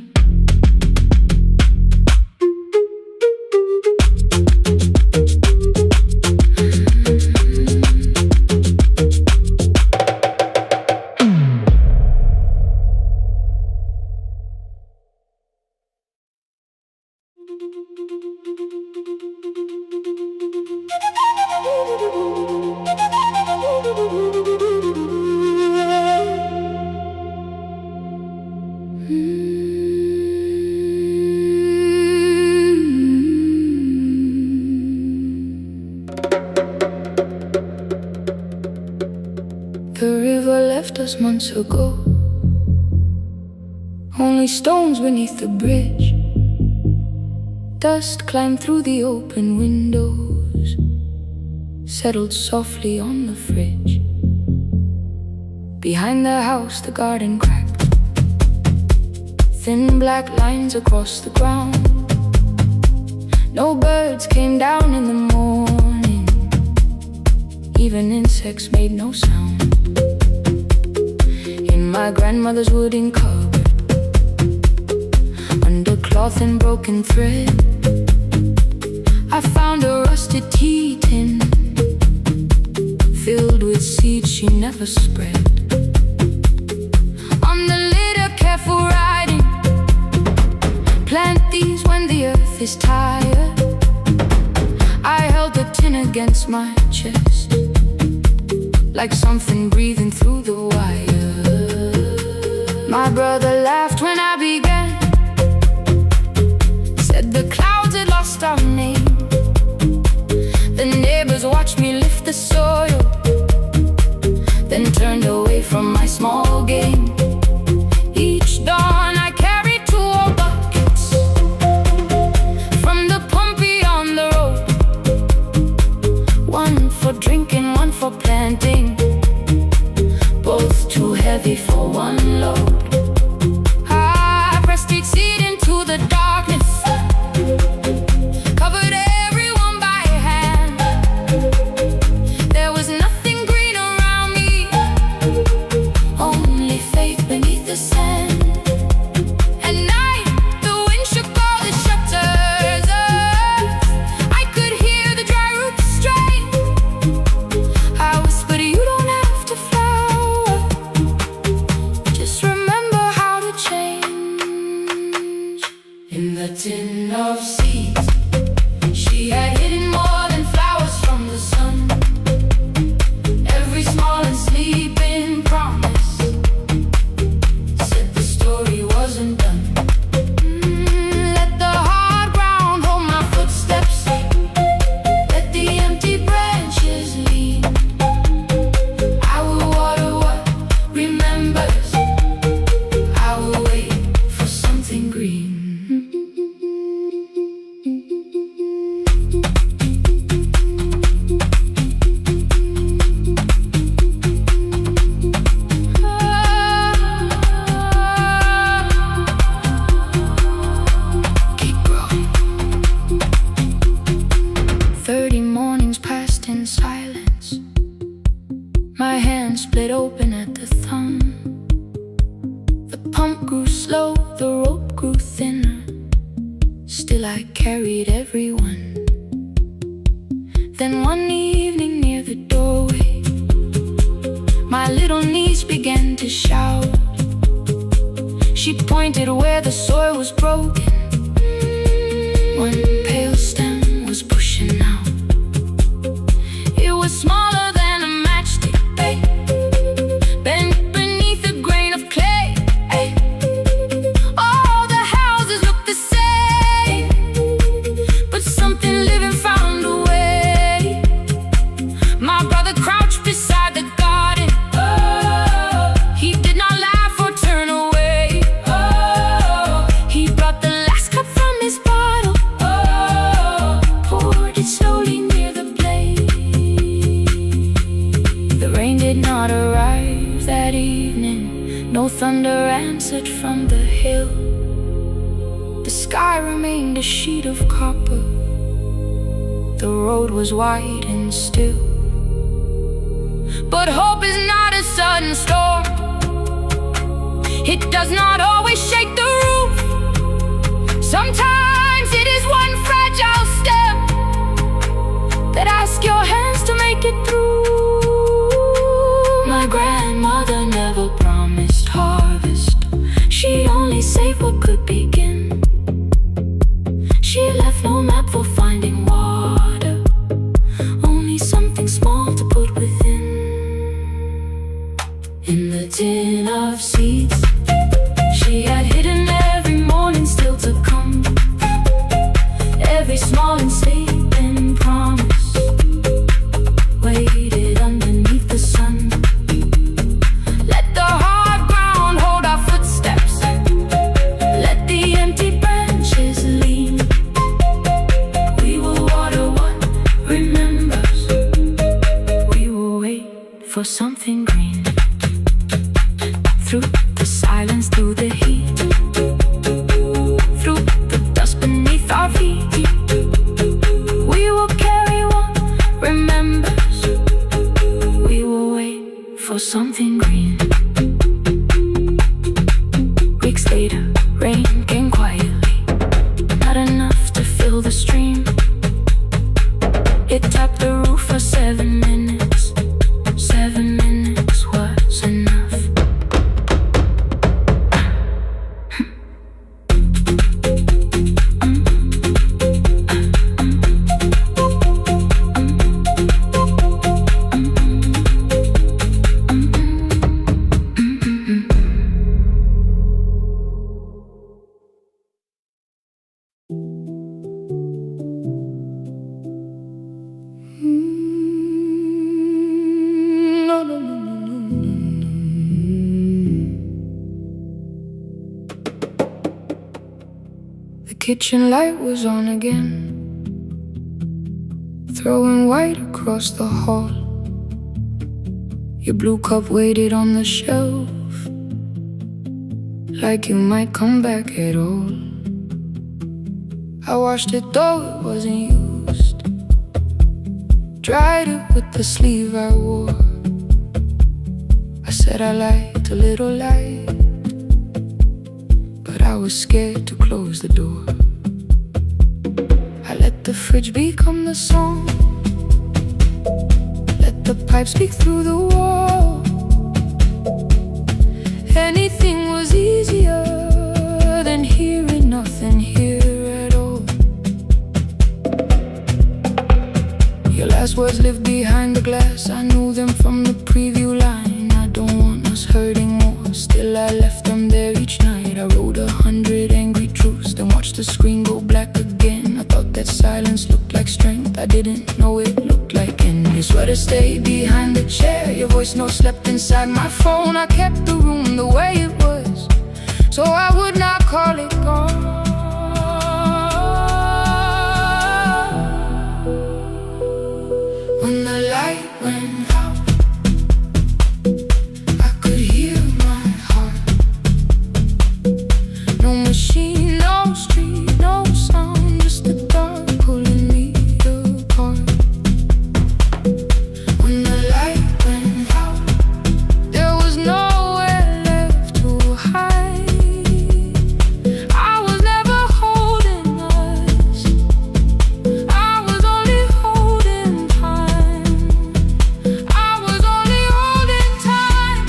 The river left us months ago. Only stones beneath the bridge. Dust climbed through the open windows, settled softly on the fridge. Behind the house the garden cracked, thin black lines across the ground. No birds came down in the morning, even insects made no sound. In my grandmother's wooden cupboard, under cloth and broken thread, I found a rusted tea tin filled with seeds she never spread. On the lid a careful writing: plant these when the earth is tired. I held the tin against my chest, like something breathing through the wire. My brother laughed when I began, said the clouds had lost our name. The neighbors watched me lift the soil, then turned away from my small game. Each dawn I carried 2 old buckets from the pump beyond the road, one for drinking, one for planting, both too heavy for one load. I pressed each seed into the darkness, covered everyone by hand. There was nothing green around me, only faith beneath the sand. At night the wind shook all the shutters up. I could hear the dry roots strain. I whispered, you don't have to flower, just remember how to change. In the tin of seeds she had hidden more than flowers from the sun. Every small and sleeping promise said the story wasn't done. Let the hard ground hold my footsteps, let the empty branches lean. I will water what remembers, I will wait for something green. Keep growing. 30 mornings passed in silence. My hand split open at the thumb. The pump grew slow, the rope grew thinner. Still I carried everyone. Then one evening near the doorway, my little niece began to shout. She pointed where the soil was broken. One pale stem was pushing out. It was smaller than a matchstick, babe, bent beneath a grain of clay. All the houses looked the same, but something living found a way. My brother crouched beside the garden. He did not laugh or turn away. He brought the last cup from his bottle, poured it slowly near the blaze. The rain did not arrive that evening, no thunder answered from the hill. The sky remained a sheet of copper, the road was wide and still. But hope is not a sudden storm, it does not always shake the roof. Sometimes it is one fragile step that asks your hands to make it through. My grandmother never promised harvest, she only saved what could begin. She left no map for finding water, only something small to put within. In the tin of seeds she had hidden every morning still to come. Every small and sleeping promise waited underneath the sun. through the silence, through the heat, through the dust beneath our feet. We will carry what remembers. We will wait for something green. Weeks later, rain came quietly, not enough to fill the stream. It tapped the roof for 7 minutes. 7 minutes was enough. The kitchen light was on again, throwing white across the hall. Your blue cup waited on the shelf, like you might come back at all. I washed it though it wasn't used, dried it with the sleeve I wore. I said I liked a little light, but I was scared to close the door. I let the fridge become the song, let the pipe speak through the wall. Anything was easier than hearing nothing here at all. Your last words lived behind the glass, I knew them from the preview line. I don't want us hurting more, still I left them there each night. I wrote 100 angry truths, then watched the screen go black again. I thought that silence looked like strength, I didn't know it looked like end. Your sweater stayed behind the chair, your voice note slept inside my phone. I kept the room the way it was, so I would not call it gone. When the light went out, I could hear my heart. No machine, no street, no sound, just the dark pulling me apart. When the light went out, there was nowhere left to hide. I was never holding us, I was only holding time. I was only holding time.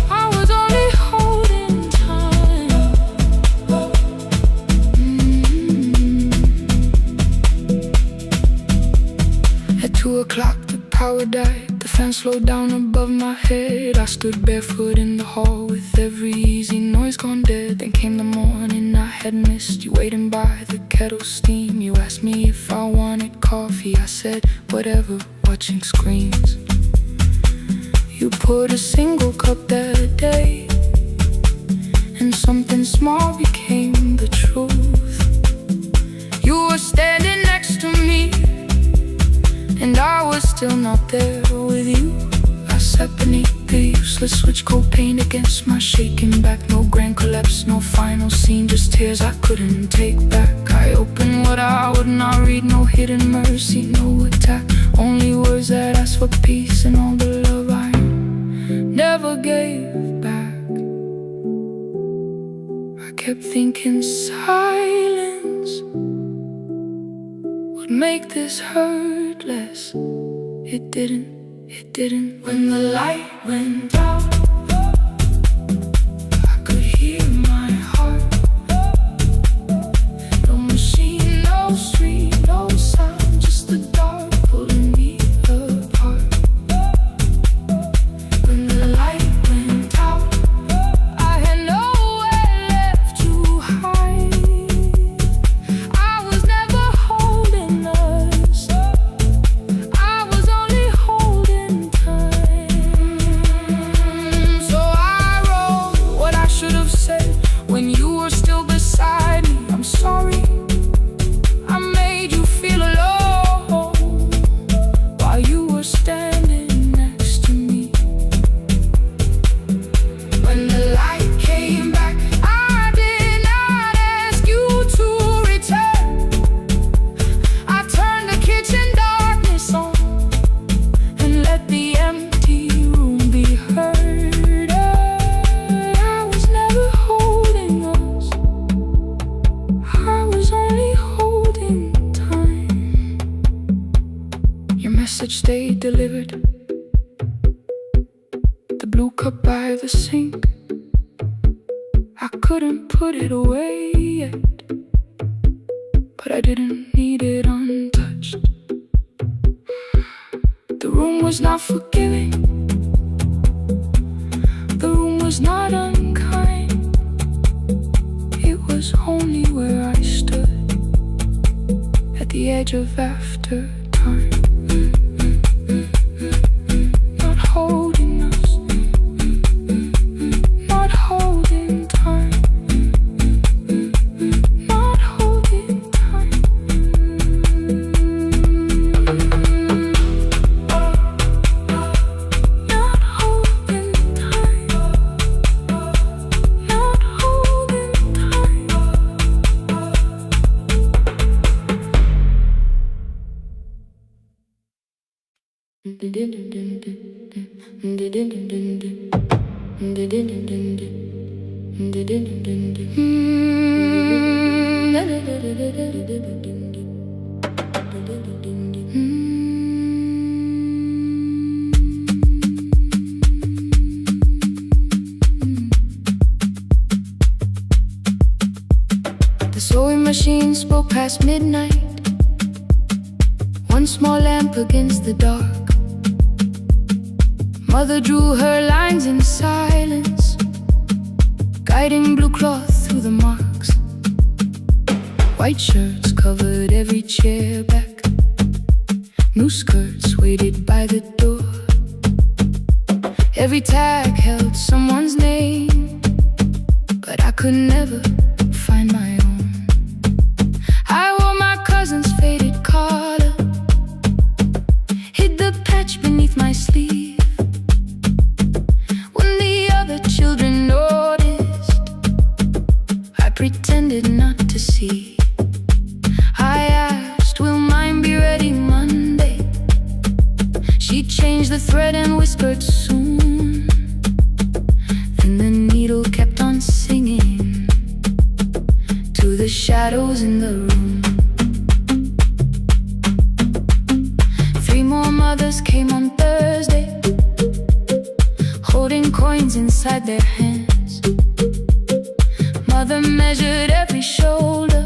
I was only holding time. At 2 o'clock the power died, the fan slowed down above my head. I stood barefoot in the hall with every easy noise gone dead. Then came the morning I had missed, you waiting by the kettle steam. You asked me if I wanted coffee, I said whatever, watching screens. You poured a single cup that day, and something small became the truth. You were standing next to me, and I was still not there with you. I sat beneath the useless switch, cold paint against my shaking back. No grand collapse, no final scene, just tears I couldn't take back. I opened what I would not read, no hidden mercy, no attack, only words that asked for peace and all the love I never gave back. I kept thinking silence would make this hurt less. It didn't. When the light went out, I could hear my heart. No machine, no street, no sound, just the dark pulling me apart. When the light went out, I had nowhere left to hide. I was never holding us, I was only holding time. Your message stayed delivered. The blue cup by the sink, I couldn't put it away yet, but I didn't need it untouched. The room was not forgiving, the room was not unkind. It was only where I stood at the edge of after time. Not holding us, not holding time, not holding time. Not holding time, not holding time. The sewing machine spoke past midnight, one small lamp against the dark. Mother drew her lines in silence, guiding blue cloth through the marks. White shirts covered every chair back, new skirts waited by the door. Every tag held someone's name, but I could never find my own. I wore my cousin's faded collar, hid the patch beneath my sleeve. Children noticed, I pretended not to see. I asked, will mine be ready Monday? She changed the thread and whispered soon. Then the needle kept on singing to the shadows in the room. 3 more mothers came on Thursday, holding coins inside their hands. Mother measured every shoulder,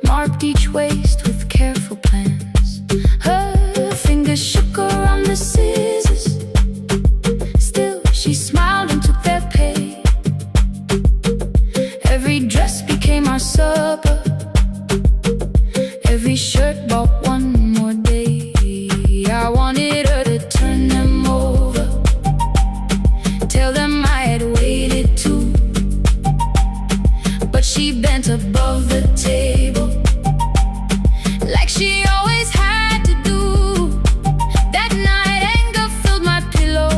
marked each waist with careful plans. Her fingers shook around the scissors, still she smiled and took their pay. Every dress became our supper, every shirt bought one more day. I wanted her to turn them over, tell them I had waited too, but she bent above the table like she always had to do. That night anger filled my pillow,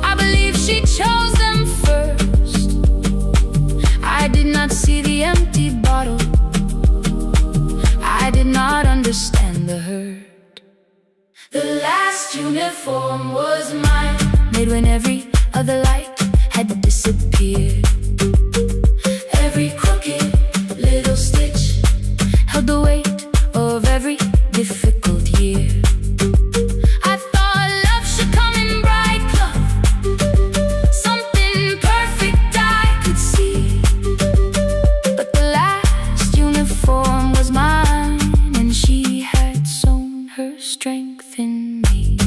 I believe she chose them first. I did not see the empty bottle, I did not understand the hurt. The last uniform was mine, made when every other light had disappeared. Every crooked little stitch held the weight of every difficult year. I thought love should come in bright cloth, something perfect I could see. But the last uniform was mine, and she had sewn her strength in me.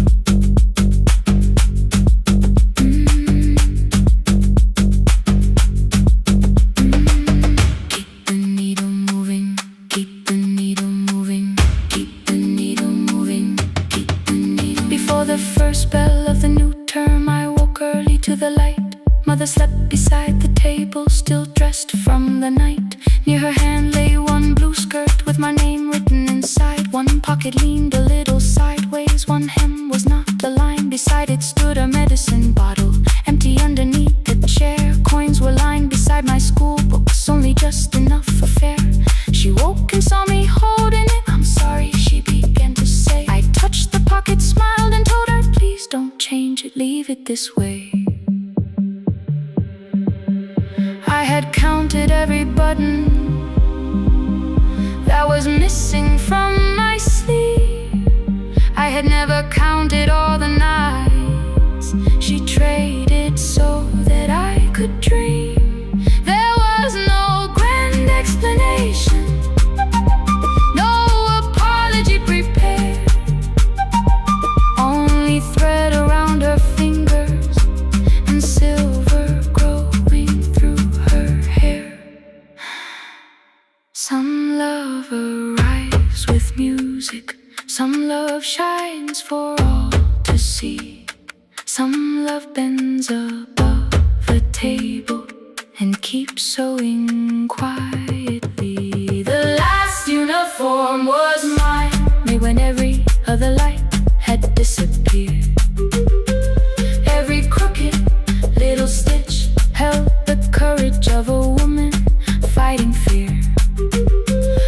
The first bell of the new term, I woke early to the light. Mother slept beside the table, still dressed from the night. Near her hand lay one blue skirt with my name written inside. One pocket leaned a little sideways, one hem was not aligned. Beside it stood a medicine bottle, empty underneath the chair. Coins were lying beside my school books, only just enough for fare. She woke and saw me holding it. I'm sorry, she began to say. I touched the pocket, smiled and told her, please don't change it, leave it this way. I had counted every button that was missing from my sleeve. Some love shines for all to see. Some love bends above a table and keeps sewing quietly. The last uniform was mine, made when every other light had disappeared. Every crooked little stitch held the courage of a woman fighting fear.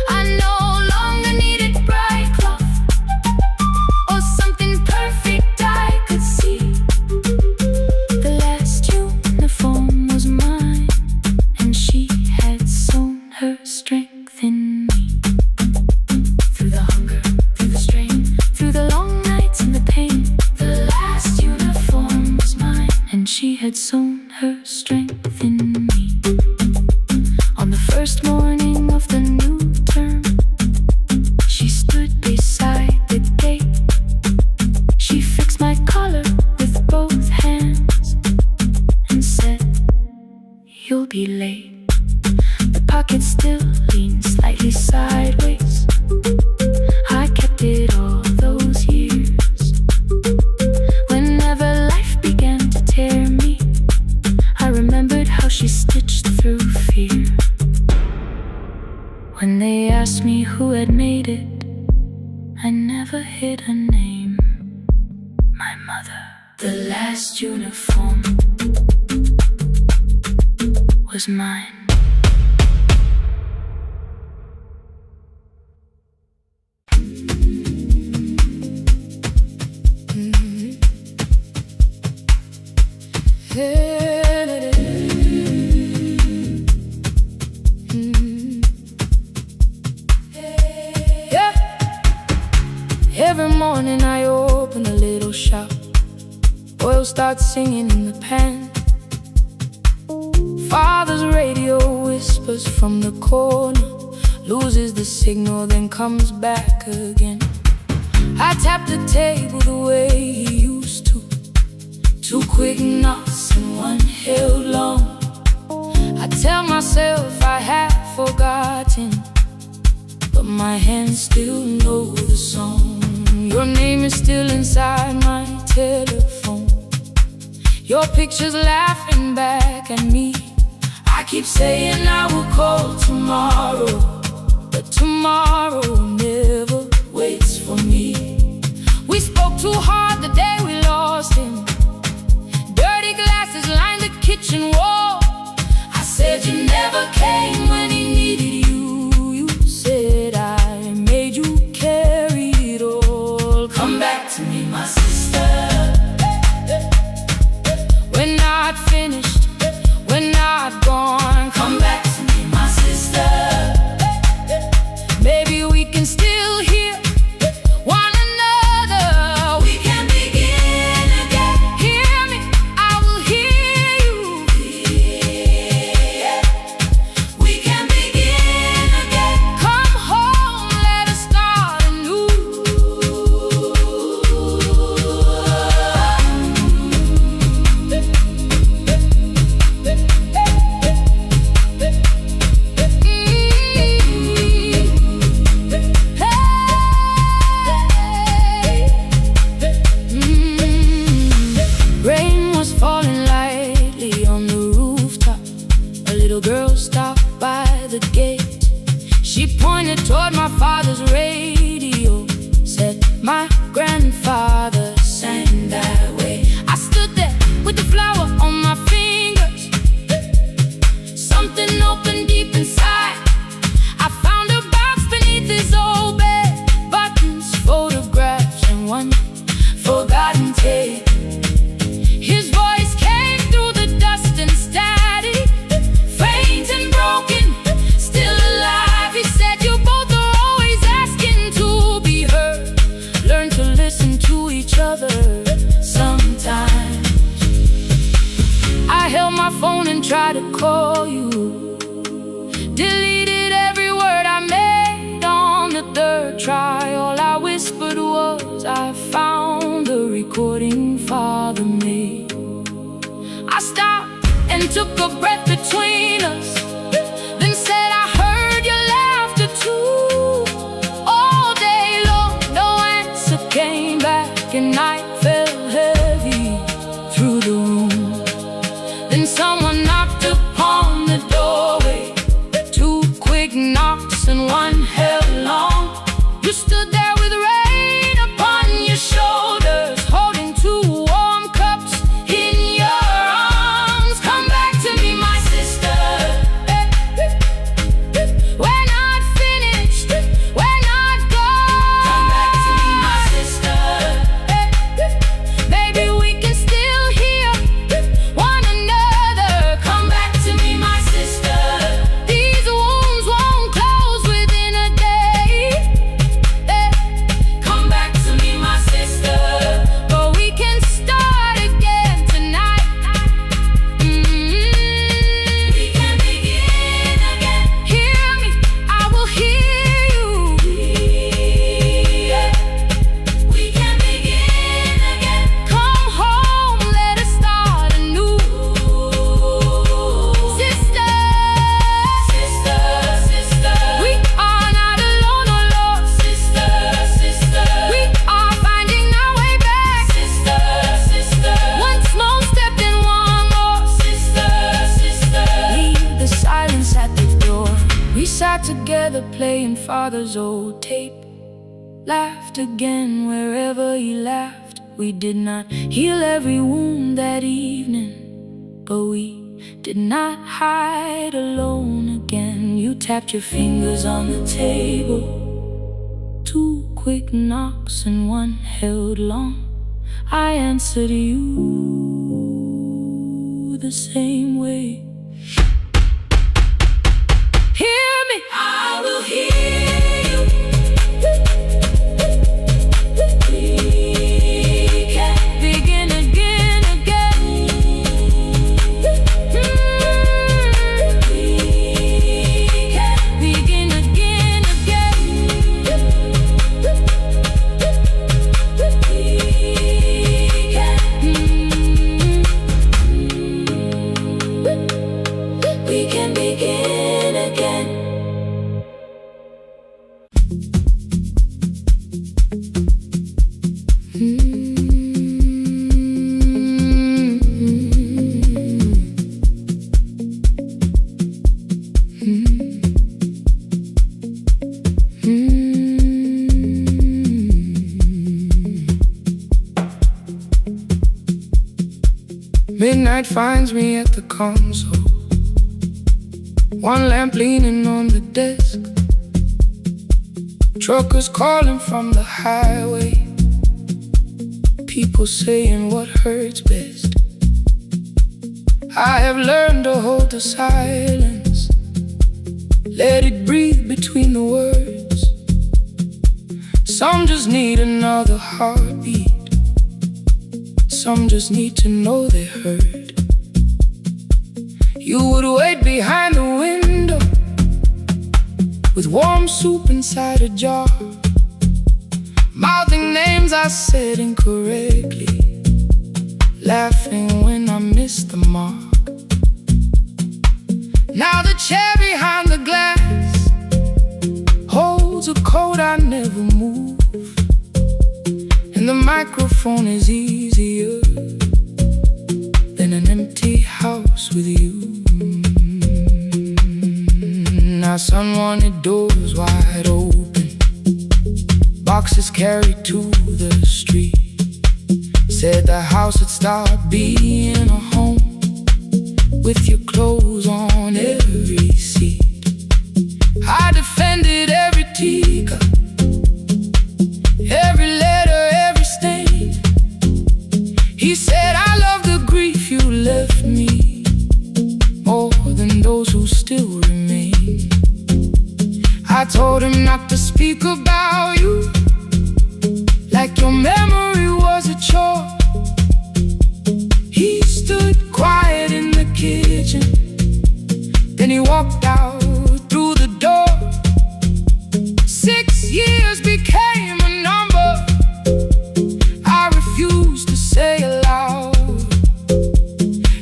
I no longer needed bright cloth or something perfect I could see. The last uniform was mine, and she had sewn her strength in me. Through the hunger, through the strain, through the long nights and the pain, the last uniform was mine, and she had sewn her strength in me. On the first morning of the new term, she stood beside the gate. She fixed my collar with both hands and said, "You'll be late." The pocket still leaned slightly sideways. I kept it all those years. Whenever life began to tear me, I remembered how she stitched through fear. When they asked me who had made it, I never hid her name. My mother. The last uniform was mine. Every morning I open a little shop. Oil starts singing in the pan. Father's radio whispers from the corner, loses the signal, then comes back again. I tap the table the way he used to. Two quick knocks and one held long. I tell myself I have forgotten, but my hands still know the song. Your name is still inside my telephone. Your picture's laughing back at me. I keep saying I will call tomorrow, but tomorrow never waits for me. We spoke too hard the day we lost him. Dirty glasses lined the kitchen wall. I said you never came when he needed you. You said I made you carry it all. Come back to me, my sister. We're not finished, we're not gone. Come back to me, my sister. Maybe we can still hear one another. We can begin again. Hear me, I will hear you. Yeah. We can begin again. Come home, let us start anew. Rain was falling lightly on the rooftop. A little girl stopped by the gate. She pointed toward my father's radio, said my grandfather sang that way. I stood there with the flower on my fingers. Something opened deep inside. I found a box beneath his old bed, buttons, photographs, and one forgotten tape. His voice came through the dust and static, faint and broken, still alive. He said, "You both are always asking to be heard. Learn to listen to each other sometimes." I held my phone and tried to call you, deleted every word I made on the third try. All I whispered was, I found the recording Father made. I stopped and took a breath between us, then said, "I heard your laughter too. All day long, no second night fell heavy through the room. Then someone knocked upon the doorway. 2 quick knocks and 1 held long. You stood there with rain upon your shoulders, holding 2 warm cups in your arms. Come back to me, my sister. We're not finished, we're not gone. Come back to me, my sister. Baby, we can still hear one another. Come back to me, my sister. These wounds won't close within a day. Come back to me, my sister. But we can start again tonight. We can begin again. Hear me, I will hear you. We can begin again. Come home, let us start anew. Sister, sister, sister, we are not alone, oh Lord. Sister, sister, we are finding our way back. Sister, sister, one small step and one more. Sister, sister, leave the silence at the door. We sat together playing father's old tape. Laughed again wherever he laughed. We did not heal every wound that evening, but we did not hide alone again. You tapped your fingers on the table. 2 quick knocks and 1 held long. I answered you the same way. Hear me, I will hear you. We can begin again, again. We can begin again, again. We can begin again. Midnight finds me at the console. 1 lamp leaning on the desk. Truckers calling from the highway. People saying what hurts best. I have learned to hold the silence. Let it breathe between the words. Some just need another heartbeat. Some just need to know they heard. You would wait behind the window with warm soup inside a jar, mouthing names I said incorrectly, laughing when I missed the mark. Now the chair behind the glass holds a coat I never move, and the microphone is easier than an empty house with you. Now sun wanted doors wide open, boxes carried to the street. Said the house would start being a home, with your clothes on every seat. I defended every teacup, every letter, every stain. He said I love the grief you left me more than those who still remain. I told him not to speak about you like your memory was a chore. He stood quiet in the kitchen, then he walked out through the door. 6 years became a number I refused to say aloud.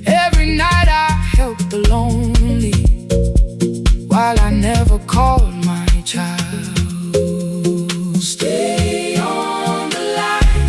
Every night I helped the lonely, while I never called my child. Stay on the line,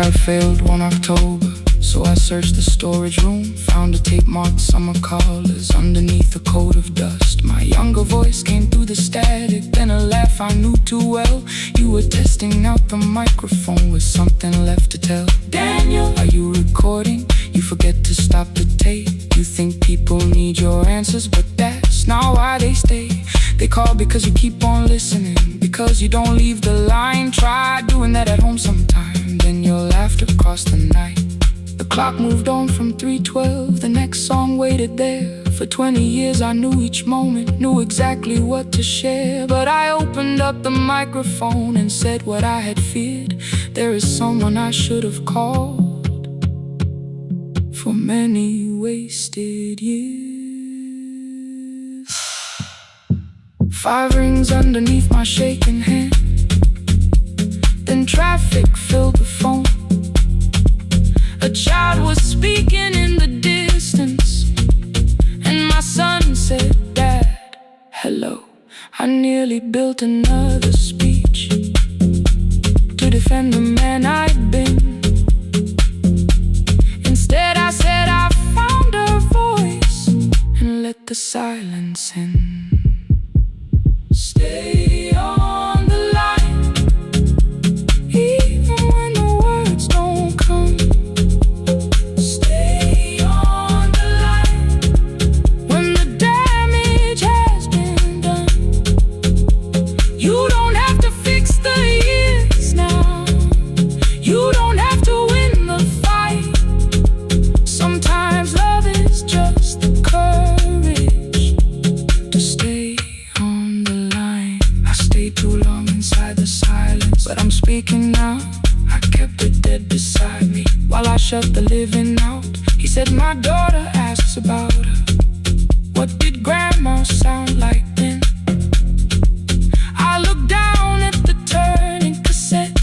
had failed one October, so I searched the storage room, found a tape marked summer colors underneath a coat of dust. My younger voice came through the static, then a laugh I knew too well. You were testing out the microphone with something left to tell. Daniel, are you recording? You forget to stop the tape. You think people need your answers, but that's not why they stay. They call because you keep on listening, because you don't leave the line. Try doing that at home sometime, then you'll laugh across the night. The clock moved on from 3:12, the next song waited there. For 20 years I knew each moment, knew exactly what to share. But I opened up the microphone and said what I had feared. There is someone I should have called for many wasted years. 5 rings underneath my shaking hand, then traffic filled the phone. A child was speaking in the distance, and my son said, "Dad, hello." I nearly built another speech to defend the man I'd been. Instead I said I found a voice and let the silence in. Stay on the line, even when the words don't come. But I'm speaking now, I kept it dead beside me while I shut the living out. He said, my daughter asks about her. What did grandma sound like then? I looked down at the turning cassette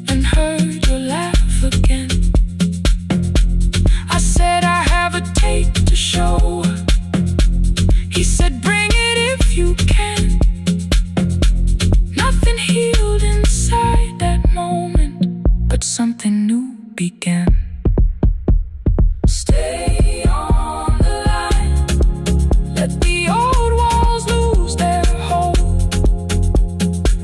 and heard her laugh again. I said, I have a tape to show her. He said, bring it if you can. Nothing healed inside that moment, but something new began. Stay on the line, let the old walls lose their hold.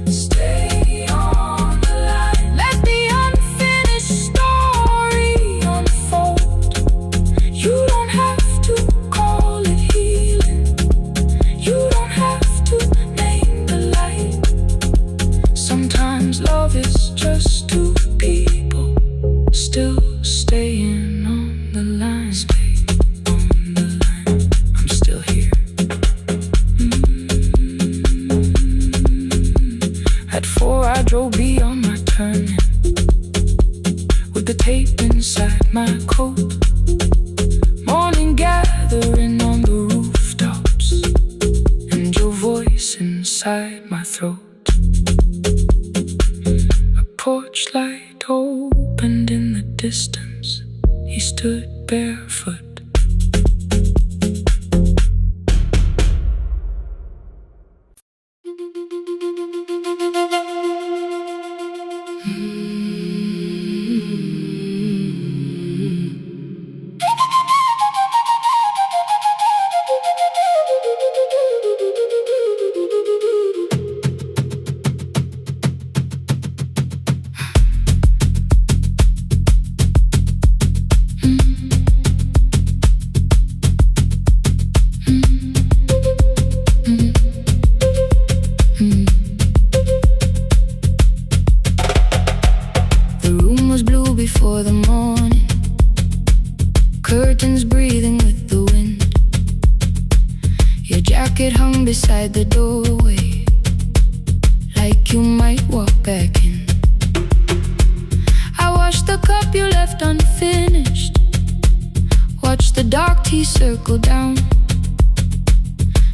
Stay on the line, let the unfinished story unfold. You don't have to call it healing, you don't have to name the light. Sometimes love is just two people still staying on the line. Stay on the line, I'm still here. At 4 I drove beyond my turning, with the tape inside my coat. Morning gathering on the rooftops, and your voice inside my throat. A porch light opened in the distance. He stood barefoot. Before the morning, curtains breathing with the wind. Your jacket hung beside the doorway, like you might walk back in. I washed the cup you left unfinished, watched the dark tea circle down.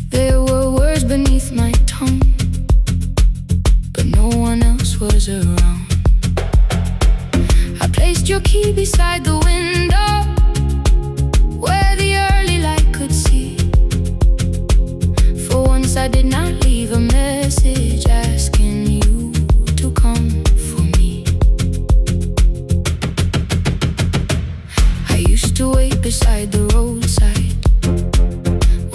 There were words beneath my tongue, but no one else was around. I placed your key beside the window, where the early light could see. For once I did not leave a message asking you to come for me. beside the roadside.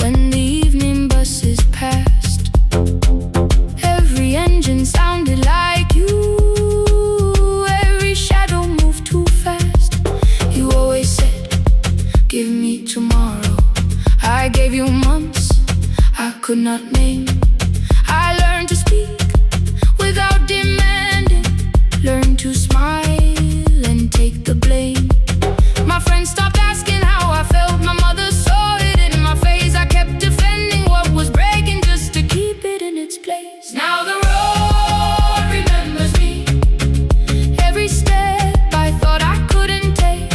When the evening buses passed, every engine sounded like you. Every shadow moved too fast. You always said, give me tomorrow. I gave you months I could not name. I learned to speak without demanding, learned to smile and take the blame. My friends stopped asking how I felt. My mother saw it in my face. I kept defending what was breaking just to keep it in its place. Now the road remembers me. Every step I thought I couldn't take,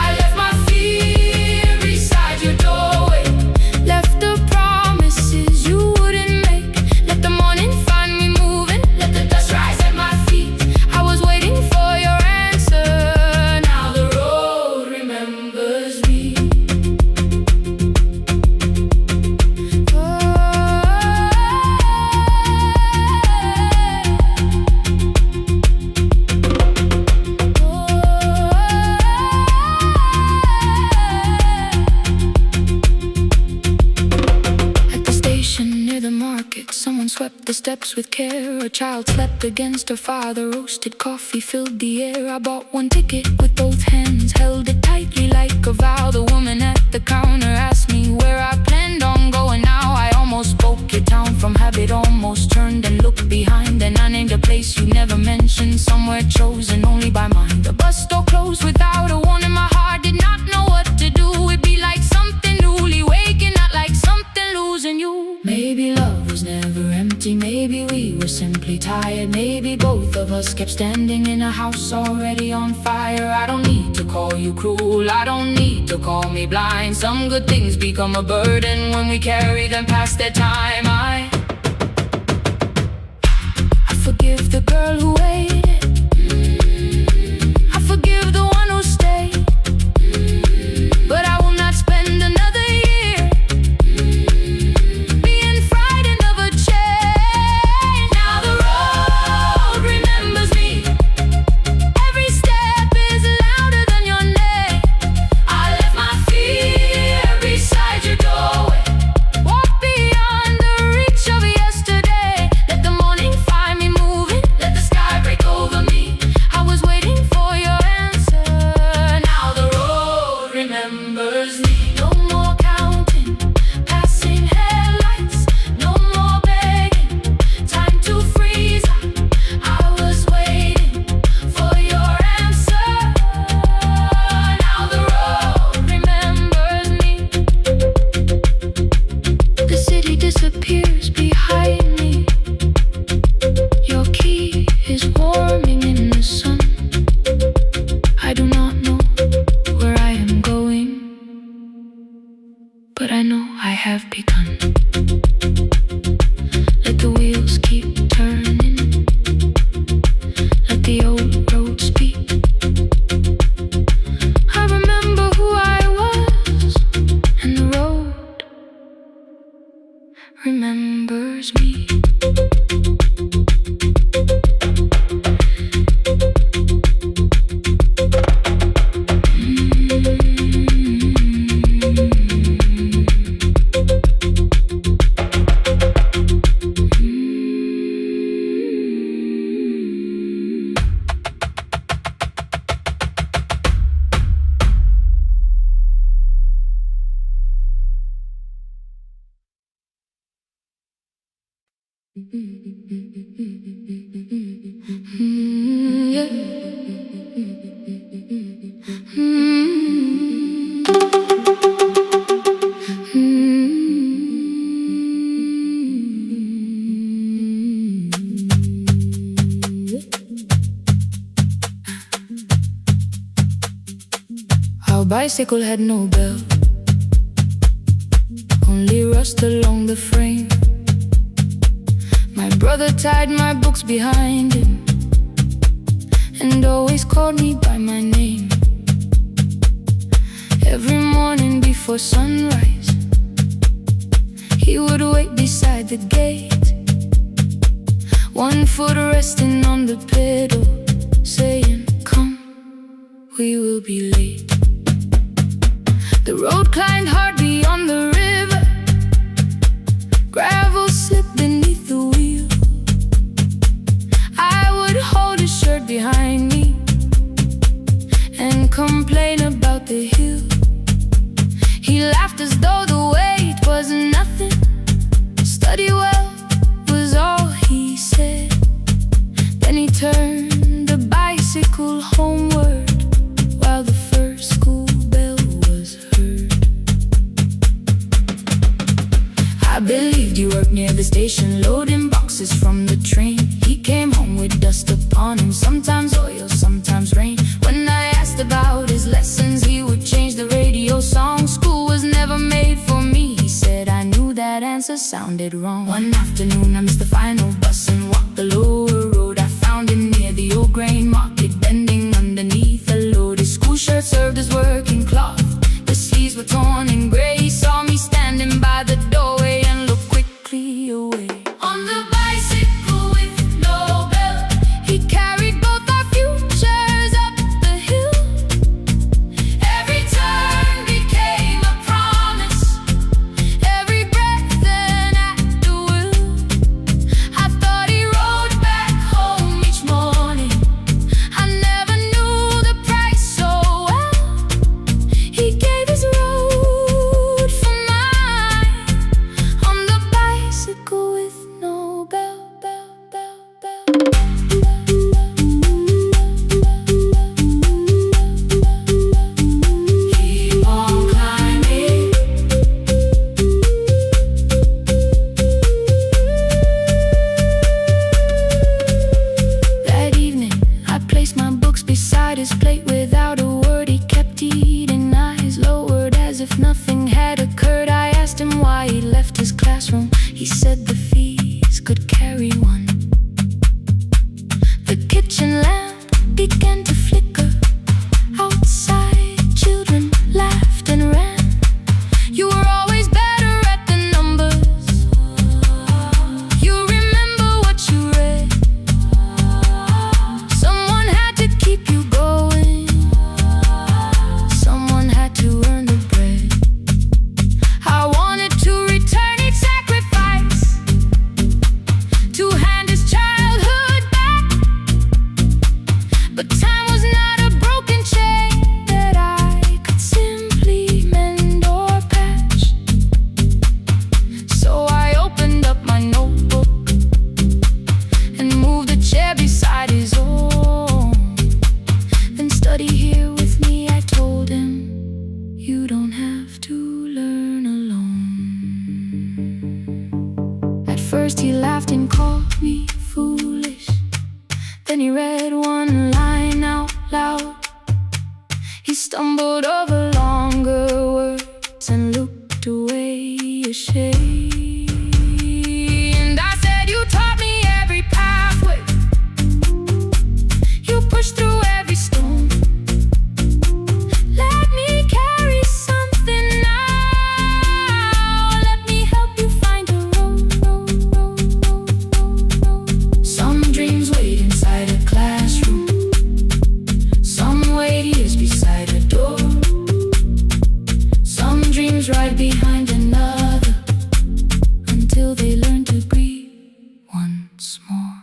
I left my fear beside your doorway. Left the promises you wouldn't make. Let the morning find me moving. Let the dust rise at my feet. I was waiting for your answer. Now the road remembers me. At the station near the market, someone swept the steps with care. A child slept against her father. Roasted coffee filled the air. I bought one ticket with both hands, held it tightly like a vow. The woman at the counter asked me where I planned on going. Now I almost spoke your town from habit, almost turned and looked behind. And I named a place you never mentioned, somewhere chosen only by mine. The bus door closed without a warning. My heart did not know what to do. It'd be like something newly waking, not like something losing you. Maybe love was never empty. Maybe we were simply tired. Maybe both of us kept standing in a house already on fire. I don't need to call you cruel. I don't need to call me blind. Some good things become a burden when we carry them past their time. I forgive the girl who waited. I forgive the one who stayed. But I will not spend another year being frightened of a change. Now the road remembers me. Every step is louder than your name. I left my fear beside your doorway. Walk beyond the reach of yesterday. Let the morning find me moving. Let the sky break over me. I was waiting for your answer. Now the road remembers me. No more counting, passing headlights. No more begging, time to freeze. I was waiting for your answer. Now the road remembers me. The city disappears behind me. Your key is warming in the sun. I do not know where I am going, but I know I have begun. Let the wheels keep turning. Let the old road speak. I remember who I was, and the road remembers me. Our bicycle had no bell, only rust along the frame. My brother tied my books behind him and always called me by my name. Every morning before sunrise, he would wait beside the gate, one foot resting on the pedal, saying, "Come, we will be late." The road climbed hard beyond the river. Gravel slipped beneath the wheel. I would hold his shirt behind me and complain about the hill. He laughed as though the weight was nothing. Study well was all he said. Then he turned the bicycle homeward while the first school bell was heard. I believed you worked near the station, loading boxes from the train. He came home with dust upon him, sometimes oil, sometimes rain. When I asked about his lessons, he would change the radio song. School was never made for me, he said. I knew that answer sounded wrong. One afternoon I missed the final bus and walked the lower road. I found him near the old grain market, bending underneath a load. His school shirt served as working cloth. The sleeves were torn and gray. He saw me standing by the doorway and looked quickly away. On the bicycle with no bell, he carried both our futures up the hill. Every turn became a promise, every breath an act of will. I thought he rode back home each morning. I never knew the price so well. He gave his road for mine on the bicycle with no bell. Keep on climbing. That evening, I placed my books beside his plate. Without a word, he kept eating, eyes lowered as if nothing had occurred. I asked him why he left his classroom. He said the fees could carry one. The kitchen lamp began to flicker. Outside, children laughed and ran. You were always better at the numbers. You remember what you read. Someone had to keep you going. Someone had to earn the bread. I wanted to return each sacrifice, to hand his childhood back. But time was not a broken chain that I could simply mend or patch. So I opened up my notebook and moved a chair beside his own. Then study here with me, I told him. You don't have to learn alone. At first he laughed and called me foolish. Then he read one line out loud. He stumbled over longer words and looked away ashamed. And I said, you taught me every pathway. You pushed through every stone. Let me carry something now. Let me help you find a road. Some dreams wait inside a classroom. Some wait years beside a door. Some dreams right behind another until they learn to breathe once more.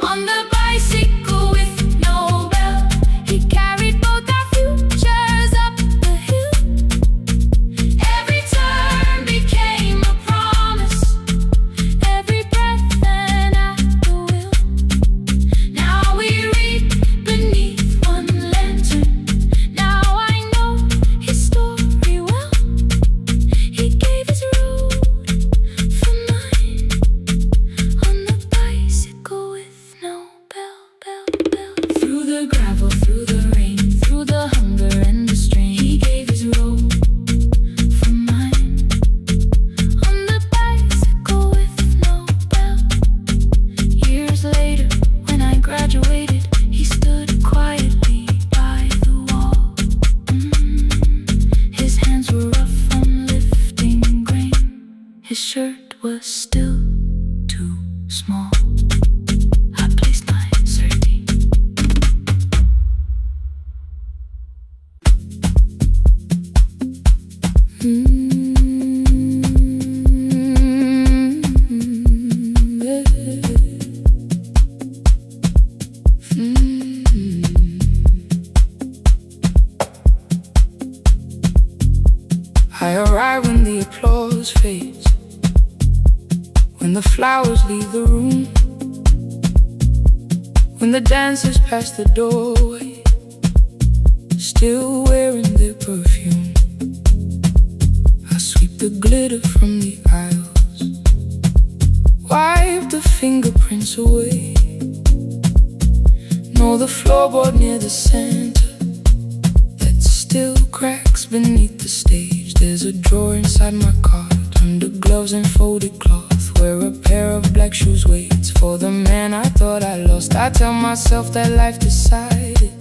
On the bicycle with no bell, he carried both our futures up the hill. Every turn became a promise, every breath an act of will. Now we read beneath one lantern. Now I know his story well. He gave his road for mine on the bicycle with no bell. Through the gravel, through the rain, through the hunger and the strain, he gave his road for mine on the bicycle with no bell. Years later, when I graduated, he stood quietly by the wall. His hands were rough from lifting grain. His shirt was still too small. I placed my sardine. days, when the flowers leave the room, when the dancers pass the doorway, still wearing their perfume. I sweep the glitter from the aisles, wipe the fingerprints away. Know the floorboard near the center that still cracks beneath the stage. There's a drawer inside my cart, under gloves and folded cloth, where a pair of black shoes waits for the man I thought I lost. I tell myself that life decided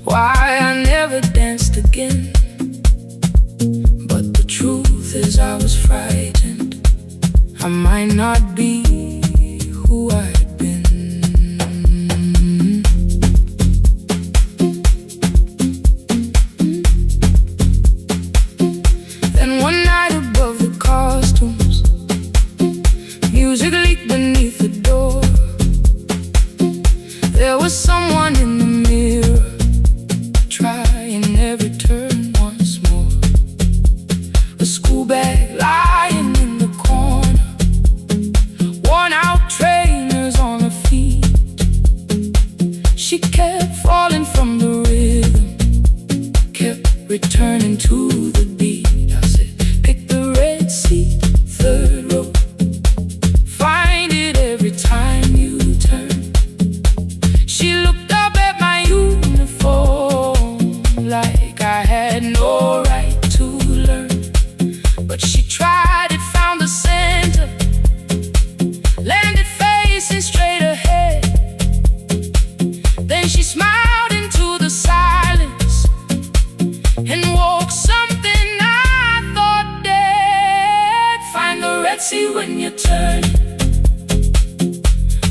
why I never danced again, but the truth is I was frightened. I might not be who I had been. Then one night above the costumes, music leaked beneath the door. There was someone in the mirror, trying every turn once more. A school bag lying in the corner, worn out trainers on her feet. She kept falling from the rhythm, kept returning to the beat. I said, pick the red seat, third row, find it every time you turn. She looked up at my uniform like I had no right to learn, but she tried it, found the center, landed facing straight ahead. Then she smiled into the silence and woke something I thought dead. Find the red sea when you turn,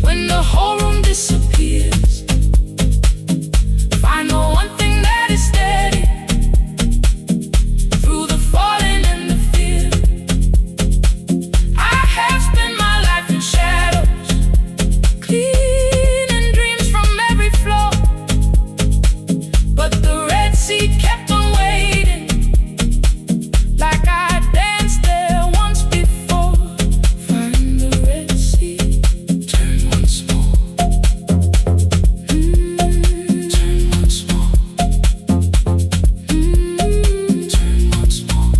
when the whole room disappears. Find the one thing that is steady through the falling and the fear. I have spent my life in shadows, cleaning dreams from every floor, but the red sea kept on waiting, like I danced there once before. Find the red sea, turn once more, turn once more, turn once more,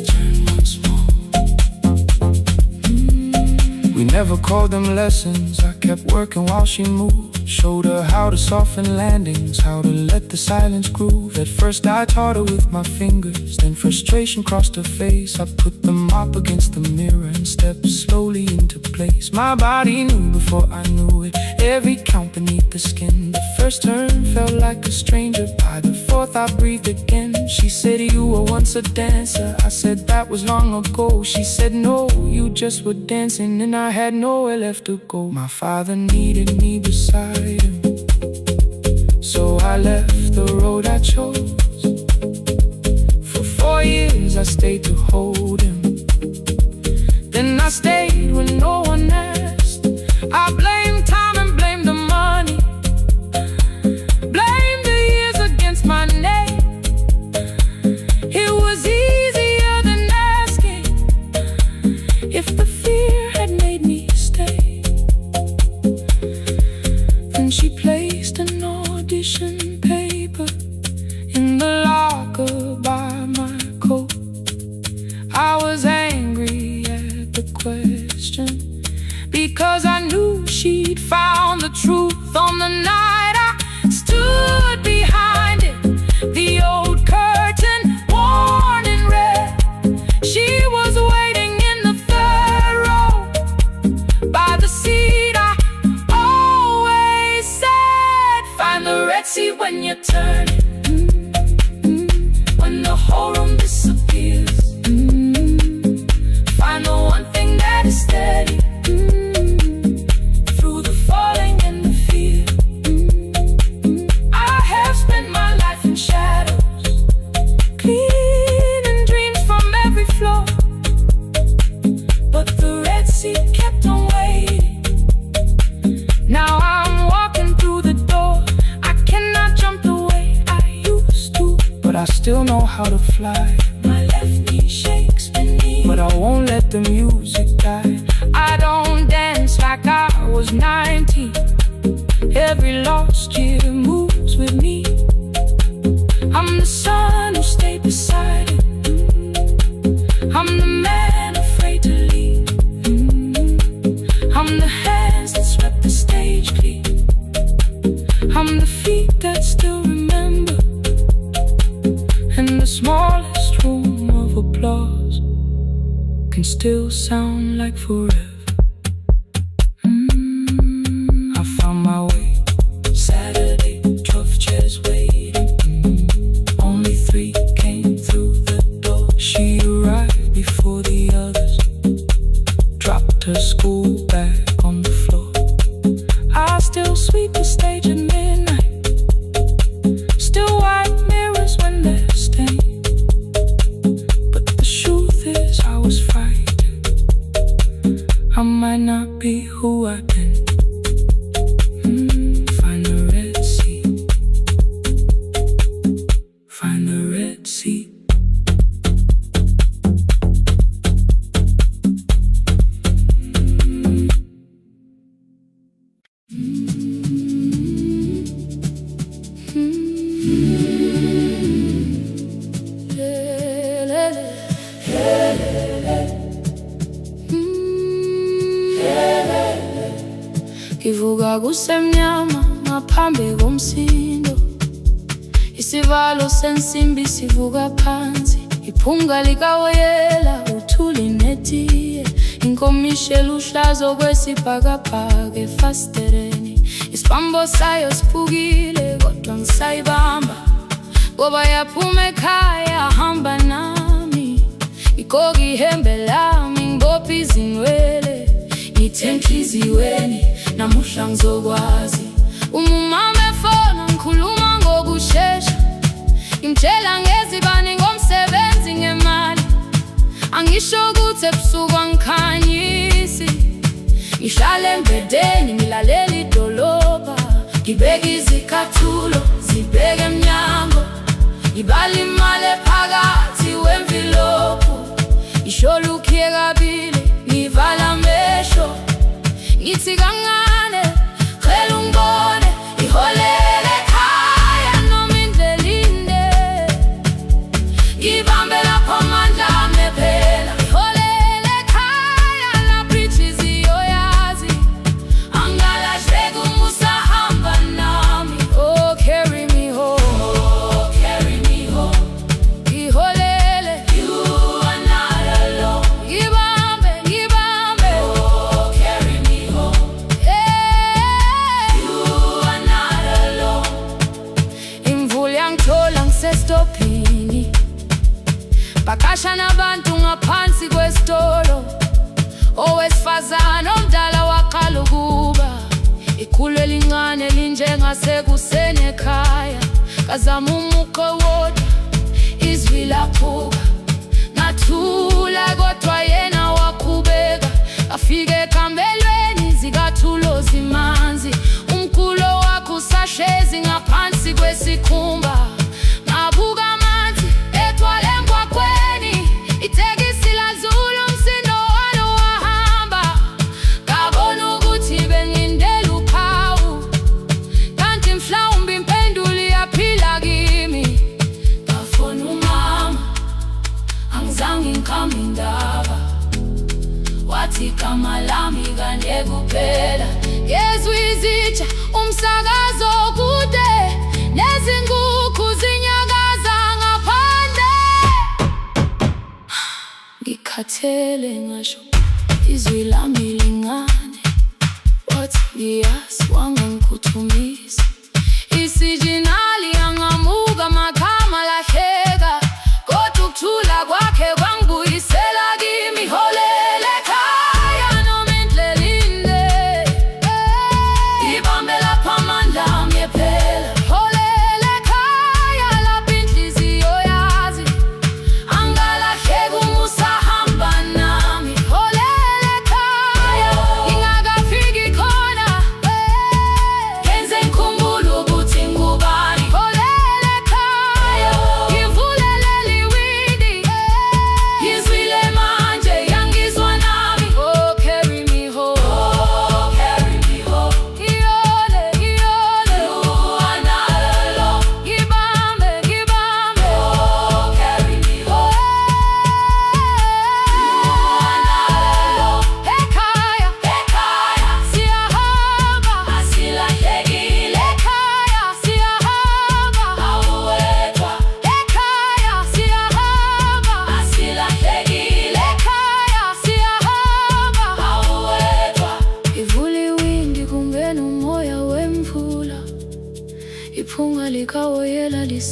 turn once more. We never called them lessons. I kept working while she moved, showed her how to soften landings, how to let the silence groove. At first I taught her with my fingers, then frustration crossed her face. I put the mop against the mirror and stepped slowly into place. My body knew before I knew it, every count beneath the skin. The first turn felt like a stranger, by the fourth I breathed again. She said, you were once a dancer. I said, that was long ago. She said, no, you just were dancing, and I had nowhere left to go. My father needed me beside him, so I left the road I chose. For 4 years I stayed to hold him, then I stayed when no one asked. I blamed time and blamed the money, blamed the years against my name. It was easier than asking if the fear had made me stay. Then she placed an audition paper in the locker by my coat. I was angry at the question, because I knew she'd found the truth on the night I stood behind it. The old curtain, worn in red, she was waiting in the third row, by the seat I always said. Find the red sea when you turn it, when the whole room disappears. Find the one thing that is steady through the falling and the fear. I have spent my life in shadows, cleaning dreams from every floor, but the red sea kept on waiting. Now I'm walking through the door. I cannot jump the way I used to, but I still know how to fly. but I won't let the music die. I don't dance like I was 19. Every lost year moves with me. I'm the son who stayed beside it. I'm the man afraid to leave. I'm the hands that swept the stage clean. I'm the feet that still remember. And the smallest room of applause can still sound like forever. I found my way. Saturday, 12 chairs waiting. Only 3 came through the door. She arrived before the others, dropped her school bag on the floor. I still sweep the stage at midnight, still wipe mirrors when they're stained. But the truth is I was frightened. I might not be who I've been. Find the Red Sea. Find the Red Sea. Ngivuka kusemnyama ngaphambi komsindo, isivalo sensimbi sivuka phansi, iphunga likawoyela uthuli netiye, inkomishi eluhlaza okwesibhakabhaka efasitereni. Isibambo sayo siphukile kodwa ngisayibamba, ngoba yaphuma ekhaya hamba nami. Igqoka ihembe lami ngibophe izinwele, ngithe enhliziyweni namuhla ngizokwazi. Umama efona ngikhuluma ngokushesha, ngimtshela ngezibani ngomsebenzi ngemali. Angisho ukuthi ebusuku angikhanyisi, ngihlala embedeni ngilalela idolobha. Ngibeka izicathulo zibheke emnyango, ngibala imali ephakathi wemvilophu. Isholukhiye kabili ngivala amehlo, ngithi kancane cela ungibone. Iholele ekhaya noma indlela inde, ngibambe lapho amandla ami ephela. Iholele ekhaya lapho inhliziyo yazi, angalahleki uma usahamba nami. Oh, carry me home, oh, carry me home. Iholele, you are not alone. Ngibambe, ngibambe, oh, carry me home. Yeah, you are not alone. Imvula yangithola ngisestophini, bakasha nabantu ngaphansi kwesitolo. Owesifazane omdala waqala ukuba, ikhulu elincane linjengasekuseni ekhaya. Kazama umuqo wodwa, izwi laphuka, ngathula kodwa yena waqhubeka. Afike ekambelweni zikathulo zimanzi, umkhulo wakho usahlezi ngaphansi kwesikhumba. Ngabuka amanzi ethwale emgwaqweni, itekisi ladlula umsindo walo wahamba. Ngabona ukuthi bengindela uphawu, kanti mhlawumbe impendulo iyaphila kimi. Ngafona umama, angizange ngikhambe indaba, wathi igama lami kanye kuphela. Yezwa izitsha, umsakazo kude, nezinkukhu zinyakaza ngaphandle. Ngikhathele ngasho izwi lami lingane, wathi ngiyazi wangangikhuthumisa. Isijinali yangamuka magama lahleka, kodwa ukuthula kwakhe kwangibuyisela kimi. Iholele ekhaya noma indlela inde, ngibambe lapho amandla ami ephela. Iholele ekhaya lapho inhliziyo yazi, angalahleki uma usahamba nami. Iholele ekhaya ngingakafiki khona, ngenze ngikhumbule ukuthi ngubani.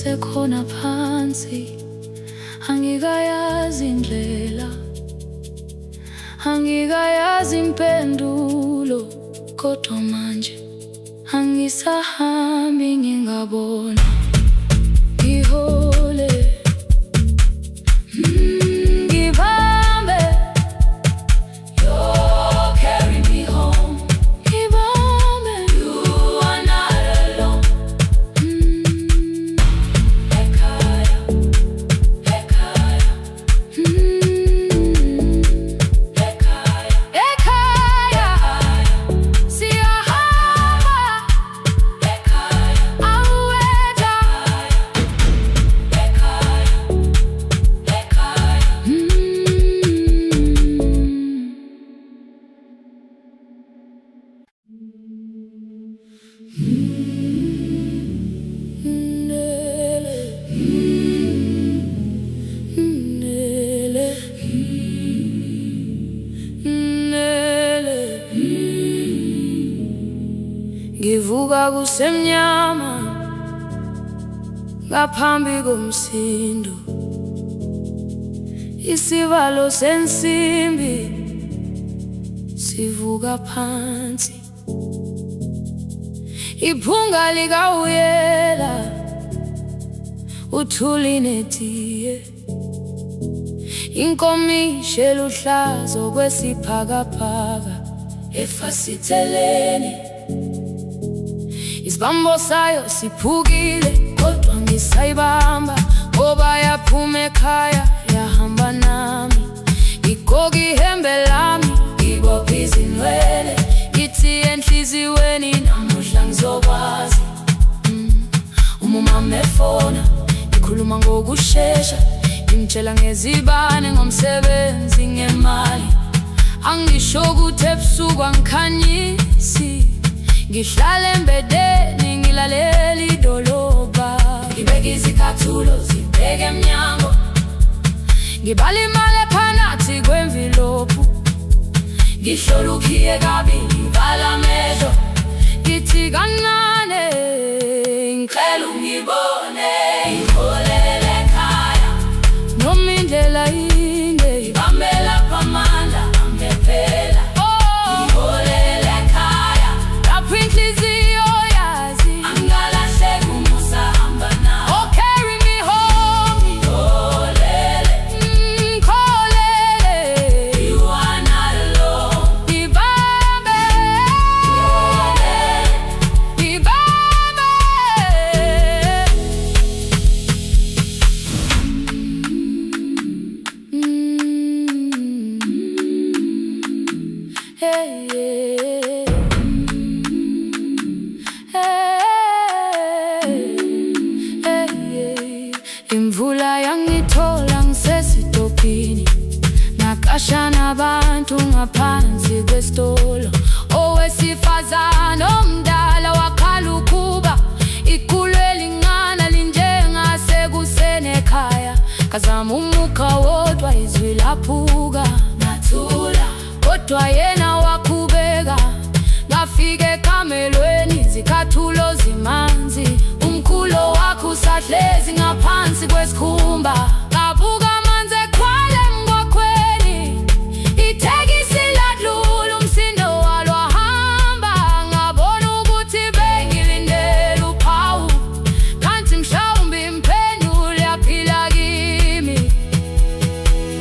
sekhona phansi. Angikayazi indlela, angikayazi impendulo, kodwa manje angisahambi ngingabona. Ngihole, ngibambe, you carry me home. Ngibambe, you are not alone. Ekhaya, ekhaya, ekhaya, ekhaya, siyahamba. Ekhaya, awetha. Ngivuka kusemnyama ngaphambi komsindo, isivalo sensimbi sivuka phansi. Iphunga likawuyela uthuli netiye, inkomishi eluhlaza okwesibhakabhaka efasiteleni. Isibambo sayo siphukile kodwa ngisayibamba, ngoba yaphuma ekhaya yahamba nami. Igqoka ihembe lami, ibopha izinwele, ithi enhliziyweni namuhla ngizokwazi. Umama efona, ikhuluma ngokushesha, imtshela ngezibane, ngomsebenzi, ngemali. Angisho ukuthi ebusuku angikhanyisi, ngihlala embedeni ngilalela idolobha. Ngibeka izicathulo zibheke emnyango, ngibala imali ephakathi kwemvilophu. Ngihlola ukhiye kabili, ngivala amehlo, ngithi kancane ngicela ungibone. Ngiholele ekhaya noma indlela inde, ngibambela phamandla angephela. Ngiholele ekhaya lapho inhliziyo yazi angalahleki umusa hamba nawe. Oh, carry me home. Ngiholele, ngikholele, you are not alone. Ngibambe, ngibambe. Hey, yeah. Hey, yeah. Imvula yangithola ngisesitopini, nakasha nabantu ngaphansi kwesitolo. Owesifazane omdala wakhala ukuba ikhulu elingana linjengasekuseni ekhaya. Kazama umukha wodwa izwi laphuka, ngathula kodwa yena wakhubeka. Ngafika ekamelweni, izicathulo zimanzi, umkhulo wakho usahlezi ngaphansi kwesikhumba. Ngabuka amanzi ekhwale emgwaqweni, ithekisi ladlula, umsindo walo wahamba. Ngabona ukuthi bengilindele uphawu, kanti mhlawumbe impendulo yaphila kimi.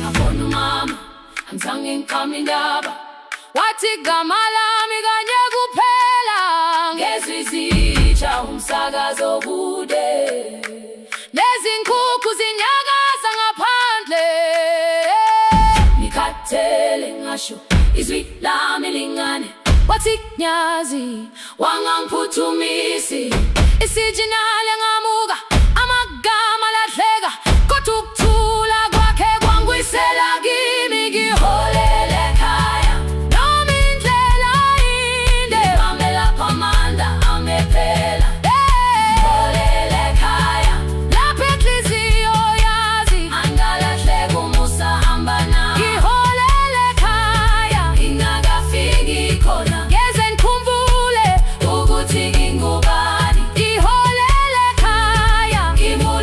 Ngabona umama angizange ngiqame indaba, wathi igama lami kanye kuphela. Ngezwi izitsha umsakazo kude, nezinkukhu zinyakaza ngaphandle. Ngikhathele ngasho izwi lami lingane, wathi nyazi wangangiphuthumisi. Isijinale ngamuka, amagama lahleka, kodwa ukuthula kwakhe kwangwisela kimi. Ngiholele ekhaya noma indlela inde, ngibambela phamandla angephela. Ngiholele ekhaya lapho inhliziyo yazi angalahleki umusa hamba nawe. Ngiholele ekhaya ingakafiki khona, ngeze ngikhumbule ukuthi ngingubani. Ngiholele ekhaya, ngimulele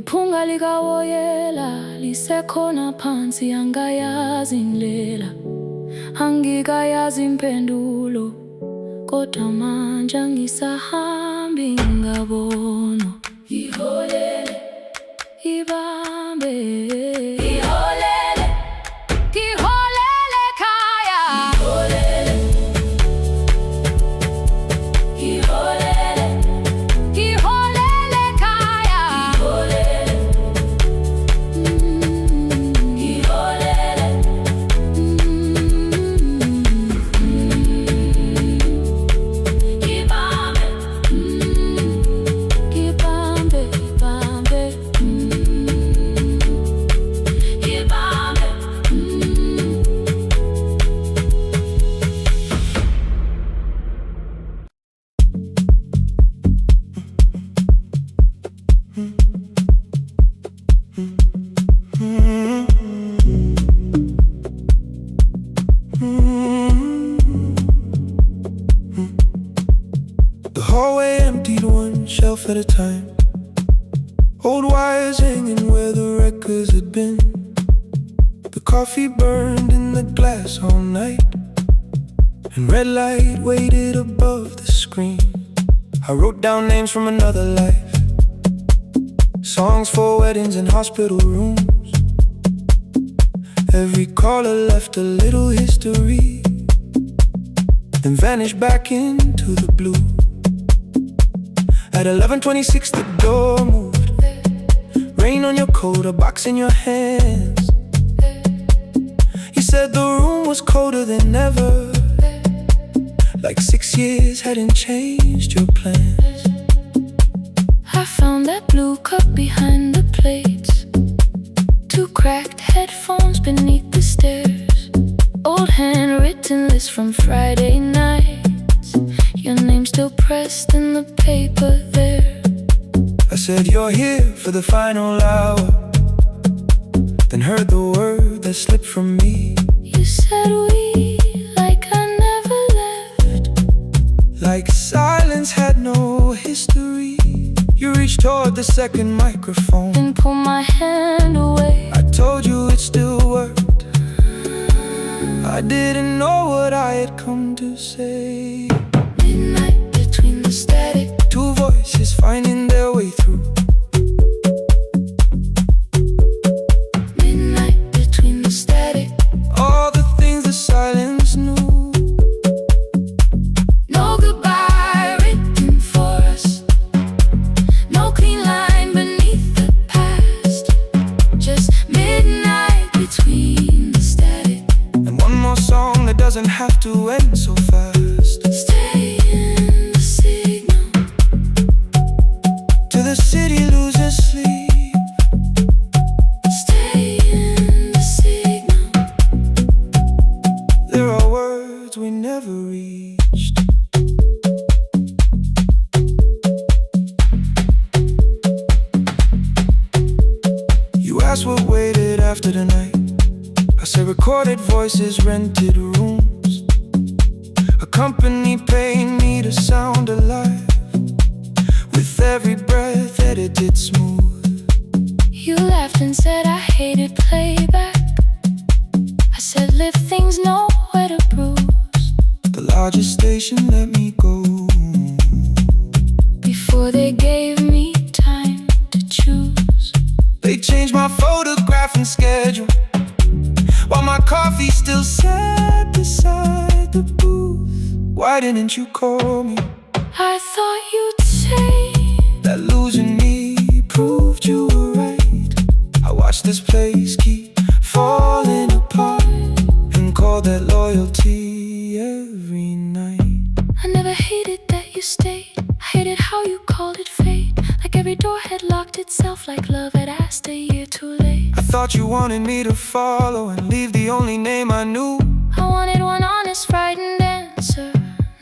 iphunga likawoyela lisekhona phansi, angayazi indlela, angikayazi impendulo, kodwa manje angisahambi ngabono. Iholele, ibambe, iholele, iholele khaya, iholele, iholele, iholele khaya, iholele, iholele, ibambe, ibambe, ibambe, ibambe. The hallway emptied one shelf at a time. Old wires hanging where the records had been. The coffee burned in the glass all night, and red light waited above the screen. I wrote down names from another life, songs for weddings and hospital rooms. Every caller left a little history, then vanished back into the blue. At 11:26 the door moved. Rain on your coat, a box in your hands. You said the room was colder than ever, like 6 years hadn't changed your plans. I found that blue cup behind the plates, 2 cracked headphones beneath the stairs, old handwritten list from Friday nights, your name still pressed in the paper there. I said you're here for the final hour, then heard the word that slipped from me. You said we, like I never left, Like silence had no history. You reached toward the second microphone, then pulled my hand away. I told you it still worked. I didn't know what I had come to say. Midnight between the static, 2 voices finding their way through. midnight between the static. All the things the silence knew. No goodbye written for us, no clean line beneath the past, just midnight between the static. And one more song that doesn't have to end so fast. Stay in the signal, To the city loses sleep. stay in the signal. There are words we never reached. You asked what waited after the night. I said recorded voices, rented rooms, a company paying me to sound alive, with every breath edited smooth. You laughed and said I hated playback. I said live things nowhere to bruise, The largest station let me go. before they gave me time to choose. They changed my photograph and schedule, while my coffee still sat beside the booth. Why didn't you call me? I thought you'd say That losing me proved you were right. I watched this place keep falling apart, and called that loyalty every night. I never hated that you stayed, I hated how you called it fate, like every door had locked itself, like love had asked a year too late. I thought you wanted me to follow and leave the only name I knew. I wanted one honest, frightened answer,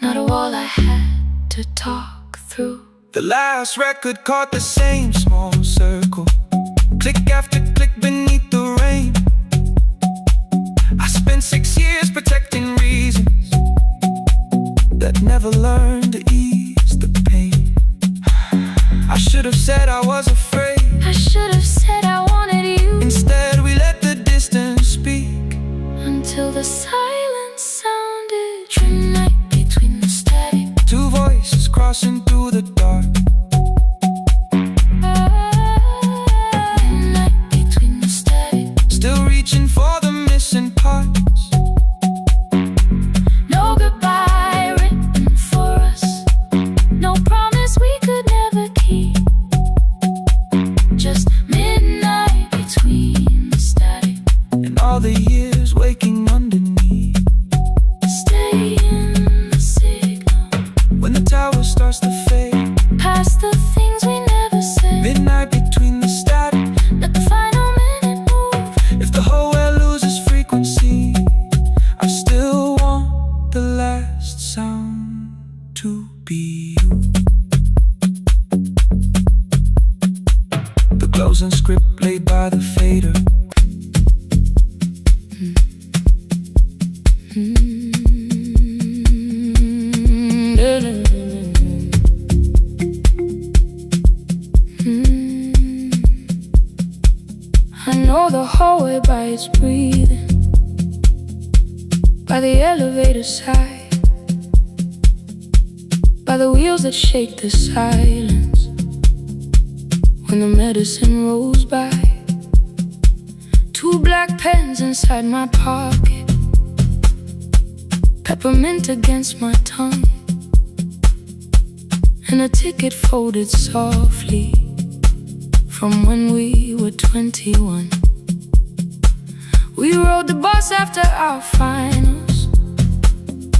not a wall I had to talk through. The last record caught the same small circle, click after click beneath the rain. I spent 6 years protecting reasons that never learned to ease the pain. I should have said I was afraid. I should have I know the hallway by its breathing, by the elevator side, by the wheels that shake the silence when the medicine rolls by. Two black pens inside my pocket, peppermint against my tongue, and a ticket folded softly from when we were 21. We rode the bus after our finals,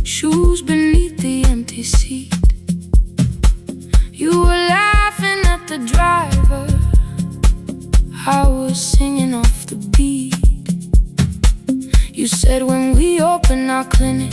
shoes beneath the empty seat. You were laughing at the driver, I was singing off the beat. You said when we open our clinic,